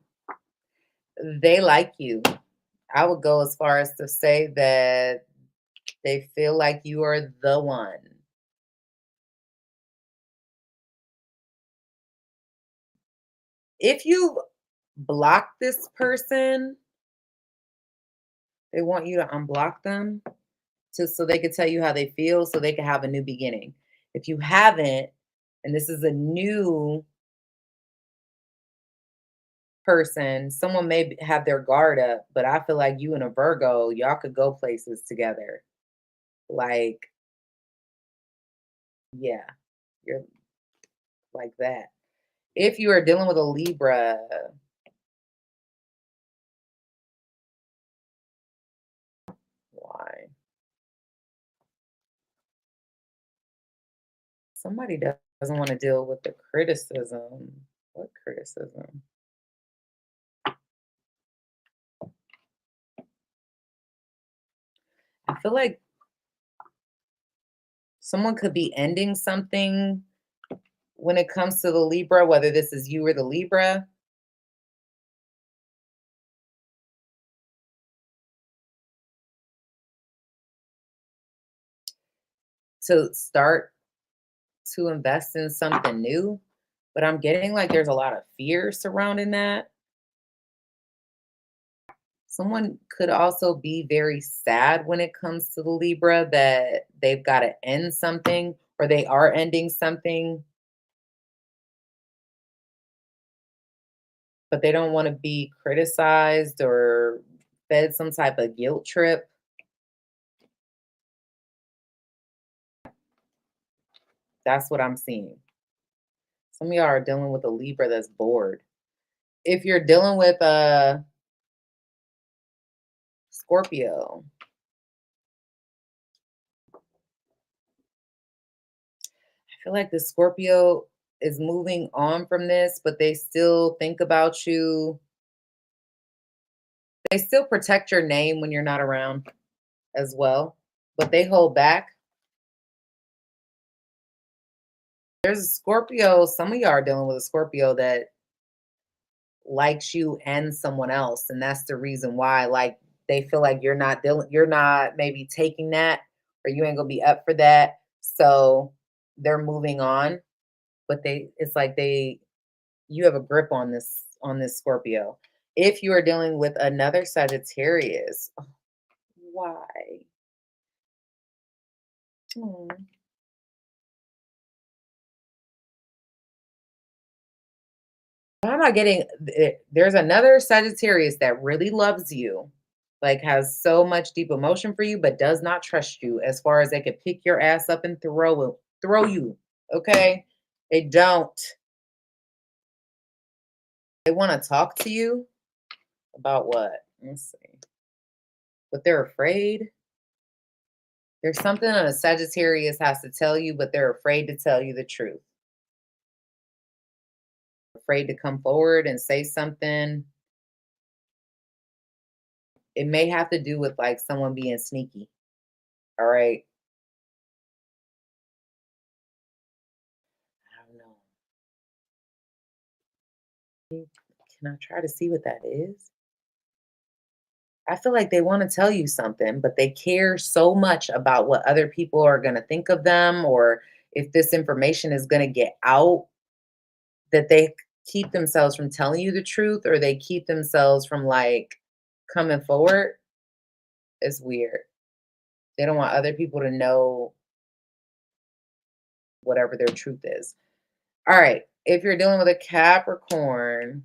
they like you. I would go as far as to say that they feel like you are the one. If you block this person, they want you to unblock them to so they can tell you how they feel so they can have a new beginning. If you haven't, and this is a new person, someone may have their guard up, but I feel like you and a Virgo, y'all could go places together. Like, yeah, you're like that. If you are dealing with a Libra, why? Somebody doesn't want to deal with the criticism. What criticism? I feel like someone could be ending something when it comes to the Libra, whether this is you or the Libra. To start to invest in something new, but I'm getting like there's a lot of fear surrounding that. Someone could also be very sad when it comes to the Libra that they've got to end something or they are ending something, but they don't want to be criticized or fed some type of guilt trip. That's what I'm seeing. Some of y'all are dealing with a Libra that's bored. If you're dealing with a Scorpio, I feel like the Scorpio is moving on from this, but they still think about you. They still protect your name when you're not around as well, but they hold back. There's a Scorpio, some of y'all are dealing with a Scorpio that likes you and someone else, and that's the reason why, like, they feel like you're not maybe taking that, or you ain't gonna be up for that. So they're moving on, but it's like you have a grip on this Scorpio. If you are dealing with another Sagittarius, oh, why? Hmm. Why am I getting there's another Sagittarius that really loves you, like has so much deep emotion for you, but does not trust you as far as they could pick your ass up and throw you. Okay. They don't. They want to talk to you about what? Let's see. But they're afraid. There's something a Sagittarius has to tell you, but they're afraid to tell you the truth. Afraid to come forward and say something. It may have to do with like someone being sneaky. All right. I don't know. Can I try to see what that is? I feel like they want to tell you something, but they care so much about what other people are going to think of them or if this information is going to get out that they keep themselves from telling you the truth or they keep themselves from like coming forward. It's weird. They don't want other people to know whatever their truth is. All right. If you're dealing with a Capricorn,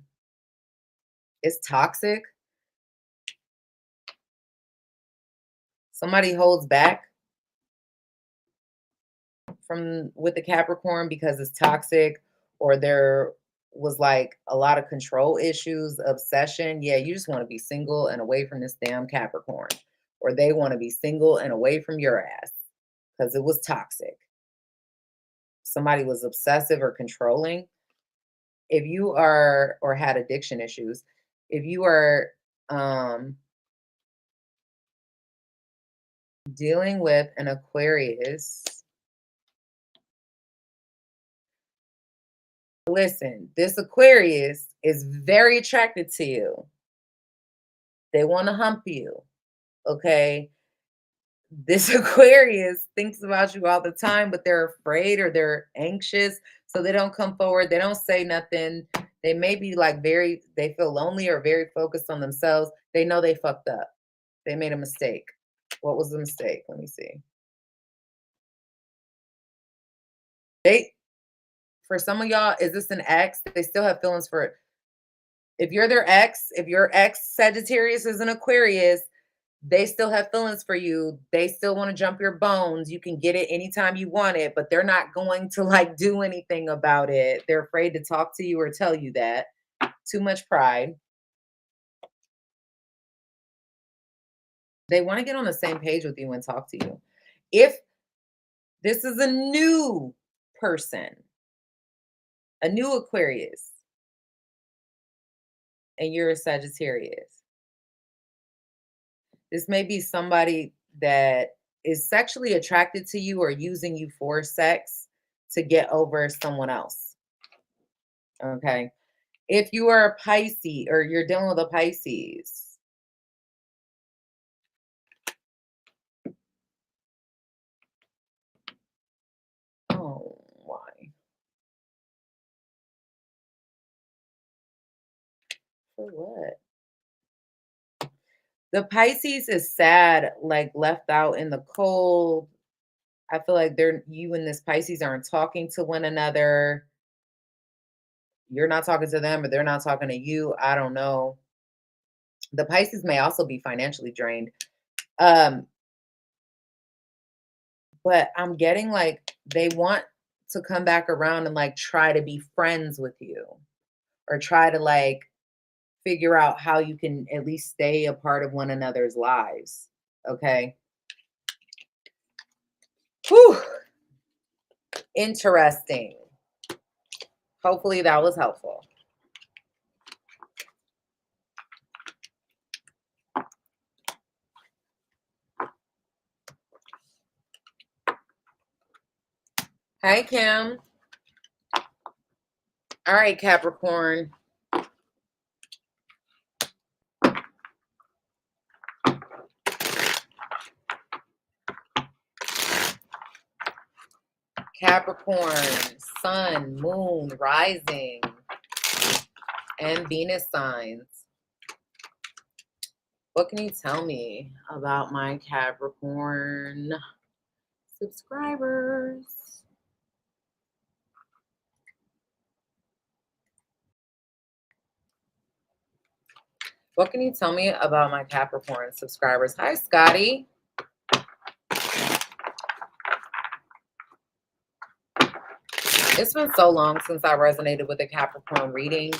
it's toxic. Somebody holds back from with the Capricorn because it's toxic or there was like a lot of control issues, obsession. Yeah, you just want to be single and away from this damn Capricorn. Or they want to be single and away from your ass because it was toxic. somebody was obsessive or controlling. If you are, or had addiction issues, if you are dealing with an Aquarius, listen, this Aquarius is very attracted to you. They want to hump you, okay? This Aquarius thinks about you all the time, but they're afraid or they're anxious, so they don't come forward. They don't say nothing. They may be like they feel lonely or very focused on themselves. They know they fucked up. They made a mistake. What was the mistake? Let me see. They, for some of y'all, is this an ex? They still have feelings for, if you're their ex, if your ex Sagittarius is an Aquarius, they still have feelings for you. They still want to jump your bones. You can get it anytime you want it, but they're not going to like do anything about it. They're afraid to talk to you or tell you that. Too much pride. They want to get on the same page with you and talk to you. If this is a new person, a new Aquarius, and you're a Sagittarius, this may be somebody that is sexually attracted to you or using you for sex to get over someone else. Okay. If you are a Pisces or you're dealing with a Pisces, oh, why? For what? The Pisces is sad, like left out in the cold. I feel like you and this Pisces aren't talking to one another. You're not talking to them, or they're not talking to you. I don't know. The Pisces may also be financially drained. But I'm getting like they want to come back around and like try to be friends with you, or try to like figure out how you can at least stay a part of one another's lives. Okay. Whew. Interesting. Hopefully that was helpful. Hi, Kim. All right, Capricorn. Capricorn, Sun, Moon, Rising, and Venus signs. What can you tell me about my Capricorn subscribers? What can you tell me about my Capricorn subscribers? Hi, Scotty. It's been so long since I resonated with a Capricorn reading.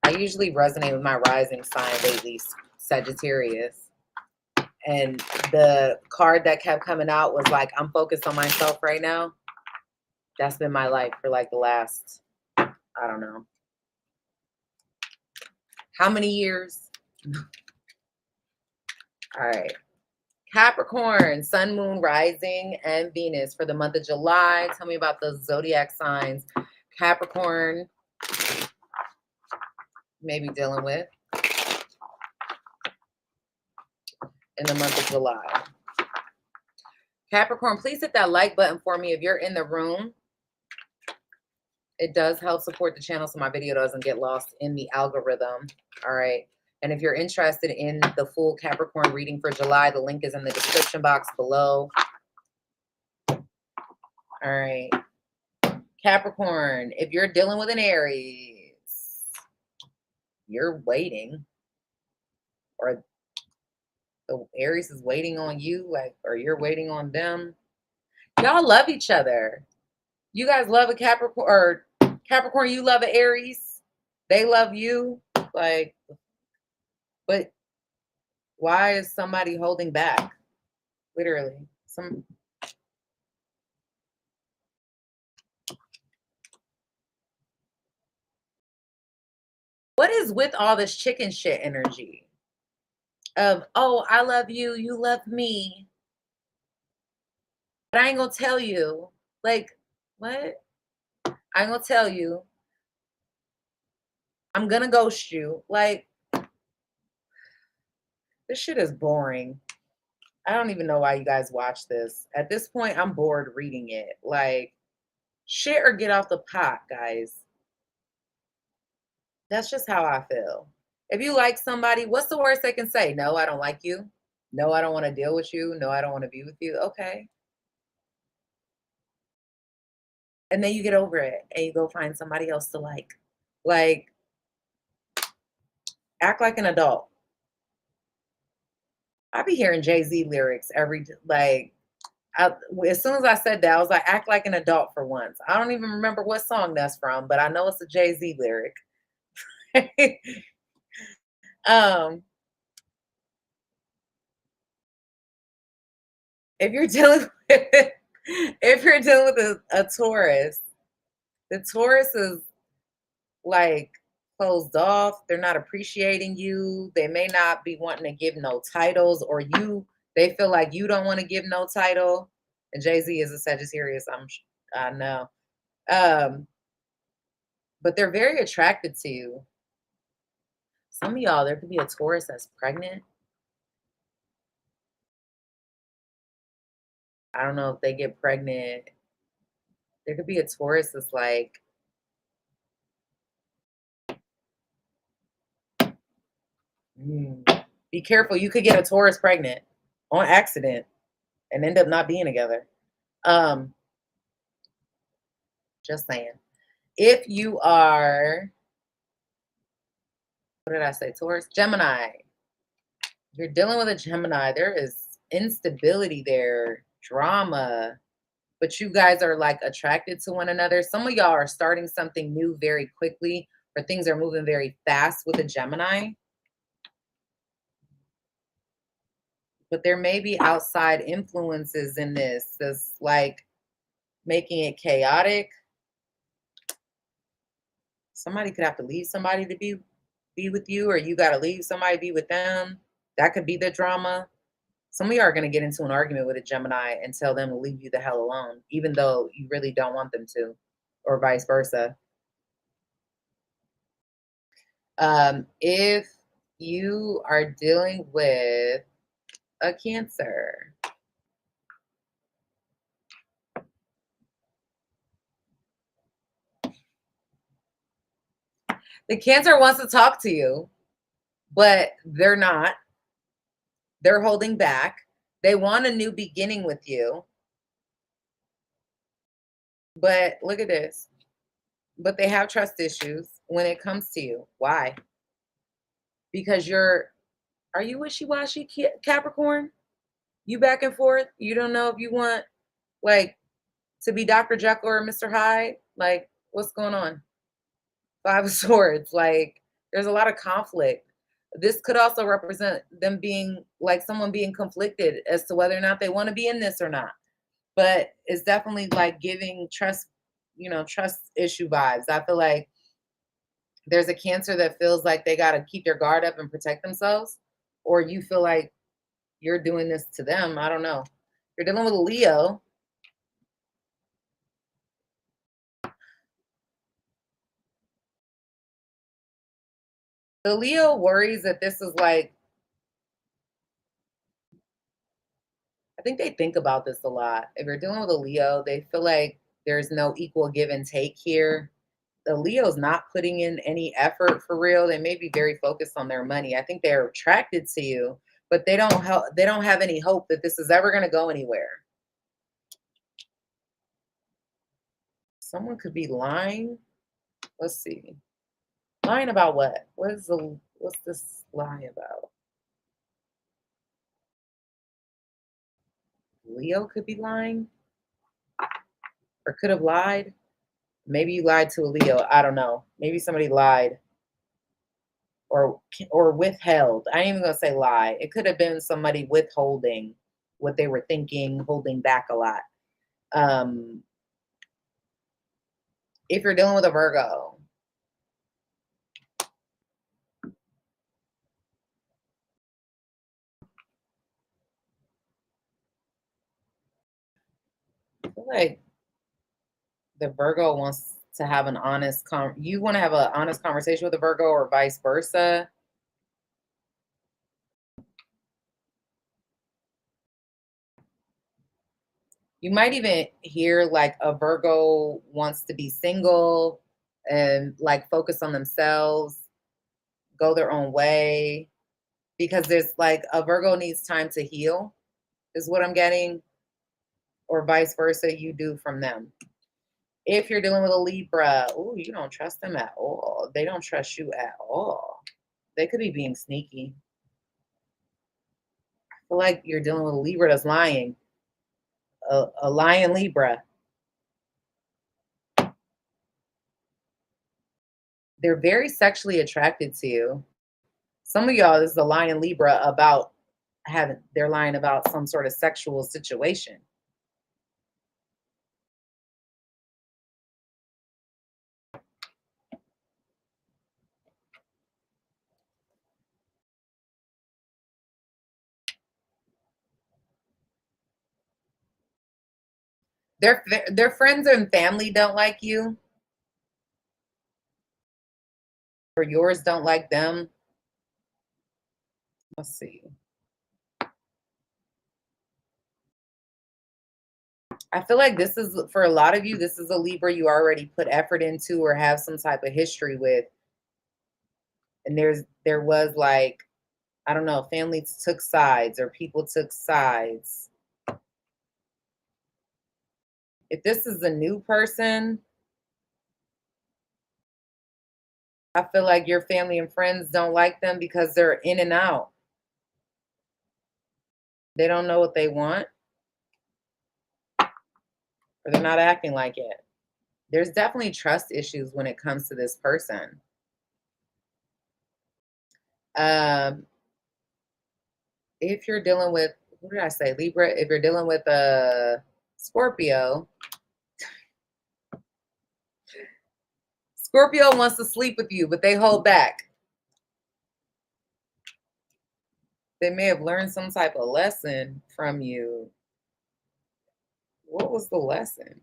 I usually resonate with my rising sign lately, Sagittarius. And the card that kept coming out was like, I'm focused on myself right now. That's been my life for like the last, I don't know, how many years? All right. Capricorn, Sun, Moon, Rising, and Venus for the month of July. Tell me about the zodiac signs Capricorn may be dealing with in the month of July. Capricorn, please hit that like button for me if you're in the room. It does help support the channel so my video doesn't get lost in the algorithm. All right. And if you're interested in the full Capricorn reading for July, the link is in the description box below. All right. Capricorn, if you're dealing with an Aries, you're waiting, or the Aries is waiting on you, like, or you're waiting on them. Y'all love each other. You guys love a Capricorn, or Capricorn, you love an Aries. They love you, like, but why is somebody holding back? Literally. What is with all this chicken shit energy of, oh, I love you, you love me, but I ain't gonna tell you. Like, what? I ain't gonna tell you. I'm gonna ghost you. Like, this shit is boring. I don't even know why you guys watch this. At this point, I'm bored reading it. Like, shit or get off the pot, guys. That's just how I feel. If you like somebody, what's the worst they can say? No, I don't like you. No, I don't want to deal with you. No, I don't want to be with you. Okay. And then you get over it and you go find somebody else to like. Like, act like an adult. I be hearing Jay-Z lyrics as soon as I said that, I was like, act like an adult for once. I don't even remember what song that's from, but I know it's a Jay-Z lyric. um, if you're dealing with a Taurus, the Taurus is like closed off. They're not appreciating you. They may not be wanting to give no titles, or they feel like you don't want to give no title. And Jay-Z is a Sagittarius, I know. But they're very attracted to you. Some of y'all, there could be a Taurus that's pregnant. I don't know if they get pregnant. There could be a Taurus that's like, be careful. You could get a Taurus pregnant on accident and end up not being together. Just saying. If you are, what did I say? Taurus? Gemini. You're dealing with a Gemini. There is instability there, drama, but you guys are like attracted to one another. Some of y'all are starting something new very quickly, or things are moving very fast with a Gemini. But there may be outside influences in this that's like making it chaotic. Somebody could have to leave somebody to be with you, or you got to leave somebody to be with them. That could be the drama. Some of you are going to get into an argument with a Gemini and tell them to leave you the hell alone, even though you really don't want them to, or vice versa. If you are dealing with a Cancer, the Cancer wants to talk to you, but they're not. They're holding back. They want a new beginning with you. But look at this. But they have trust issues when it comes to you. Why? Because are you wishy-washy, Capricorn? You back and forth? You don't know if you want, like, to be Dr. Jekyll or Mr. Hyde? Like, what's going on? Five of Swords. Like, there's a lot of conflict. This could also represent them being, like, someone being conflicted as to whether or not they want to be in this or not. But it's definitely, like, giving trust issue vibes. I feel like there's a Cancer that feels like they got to keep their guard up and protect themselves, or you feel like you're doing this to them. I don't know. You're dealing with a Leo. The Leo worries that this is like, I think they think about this a lot. If you're dealing with a Leo, they feel like there's no equal give and take here. The Leo's not putting in any effort for real. They may be very focused on their money. I think they're attracted to you, but they don't have any hope that this is ever going to go anywhere. Someone could be lying. Let's see. Lying about what? What's this lie about? Leo could be lying, or could have lied. Maybe you lied to a Leo. I don't know. Maybe somebody lied. or withheld. I ain't even gonna say lie. It could have been somebody withholding what they were thinking, holding back a lot. Um, if you're dealing with a Virgo, I feel like the Virgo wants to have an honest you want to have an honest conversation with a Virgo or vice versa. You might even hear like a Virgo wants to be single and like focus on themselves, go their own way, because there's like a Virgo needs time to heal, is what I'm getting, or vice versa, you do from them. If you're dealing with a Libra, oh, you don't trust them at all. They don't trust you at all. They could be being sneaky. I feel like you're dealing with a Libra that's lying, a lying Libra. They're very sexually attracted to you. Some of y'all, this is a lying Libra about they're lying about some sort of sexual situation. Their friends and family don't like you, or yours don't like them. Let's see. I feel like this is for a lot of you, this is a Libra you already put effort into or have some type of history with. And there was like, I don't know, families took sides or people took sides. If this is a new person, I feel like your family and friends don't like them because they're in and out. They don't know what they want, or they're not acting like it. There's definitely trust issues when it comes to this person. Um, if you're dealing with, what did I say, Libra? If you're dealing with a Scorpio, Scorpio wants to sleep with you, but they hold back. They may have learned some type of lesson from you. What was the lesson?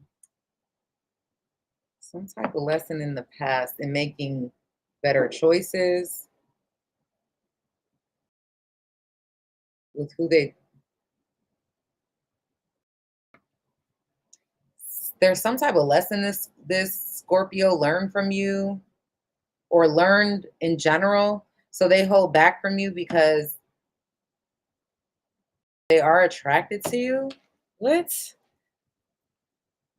Some type of lesson in the past in making better choices with who there's some type of lesson this Scorpio learned from you or learned in general. So they hold back from you because they are attracted to you. What?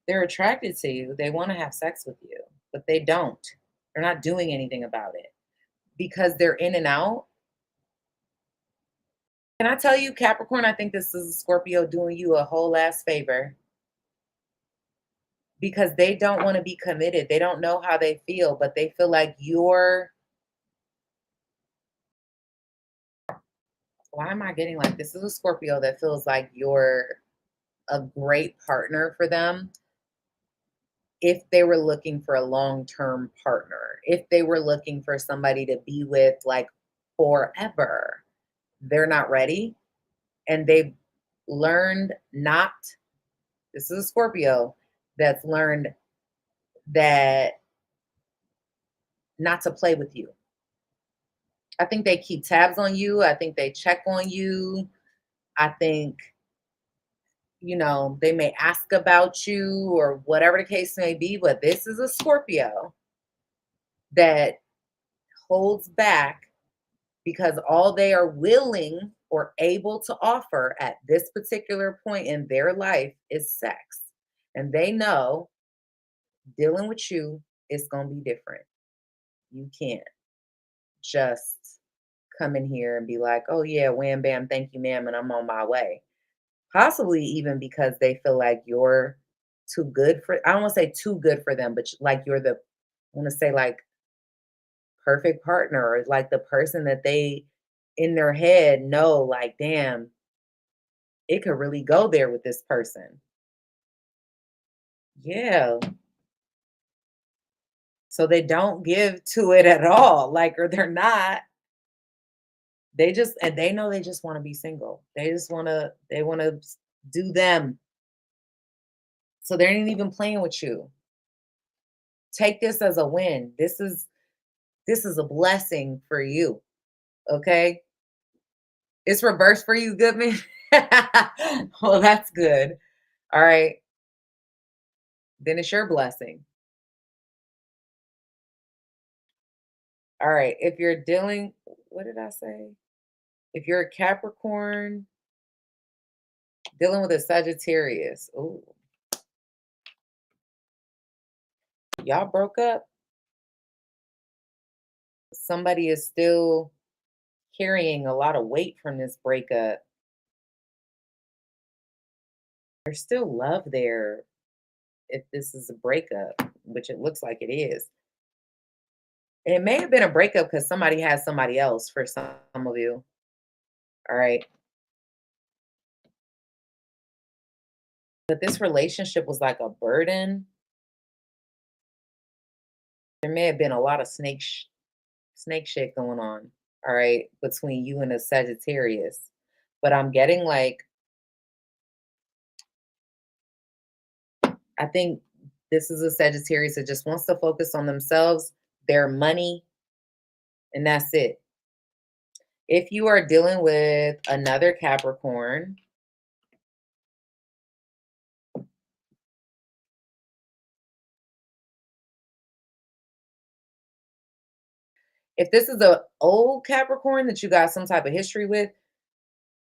They're attracted to you. They want to have sex with you, but they don't. They're not doing anything about it because they're in and out. Can I tell you, Capricorn, I think this is a Scorpio doing you a whole ass favor because they don't want to be committed. They don't know how they feel, but they feel like why am I getting like this is a Scorpio that feels like you're a great partner for them if they were looking for a long-term partner, if they were looking for somebody to be with like forever. They're not ready and they've learned not, this is a Scorpio that's learned that not to play with you. I think they keep tabs on you. I think they check on you. I think, they may ask about you or whatever the case may be, but this is a Scorpio that holds back because all they are willing or able to offer at this particular point in their life is sex. And they know dealing with you is going to be different. You can't just come in here and be like, oh, yeah, wham, bam, thank you, ma'am, and I'm on my way. Possibly even because they feel like you're too good for, I don't want to say too good for them, but like you're the, I want to say like perfect partner, or like the person that they in their head know, like, damn, it could really go there with this person. Yeah. So they don't give to it at all, like, or they're not. They just, and they know they just want to be single. They want to do them. So they ain't even playing with you. Take this as a win. This is a blessing for you. Okay? It's reversed for you, Goodman. Well, that's good. All right. Then it's your blessing. All right. If you're dealing, what did I say? If you're a Capricorn dealing with a Sagittarius, ooh, y'all broke up. Somebody is still carrying a lot of weight from this breakup. There's still love there if this is a breakup, which it looks like it is. It may have been a breakup because somebody has somebody else for some of you. All right. But this relationship was like a burden. There may have been a lot of snake shit going on, all right, between you and a Sagittarius. But I'm getting like, I think this is a Sagittarius that just wants to focus on themselves, their money, and that's it. If you are dealing with another Capricorn, if this is a old Capricorn that you got some type of history with,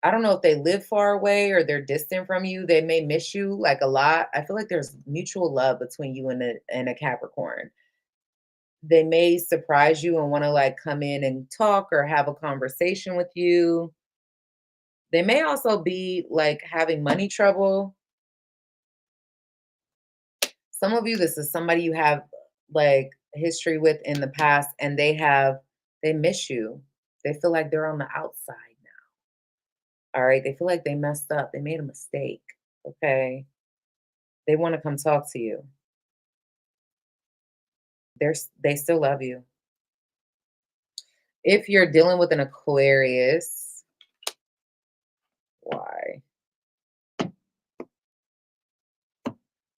I don't know if they live far away or they're distant from you. They may miss you like a lot. I feel like there's mutual love between you and a Capricorn. They may surprise you and want to like come in and talk or have a conversation with you. They may also be like having money trouble. Some of you, this is somebody you have like history with in the past, and they miss you. They feel like they're on the outside now. All right. They feel like they messed up. They made a mistake. Okay. They want to come talk to you. They still love you. If you're dealing with an Aquarius, why?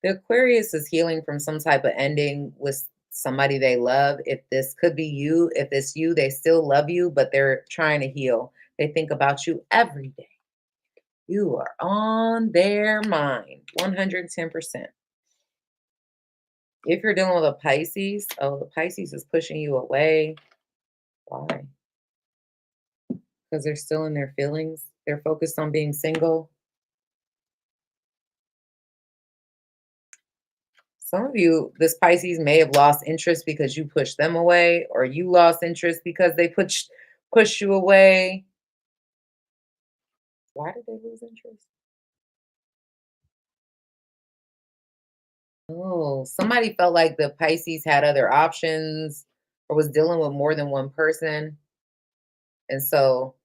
The Aquarius is healing from some type of ending with somebody they love. If this could be you, if it's you, they still love you, but they're trying to heal. They think about you every day. You are on their mind, 110%. If you're dealing with a Pisces, oh, the Pisces is pushing you away. Why? Because they're still in their feelings. They're focused on being single. Some of you, this Pisces may have lost interest because you pushed them away, or you lost interest because they push you away. Why did they lose interest? Oh, somebody felt like the Pisces had other options or was dealing with more than one person. And so,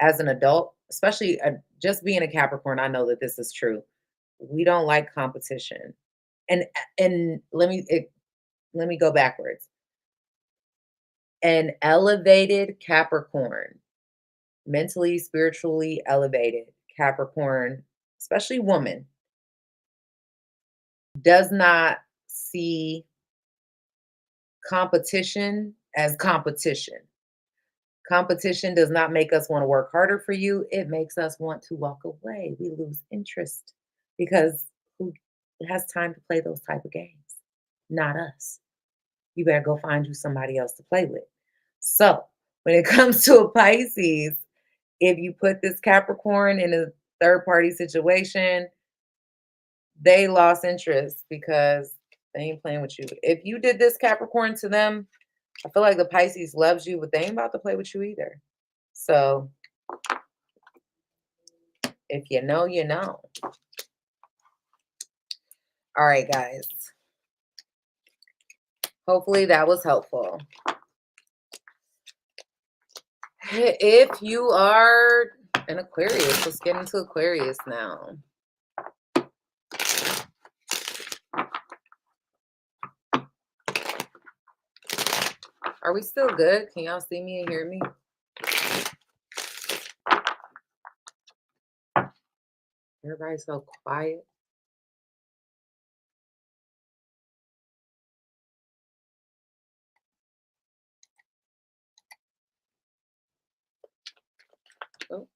as an adult, especially just being a Capricorn, I know that this is true. We don't like competition. And let me go backwards. An elevated Capricorn, mentally, spiritually elevated Capricorn, especially woman, does not see competition as competition. Competition does not make us want to work harder for you. It makes us want to walk away. We lose interest because who has time to play those type of games? Not us. You better go find you somebody else to play with. So when it comes to a Pisces, if you put this Capricorn in a third party situation, they lost interest because they ain't playing with you. If you did this Capricorn to them, I feel like the Pisces loves you, but they ain't about to play with you either. So if you know, you know. All right, guys. Hopefully that was helpful. If you are an Aquarius, let's get into Aquarius now. Are we still good? Can y'all see me and hear me? Everybody's so quiet. Oh.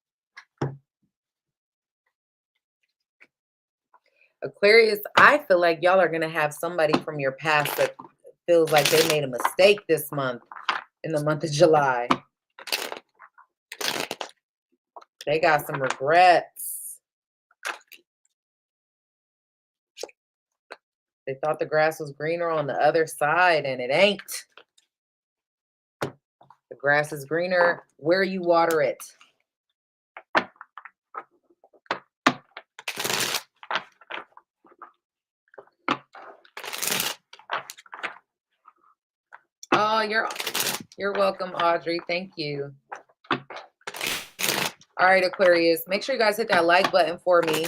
Aquarius, I feel like y'all are going to have somebody from your past that feels like they made a mistake this month, in the month of July. They got some regrets. They thought the grass was greener on the other side, and it ain't. The grass is greener where you water it. Oh, you're welcome, Audrey. Thank you. All right, Aquarius, make sure you guys hit that like button for me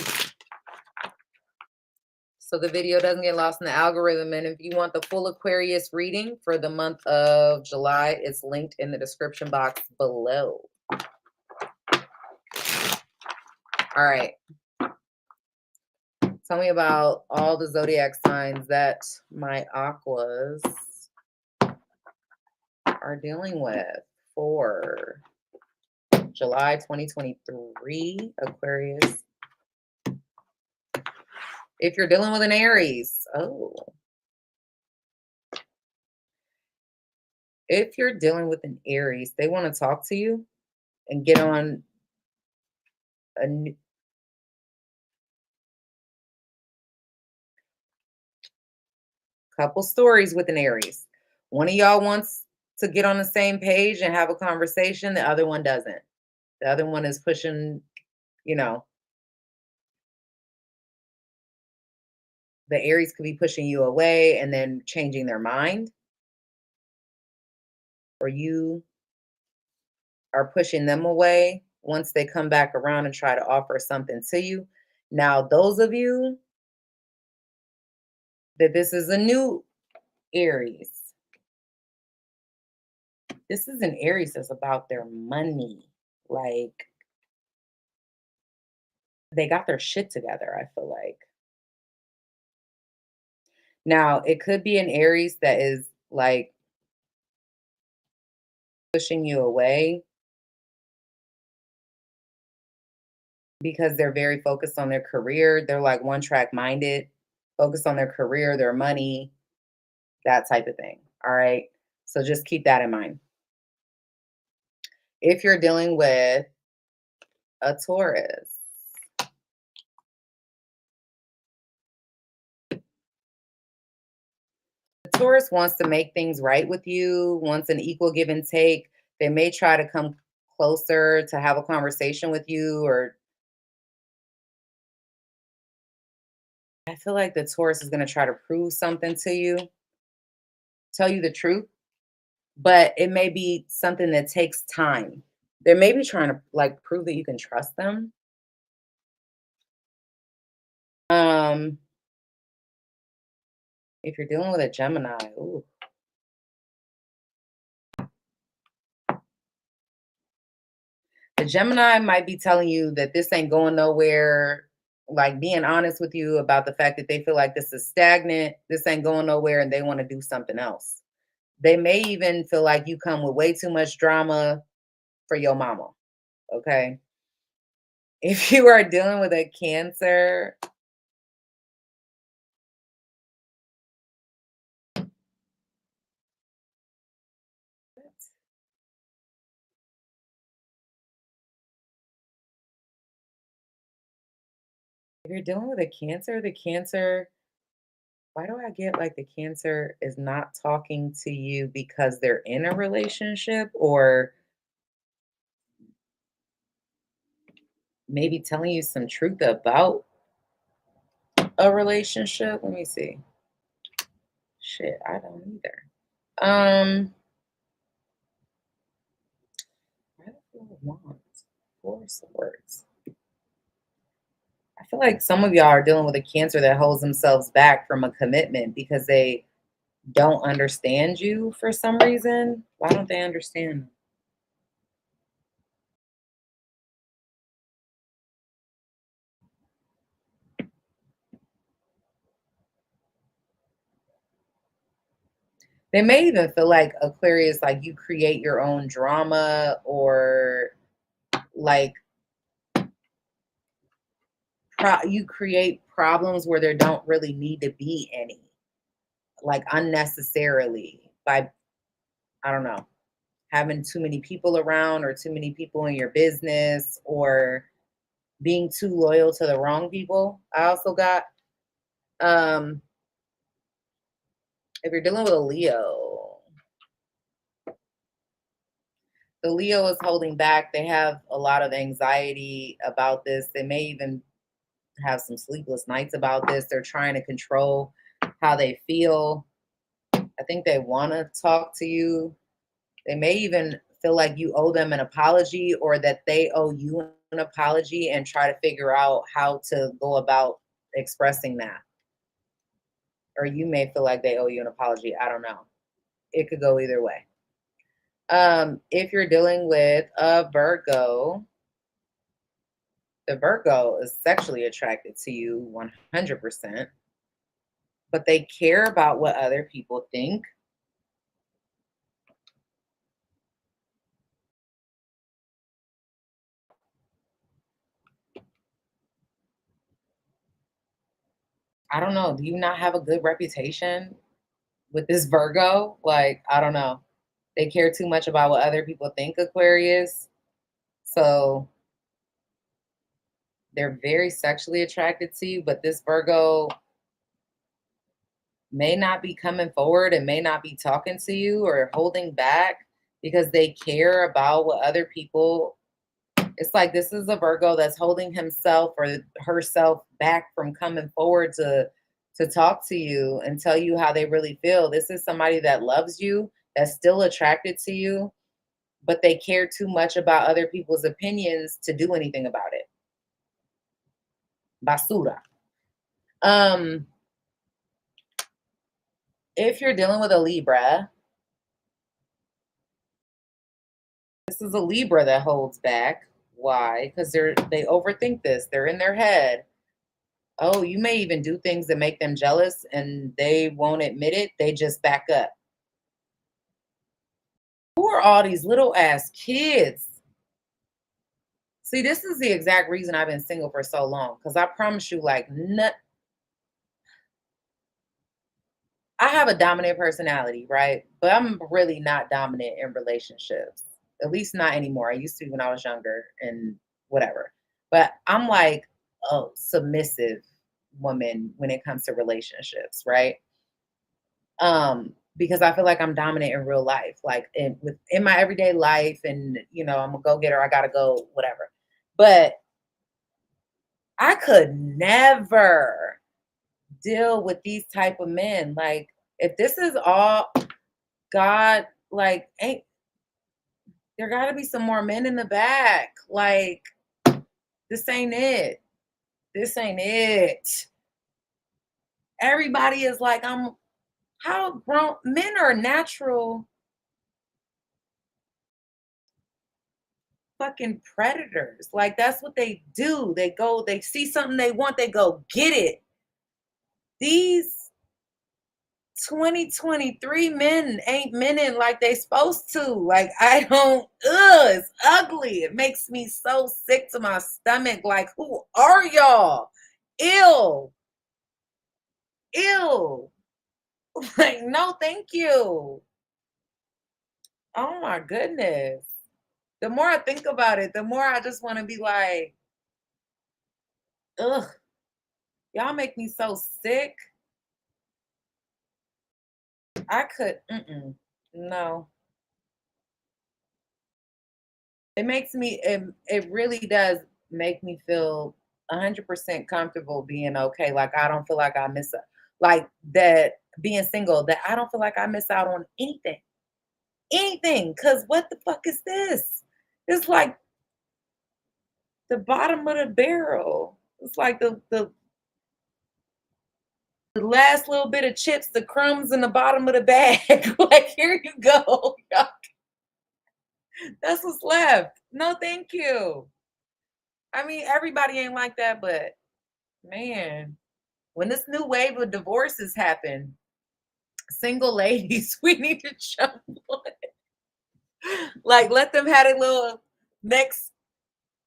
so the video doesn't get lost in the algorithm. And if you want the full Aquarius reading for the month of July, it's linked in the description box below. All right. Tell me about all the zodiac signs that my aquas are dealing with for July 2023, Aquarius. If you're dealing with an Aries, if you're dealing with an Aries, they want to talk to you and get on a new couple stories with an Aries. One of y'all wants to get on the same page and have a conversation. The other one doesn't. The other one is pushing, the Aries could be pushing you away and then changing their mind. Or you are pushing them away once they come back around and try to offer something to you. Now, those of you that this is a new Aries, this is an Aries that's about their money. Like, they got their shit together, I feel like. Now, it could be an Aries that is like pushing you away because they're very focused on their career. They're like one track minded, focused on their career, their money, that type of thing. All right. So just keep that in mind. If you're dealing with a Taurus, the Taurus wants to make things right with you, wants an equal give and take. They may try to come closer to have a conversation with you, or I feel like the Taurus is going to try to prove something to you, tell you the truth, but it may be something that takes time. They may be trying to like prove that you can trust them. If you're dealing with a Gemini, ooh. The Gemini might be telling you that this ain't going nowhere, like being honest with you about the fact that they feel like this is stagnant, this ain't going nowhere, and they want to do something else. They may even feel like you come with way too much drama for your mama. Okay. If you are dealing with a Cancer, if you're dealing with a Cancer, the Cancer, why do I get like the Cancer is not talking to you because they're in a relationship, or maybe telling you some truth about a relationship? Let me see. Shit, I don't either. Why the of Wands, Four of Swords. I feel like some of y'all are dealing with a Cancer that holds themselves back from a commitment because they don't understand you for some reason. Why don't they understand? They may even feel like Aquarius, like you create your own drama, or like you create problems where there don't really need to be any, like unnecessarily, by, I don't know, having too many people around or too many people in your business, or being too loyal to the wrong people. I also got, um, if you're dealing with a Leo, the Leo is holding back. They have a lot of anxiety about this. They may even have some sleepless nights about this. They're trying to control how they feel. I think they want to talk to you. They may even feel like you owe them an apology, or that they owe you an apology, and try to figure out how to go about expressing that. Or you may feel like they owe you an apology. I don't know. It could go either way. If you're dealing with a Virgo, the Virgo is sexually attracted to you 100%, but they care about what other people think. I don't know. Do you not have a good reputation with this Virgo? Like, I don't know. They care too much about what other people think, Aquarius. So they're very sexually attracted to you, but this Virgo may not be coming forward and may not be talking to you, or holding back because they care about what other people. It's like this is a Virgo that's holding himself or herself back from coming forward to talk to you and tell you how they really feel. This is somebody that loves you, that's still attracted to you, but they care too much about other people's opinions to do anything about it. Basura. Um, if you're dealing with a Libra, this is a Libra that holds back. Why? Because they overthink this. They're in their head. Oh, you may even do things that make them jealous and they won't admit it. They just back up. Who are all these little ass kids? See, this is the exact reason I've been single for so long. Because I promise you, like, I have a dominant personality, right? But I'm really not dominant in relationships. At least not anymore. I used to when I was younger and whatever. But I'm like a submissive woman when it comes to relationships, right? Because I feel like I'm dominant in real life, like in my everyday life, and I'm a go getter. I gotta go, whatever. But I could never deal with these type of men. Like, if this is all God, like, ain't there got to be some more men in the back? Like, this ain't it. This ain't it. Everybody is like, how grown men are natural fucking predators. Like, that's what they do. They go, they see something they want, they go get it. These 2023 men ain't mening like they supposed to. Like, I don't, it's ugly. It makes me so sick to my stomach. Like, who are y'all? Ew. Ew. Like, no, thank you. Oh my goodness. The more I think about it, the more I just want to be like, ugh, y'all make me so sick. I could, no. It really does make me feel 100% comfortable being okay. Like, I don't feel like I miss out, like that being single, that I don't feel like I miss out on anything. Anything. Cause what the fuck is this? It's like the bottom of the barrel. It's like the last little bit of chips, the crumbs in the bottom of the bag. Like, here you go. That's what's left. No, thank you. I mean, everybody ain't like that, but man, when this new wave of divorces happen, single ladies, we need to jump on it. Like, let them have a little next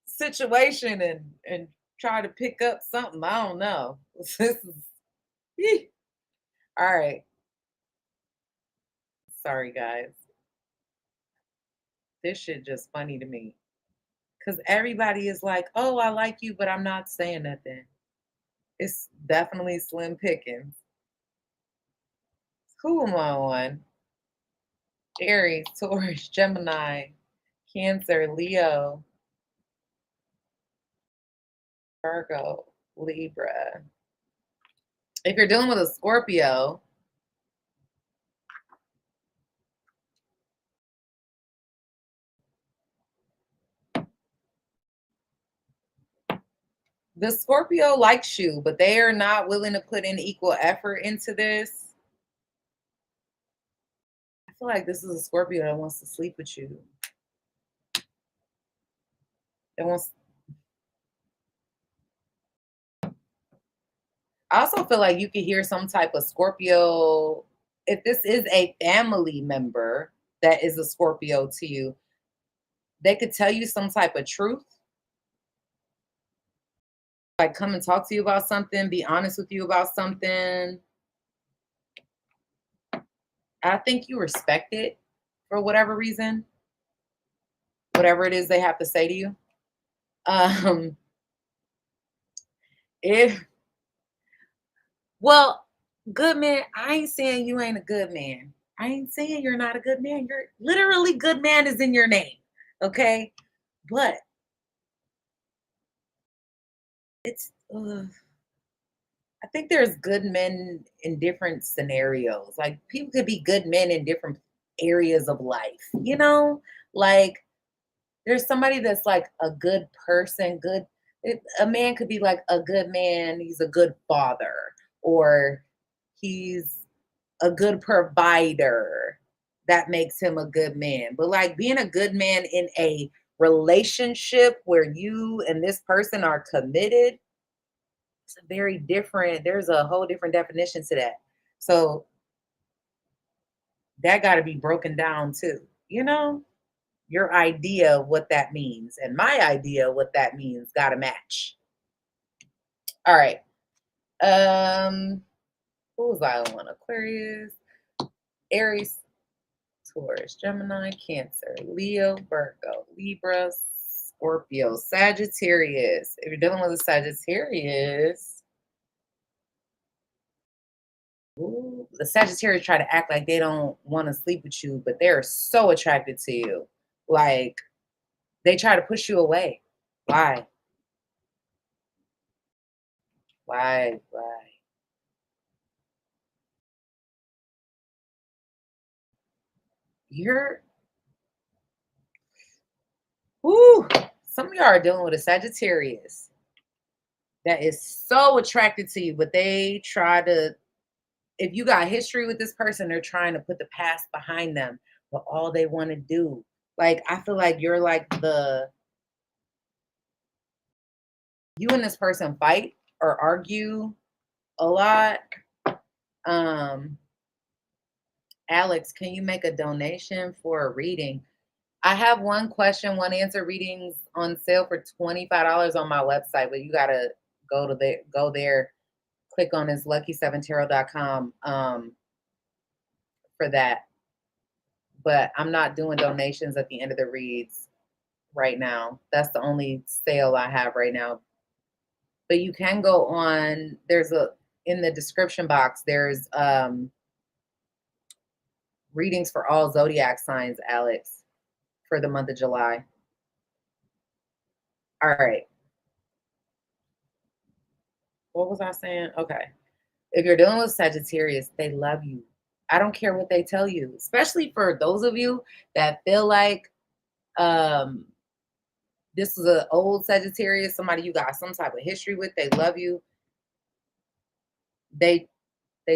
situation and try to pick up something. I don't know. This is all right. Sorry, guys. This shit just funny to me. Because everybody is like, oh, I like you, but I'm not saying nothing. It's definitely slim pickings. Who am I on? Aries, Taurus, Gemini, Cancer, Leo, Virgo, Libra. If you're dealing with a Scorpio, the Scorpio likes you, but they are not willing to put in equal effort into this. I feel like this is a Scorpio that wants to sleep with you. It wants. I also feel like you could hear some type of Scorpio. If this is a family member that is a Scorpio to you, they could tell you some type of truth. Like, come and talk to you about something, be honest with you about something. I think you respect it for whatever reason, whatever it is they have to say to you. Um, if well, good man, I ain't saying you ain't a good man. I ain't saying you're not a good man. You're literally good man is in your name. Okay. But it's I think there's good men in different scenarios. Like, people could be good men in different areas of life, you know? Like, there's somebody that's like a good person, a man could be like a good man, he's a good father, or he's a good provider. That makes him a good man. But like, being a good man in a relationship where you and this person are committed, it's a very different, there's a whole different definition to that. So that got to be broken down too, you know? Your idea of what that means and my idea of what that means got to match. All right. Who was I on? Aquarius, Aries, Taurus, Gemini, Cancer, Leo, Virgo, Libra, Scorpio, Sagittarius. If you're dealing with a Sagittarius, ooh, the Sagittarius try to act like they don't want to sleep with you, but they're so attracted to you. Like, they try to push you away. Why? Why? Why? You're, whoo, some of y'all are dealing with a Sagittarius that is so attracted to you, but they try to, if you got history with this person, they're trying to put the past behind them, but all they want to do. Like, I feel like you're like you and this person fight or argue a lot. Um, Alex, can you make a donation for a reading? I have one question, one answer readings on sale for $25 on my website, but you gotta go there, click on this lucky7tarot.com for that. But I'm not doing donations at the end of the reads right now. That's the only sale I have right now. But you can go on, in the description box, there's readings for all zodiac signs, Alex, for the month of July. All right. What was I saying? Okay. If you're dealing with Sagittarius, they love you. I don't care what they tell you, especially for those of you that feel like this is an old Sagittarius, somebody you got some type of history with, they love you. They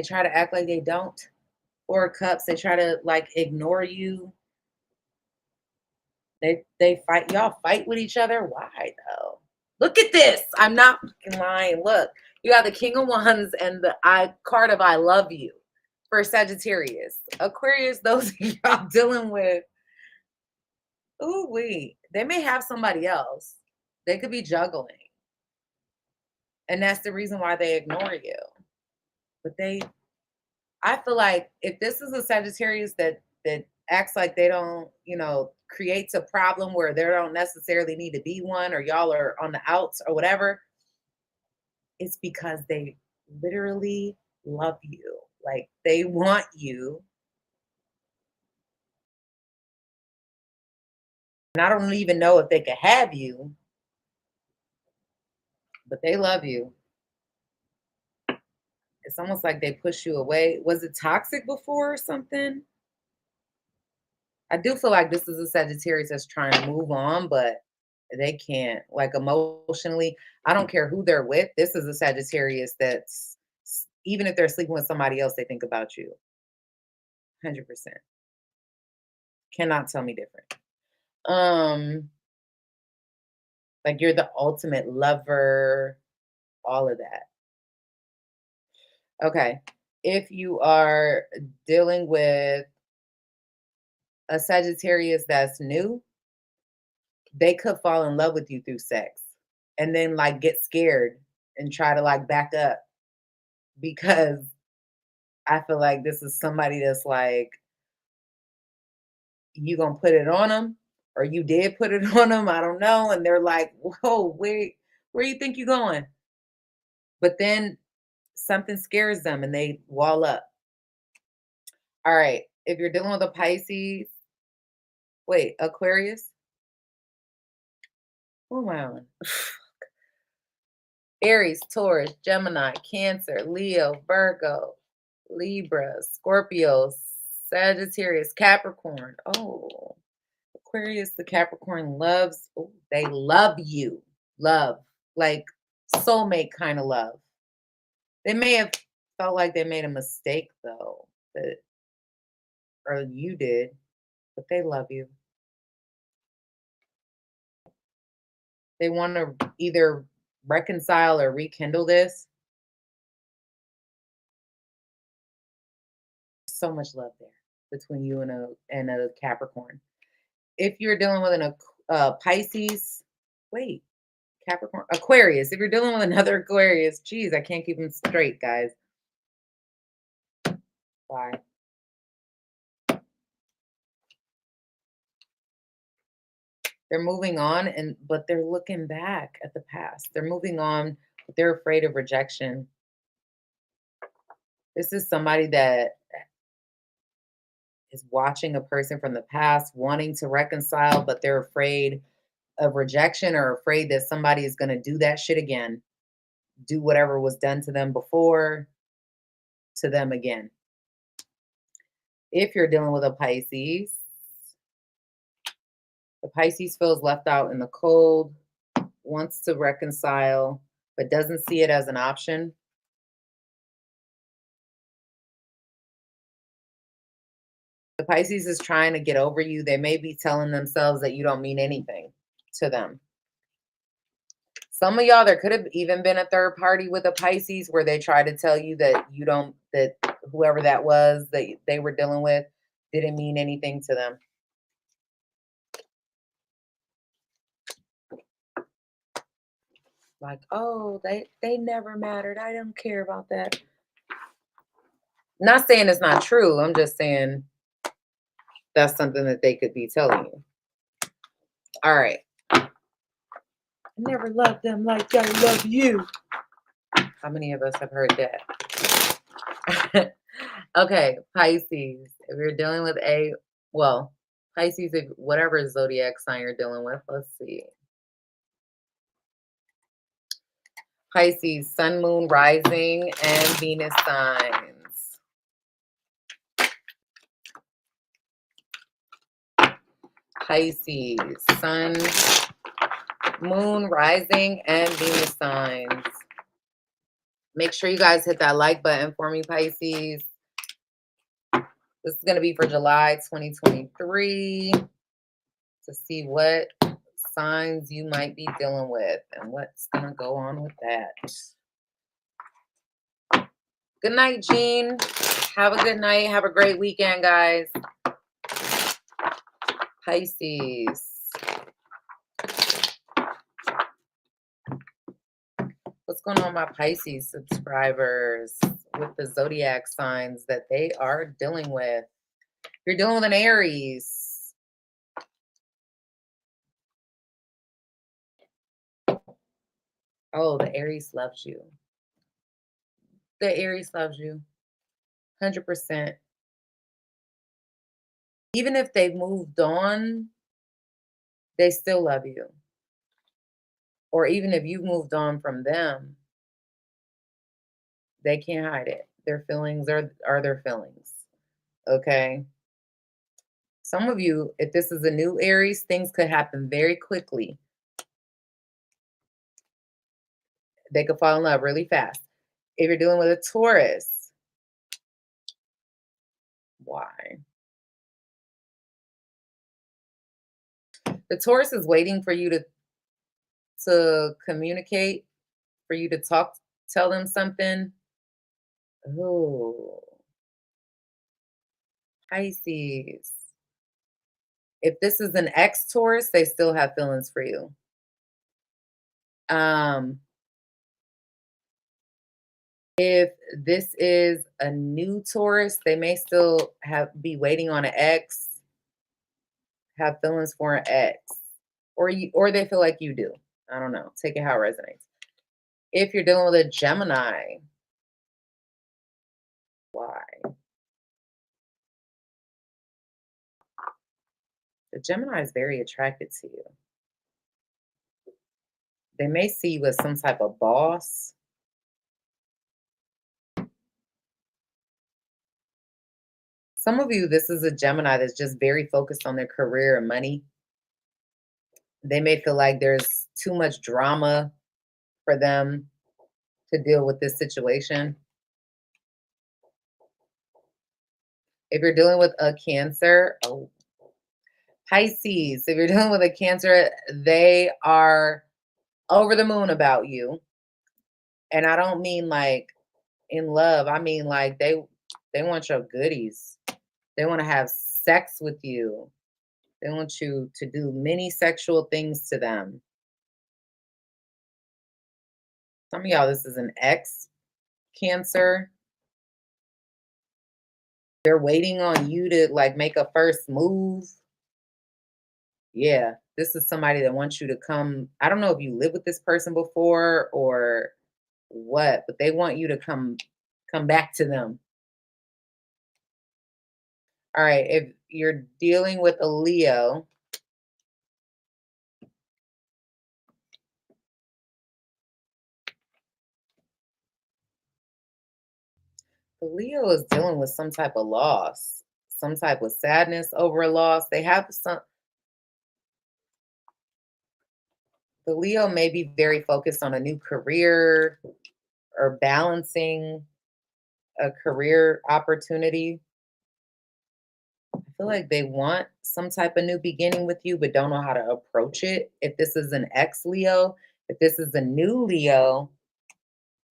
try to act like they don't. Four of Cups, they try to like ignore you. They fight, y'all fight with each other. Why though? Look at this. I'm not fucking lying. Look, you got the King of Wands and the card of I love you for Sagittarius. Aquarius, those of y'all dealing with, ooh wee, they may have somebody else. They could be juggling. And that's the reason why they ignore you. But I feel like if this is a Sagittarius that acts like they don't, you know, creates a problem where they don't necessarily need to be one, or y'all are on the outs or whatever, it's because they literally love you. Like they want you. And I don't even know if they could have you, but they love you. It's almost like they push you away. Was it toxic before or something? I do feel like this is a Sagittarius that's trying to move on, but they can't. Like emotionally, I don't care who they're with. This is a Sagittarius that's, even if they're sleeping with somebody else, they think about you. 100%. Cannot tell me different. Like you're the ultimate lover, all of that. Okay. If you are dealing with a Sagittarius that's new, they could fall in love with you through sex and then like get scared and try to like back up, because I feel like this is somebody that's like, you gonna put it on them, or you did put it on them, I don't know, and they're like, whoa, where you think you're going? But then something scares them and they wall up. All right, if you're dealing with a Pisces, wait, Aquarius, who am I on? Aries, Taurus, Gemini, Cancer, Leo, Virgo, Libra, Scorpio, Sagittarius, Capricorn. Oh, Aquarius, the Capricorn loves, oh, they love you. Love, like soulmate kind of love. They may have felt like they made a mistake though, that, or you did, but they love you. They want to either reconcile or rekindle this. So much love there between you and a Capricorn. If you're dealing with an Pisces, wait, Capricorn, Aquarius. If you're dealing with another Aquarius, geez, I can't keep them straight, guys. Why? They're moving on, but they're looking back at the past. They're moving on, but they're afraid of rejection. This is somebody that is watching a person from the past, wanting to reconcile, but they're afraid of rejection or afraid that somebody is going to do that shit again, do whatever was done to them before to them again. If you're dealing with a Pisces, the Pisces feels left out in the cold, wants to reconcile, but doesn't see it as an option. The Pisces is trying to get over you. They may be telling themselves that you don't mean anything to them. Some of y'all, there could have even been a third party with a Pisces where they try to tell you that you don't, that whoever that was that they were dealing with didn't mean anything to them. Like, oh, they never mattered. I don't care about that. Not saying it's not true. I'm just saying that's something that they could be telling you. All right. I never loved them like I love you. How many of us have heard that? Okay, Pisces. If you're dealing with Pisces, if whatever zodiac sign you're dealing with, let's see. Pisces, sun, moon, rising, and Venus signs. Pisces, sun, Moon, rising, and Venus signs. Make sure you guys hit that like button for me, Pisces. This is going to be for July 2023 to see what signs you might be dealing with and what's going to go on with that. Good night, Jean. Have a good night. Have a great weekend, guys. Pisces. What's going on, my Pisces subscribers, with the zodiac signs that they are dealing with? You're dealing with an Aries. Oh, the Aries loves you. The Aries loves you. 100%. Even if they've moved on, they still love you. Or even if you've moved on from them, they can't hide it. Their feelings are their feelings. Okay? Some of you, if this is a new Aries, things could happen very quickly. They could fall in love really fast. If you're dealing with a Taurus, why? The Taurus is waiting for you to communicate, for you to talk, tell them something. Oh, Pisces. If this is an ex-Taurus, they still have feelings for you. If this is a new Taurus, they may still be waiting on an ex, have feelings for an ex, or they feel like you do. I don't know. Take it how it resonates. If you're dealing with a Gemini, why? The Gemini is very attracted to you. They may see you as some type of boss. Some of you, this is a Gemini that's just very focused on their career and money. They may feel like there's too much drama for them to deal with this situation. If you're dealing with a Cancer, oh, Pisces, if you're dealing with a Cancer, they are over the moon about you. And I don't mean like in love. I mean like they want your goodies. They want to have sex with you. They want you to do many sexual things to them. Some of y'all, this is an ex Cancer. They're waiting on you to like make a first move. Yeah, this is somebody that wants you to come. I don't know if you lived with this person before or what, but they want you to come back to them. All right, if you're dealing with a Leo, the Leo is dealing with some type of loss, some type of sadness over a loss. They have some. The Leo may be very focused on a new career or balancing a career opportunity. I feel like they want some type of new beginning with you, but don't know how to approach it. If this is an ex Leo, if this is a new Leo,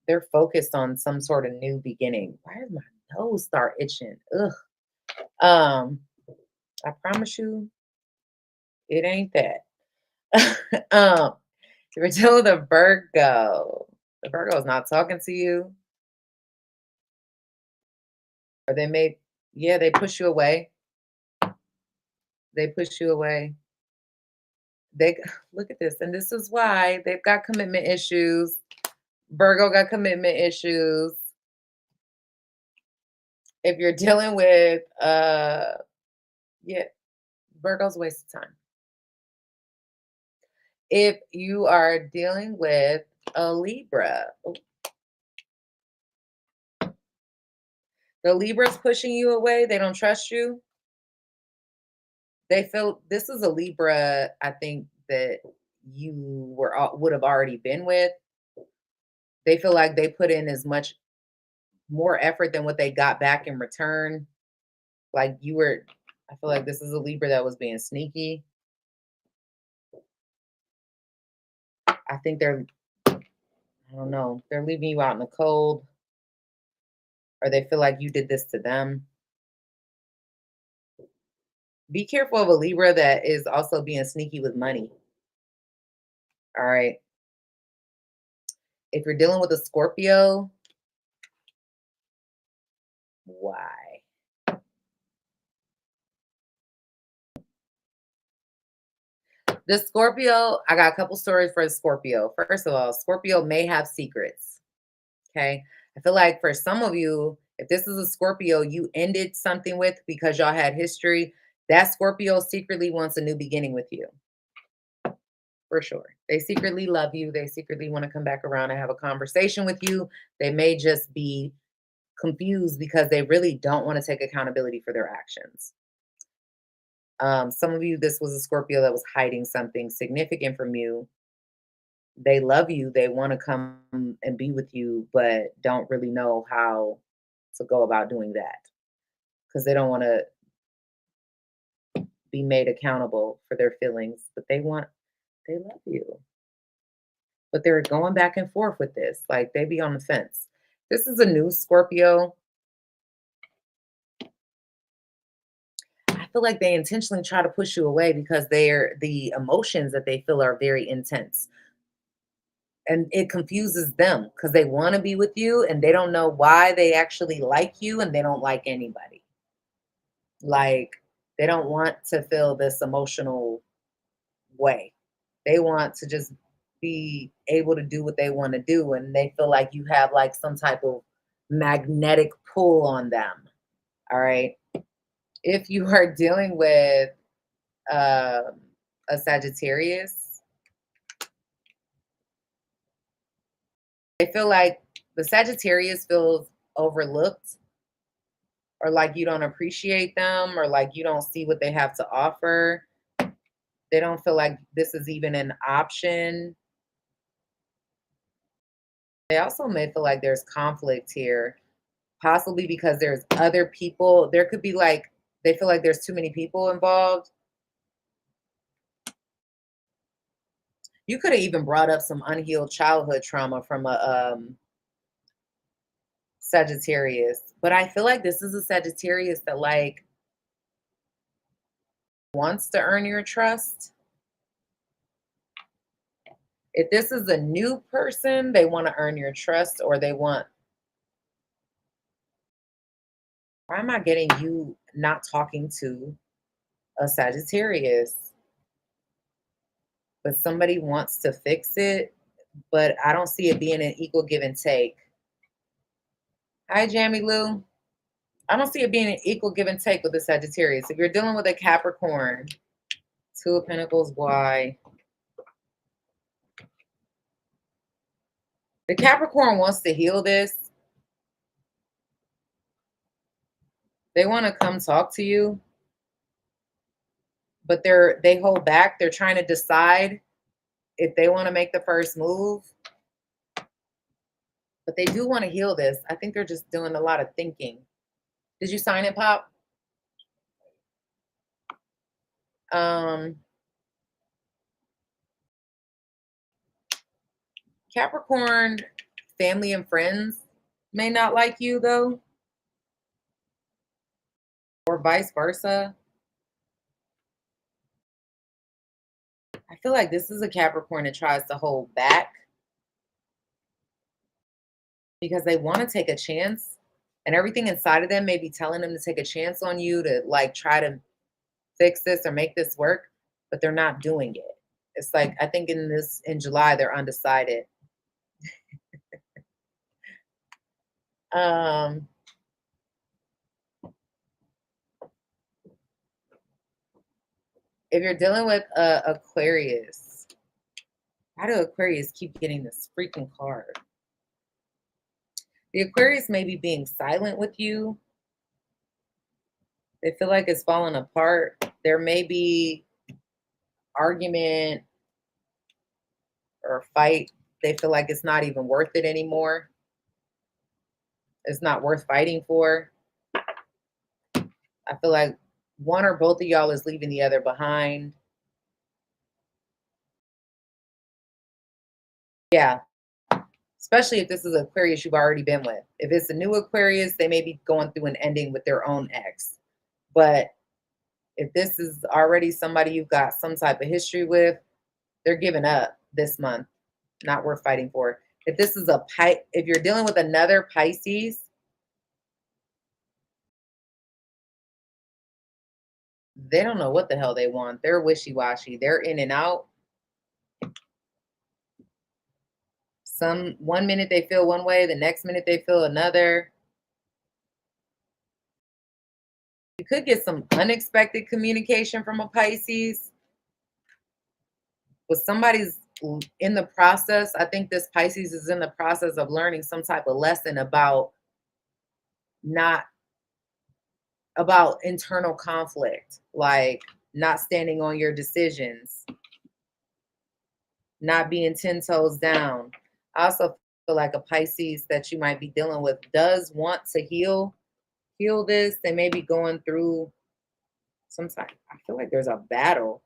they're focused on some sort of new beginning. Why does my nose start itching? Ugh. I promise you, it ain't that. If you're dealing with a Virgo, the Virgo is not talking to you, or they push you away. They push you away. They look at this, and this is why they've got commitment issues. Virgo got commitment issues. If you're dealing with yeah, Virgo's a waste of time. If you are dealing with a Libra, the Libra's pushing you away. They don't trust you. They feel this is a Libra, I think, that you would have already been with. They feel like they put in as much more effort than what they got back in return. Like you were, I feel like this is a Libra that was being sneaky. I think I don't know, they're leaving you out in the cold, or they feel like you did this to them. Be careful of a Libra that is also being sneaky with money. All right. If you're dealing with a Scorpio, why? The Scorpio, I got a couple stories for the Scorpio. First of all, Scorpio may have secrets. Okay. I feel like for some of you, if this is a Scorpio you ended something with because y'all had history, that Scorpio secretly wants a new beginning with you. For sure. They secretly love you. They secretly want to come back around and have a conversation with you. They may just be confused because they really don't want to take accountability for their actions. Some of you, this was a Scorpio that was hiding something significant from you. They love you. They want to come and be with you, but don't really know how to go about doing that because they don't want to be made accountable for their feelings. But they love you. But they're going back and forth with this. Like they be on the fence. This is a new Scorpio. I feel like they intentionally try to push you away because the emotions that they feel are very intense. And it confuses them because they want to be with you and they don't know why they actually like you and they don't like anybody. Like they don't want to feel this emotional way. They want to just be able to do what they want to do and they feel like you have like some type of magnetic pull on them. All right. If you are dealing with um, a Sagittarius, I feel like the Sagittarius feels overlooked or like you don't appreciate them or like you don't see what they have to offer. They don't feel like this is even an option. They also may feel like there's conflict here, possibly because there's other people. There could be like, they feel like there's too many people involved. You could have even brought up some unhealed childhood trauma from a Sagittarius, but I feel like this is a Sagittarius that like wants to earn your trust. If this is a new person, they want to earn your trust or they want, why am I getting you not talking to a Sagittarius? But somebody wants to fix it, but I don't see it being an equal give and take. Hi, Jamie Lou. I don't see it being an equal give and take with the Sagittarius. If you're dealing with a Capricorn, Two of Pentacles, why? The Capricorn wants to heal this. They want to come talk to you, but they hold back. They're trying to decide if they want to make the first move. But they do want to heal this. I think they're just doing a lot of thinking. Did you sign it, Pop? Capricorn family and friends may not like you though, or vice versa. I feel like this is a Capricorn that tries to hold back because they want to take a chance and everything inside of them may be telling them to take a chance on you to like try to fix this or make this work, but they're not doing it. It's like I think in July they're undecided. Um if you're dealing with Aquarius, why do Aquarius keep getting this freaking card? The Aquarius may be being silent with you. They feel like it's falling apart. There may be argument or fight. They feel like it's not even worth it anymore. It's not worth fighting for. I feel like one or both of y'all is leaving the other behind. Yeah. Especially if this is Aquarius you've already been with. If it's a new Aquarius, they may be going through an ending with their own ex. But if this is already somebody you've got some type of history with, they're giving up this month. Not worth fighting for. If this is if you're dealing with another Pisces, they don't know what the hell they want. They're wishy-washy. They're in and out. One minute they feel one way, the next minute they feel another. You could get some unexpected communication from a Pisces. But somebody's in the process. I think this Pisces is in the process of learning some type of lesson about internal conflict, like not standing on your decisions, not being 10 toes down. I also feel like a Pisces that you might be dealing with does want to heal this. They may be going through some type. I feel like there's a battle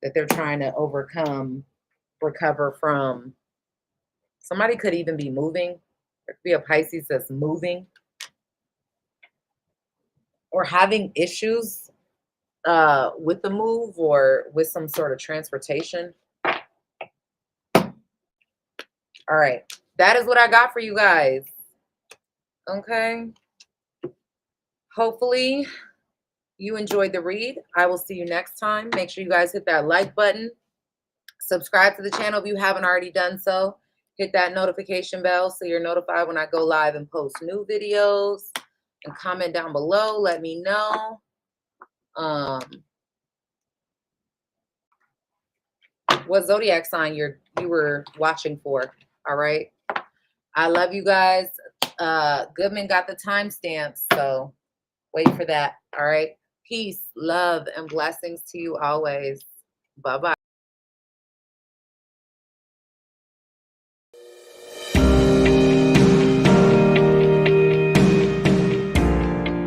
that they're trying to overcome, recover from. Somebody could even be moving. There could be a Pisces that's moving or having issues with the move or with some sort of transportation. All right. That is what I got for you guys. Okay. Hopefully you enjoyed the read. I will see you next time. Make sure you guys hit that like button. Subscribe to the channel if you haven't already done so. Hit that notification bell so you're notified when I go live and post new videos. And comment down below. Let me know. What zodiac sign you were watching for. All right. I love you guys. Goodman got the timestamps, so wait for that. All right. Peace, love, and blessings to you always. Bye-bye.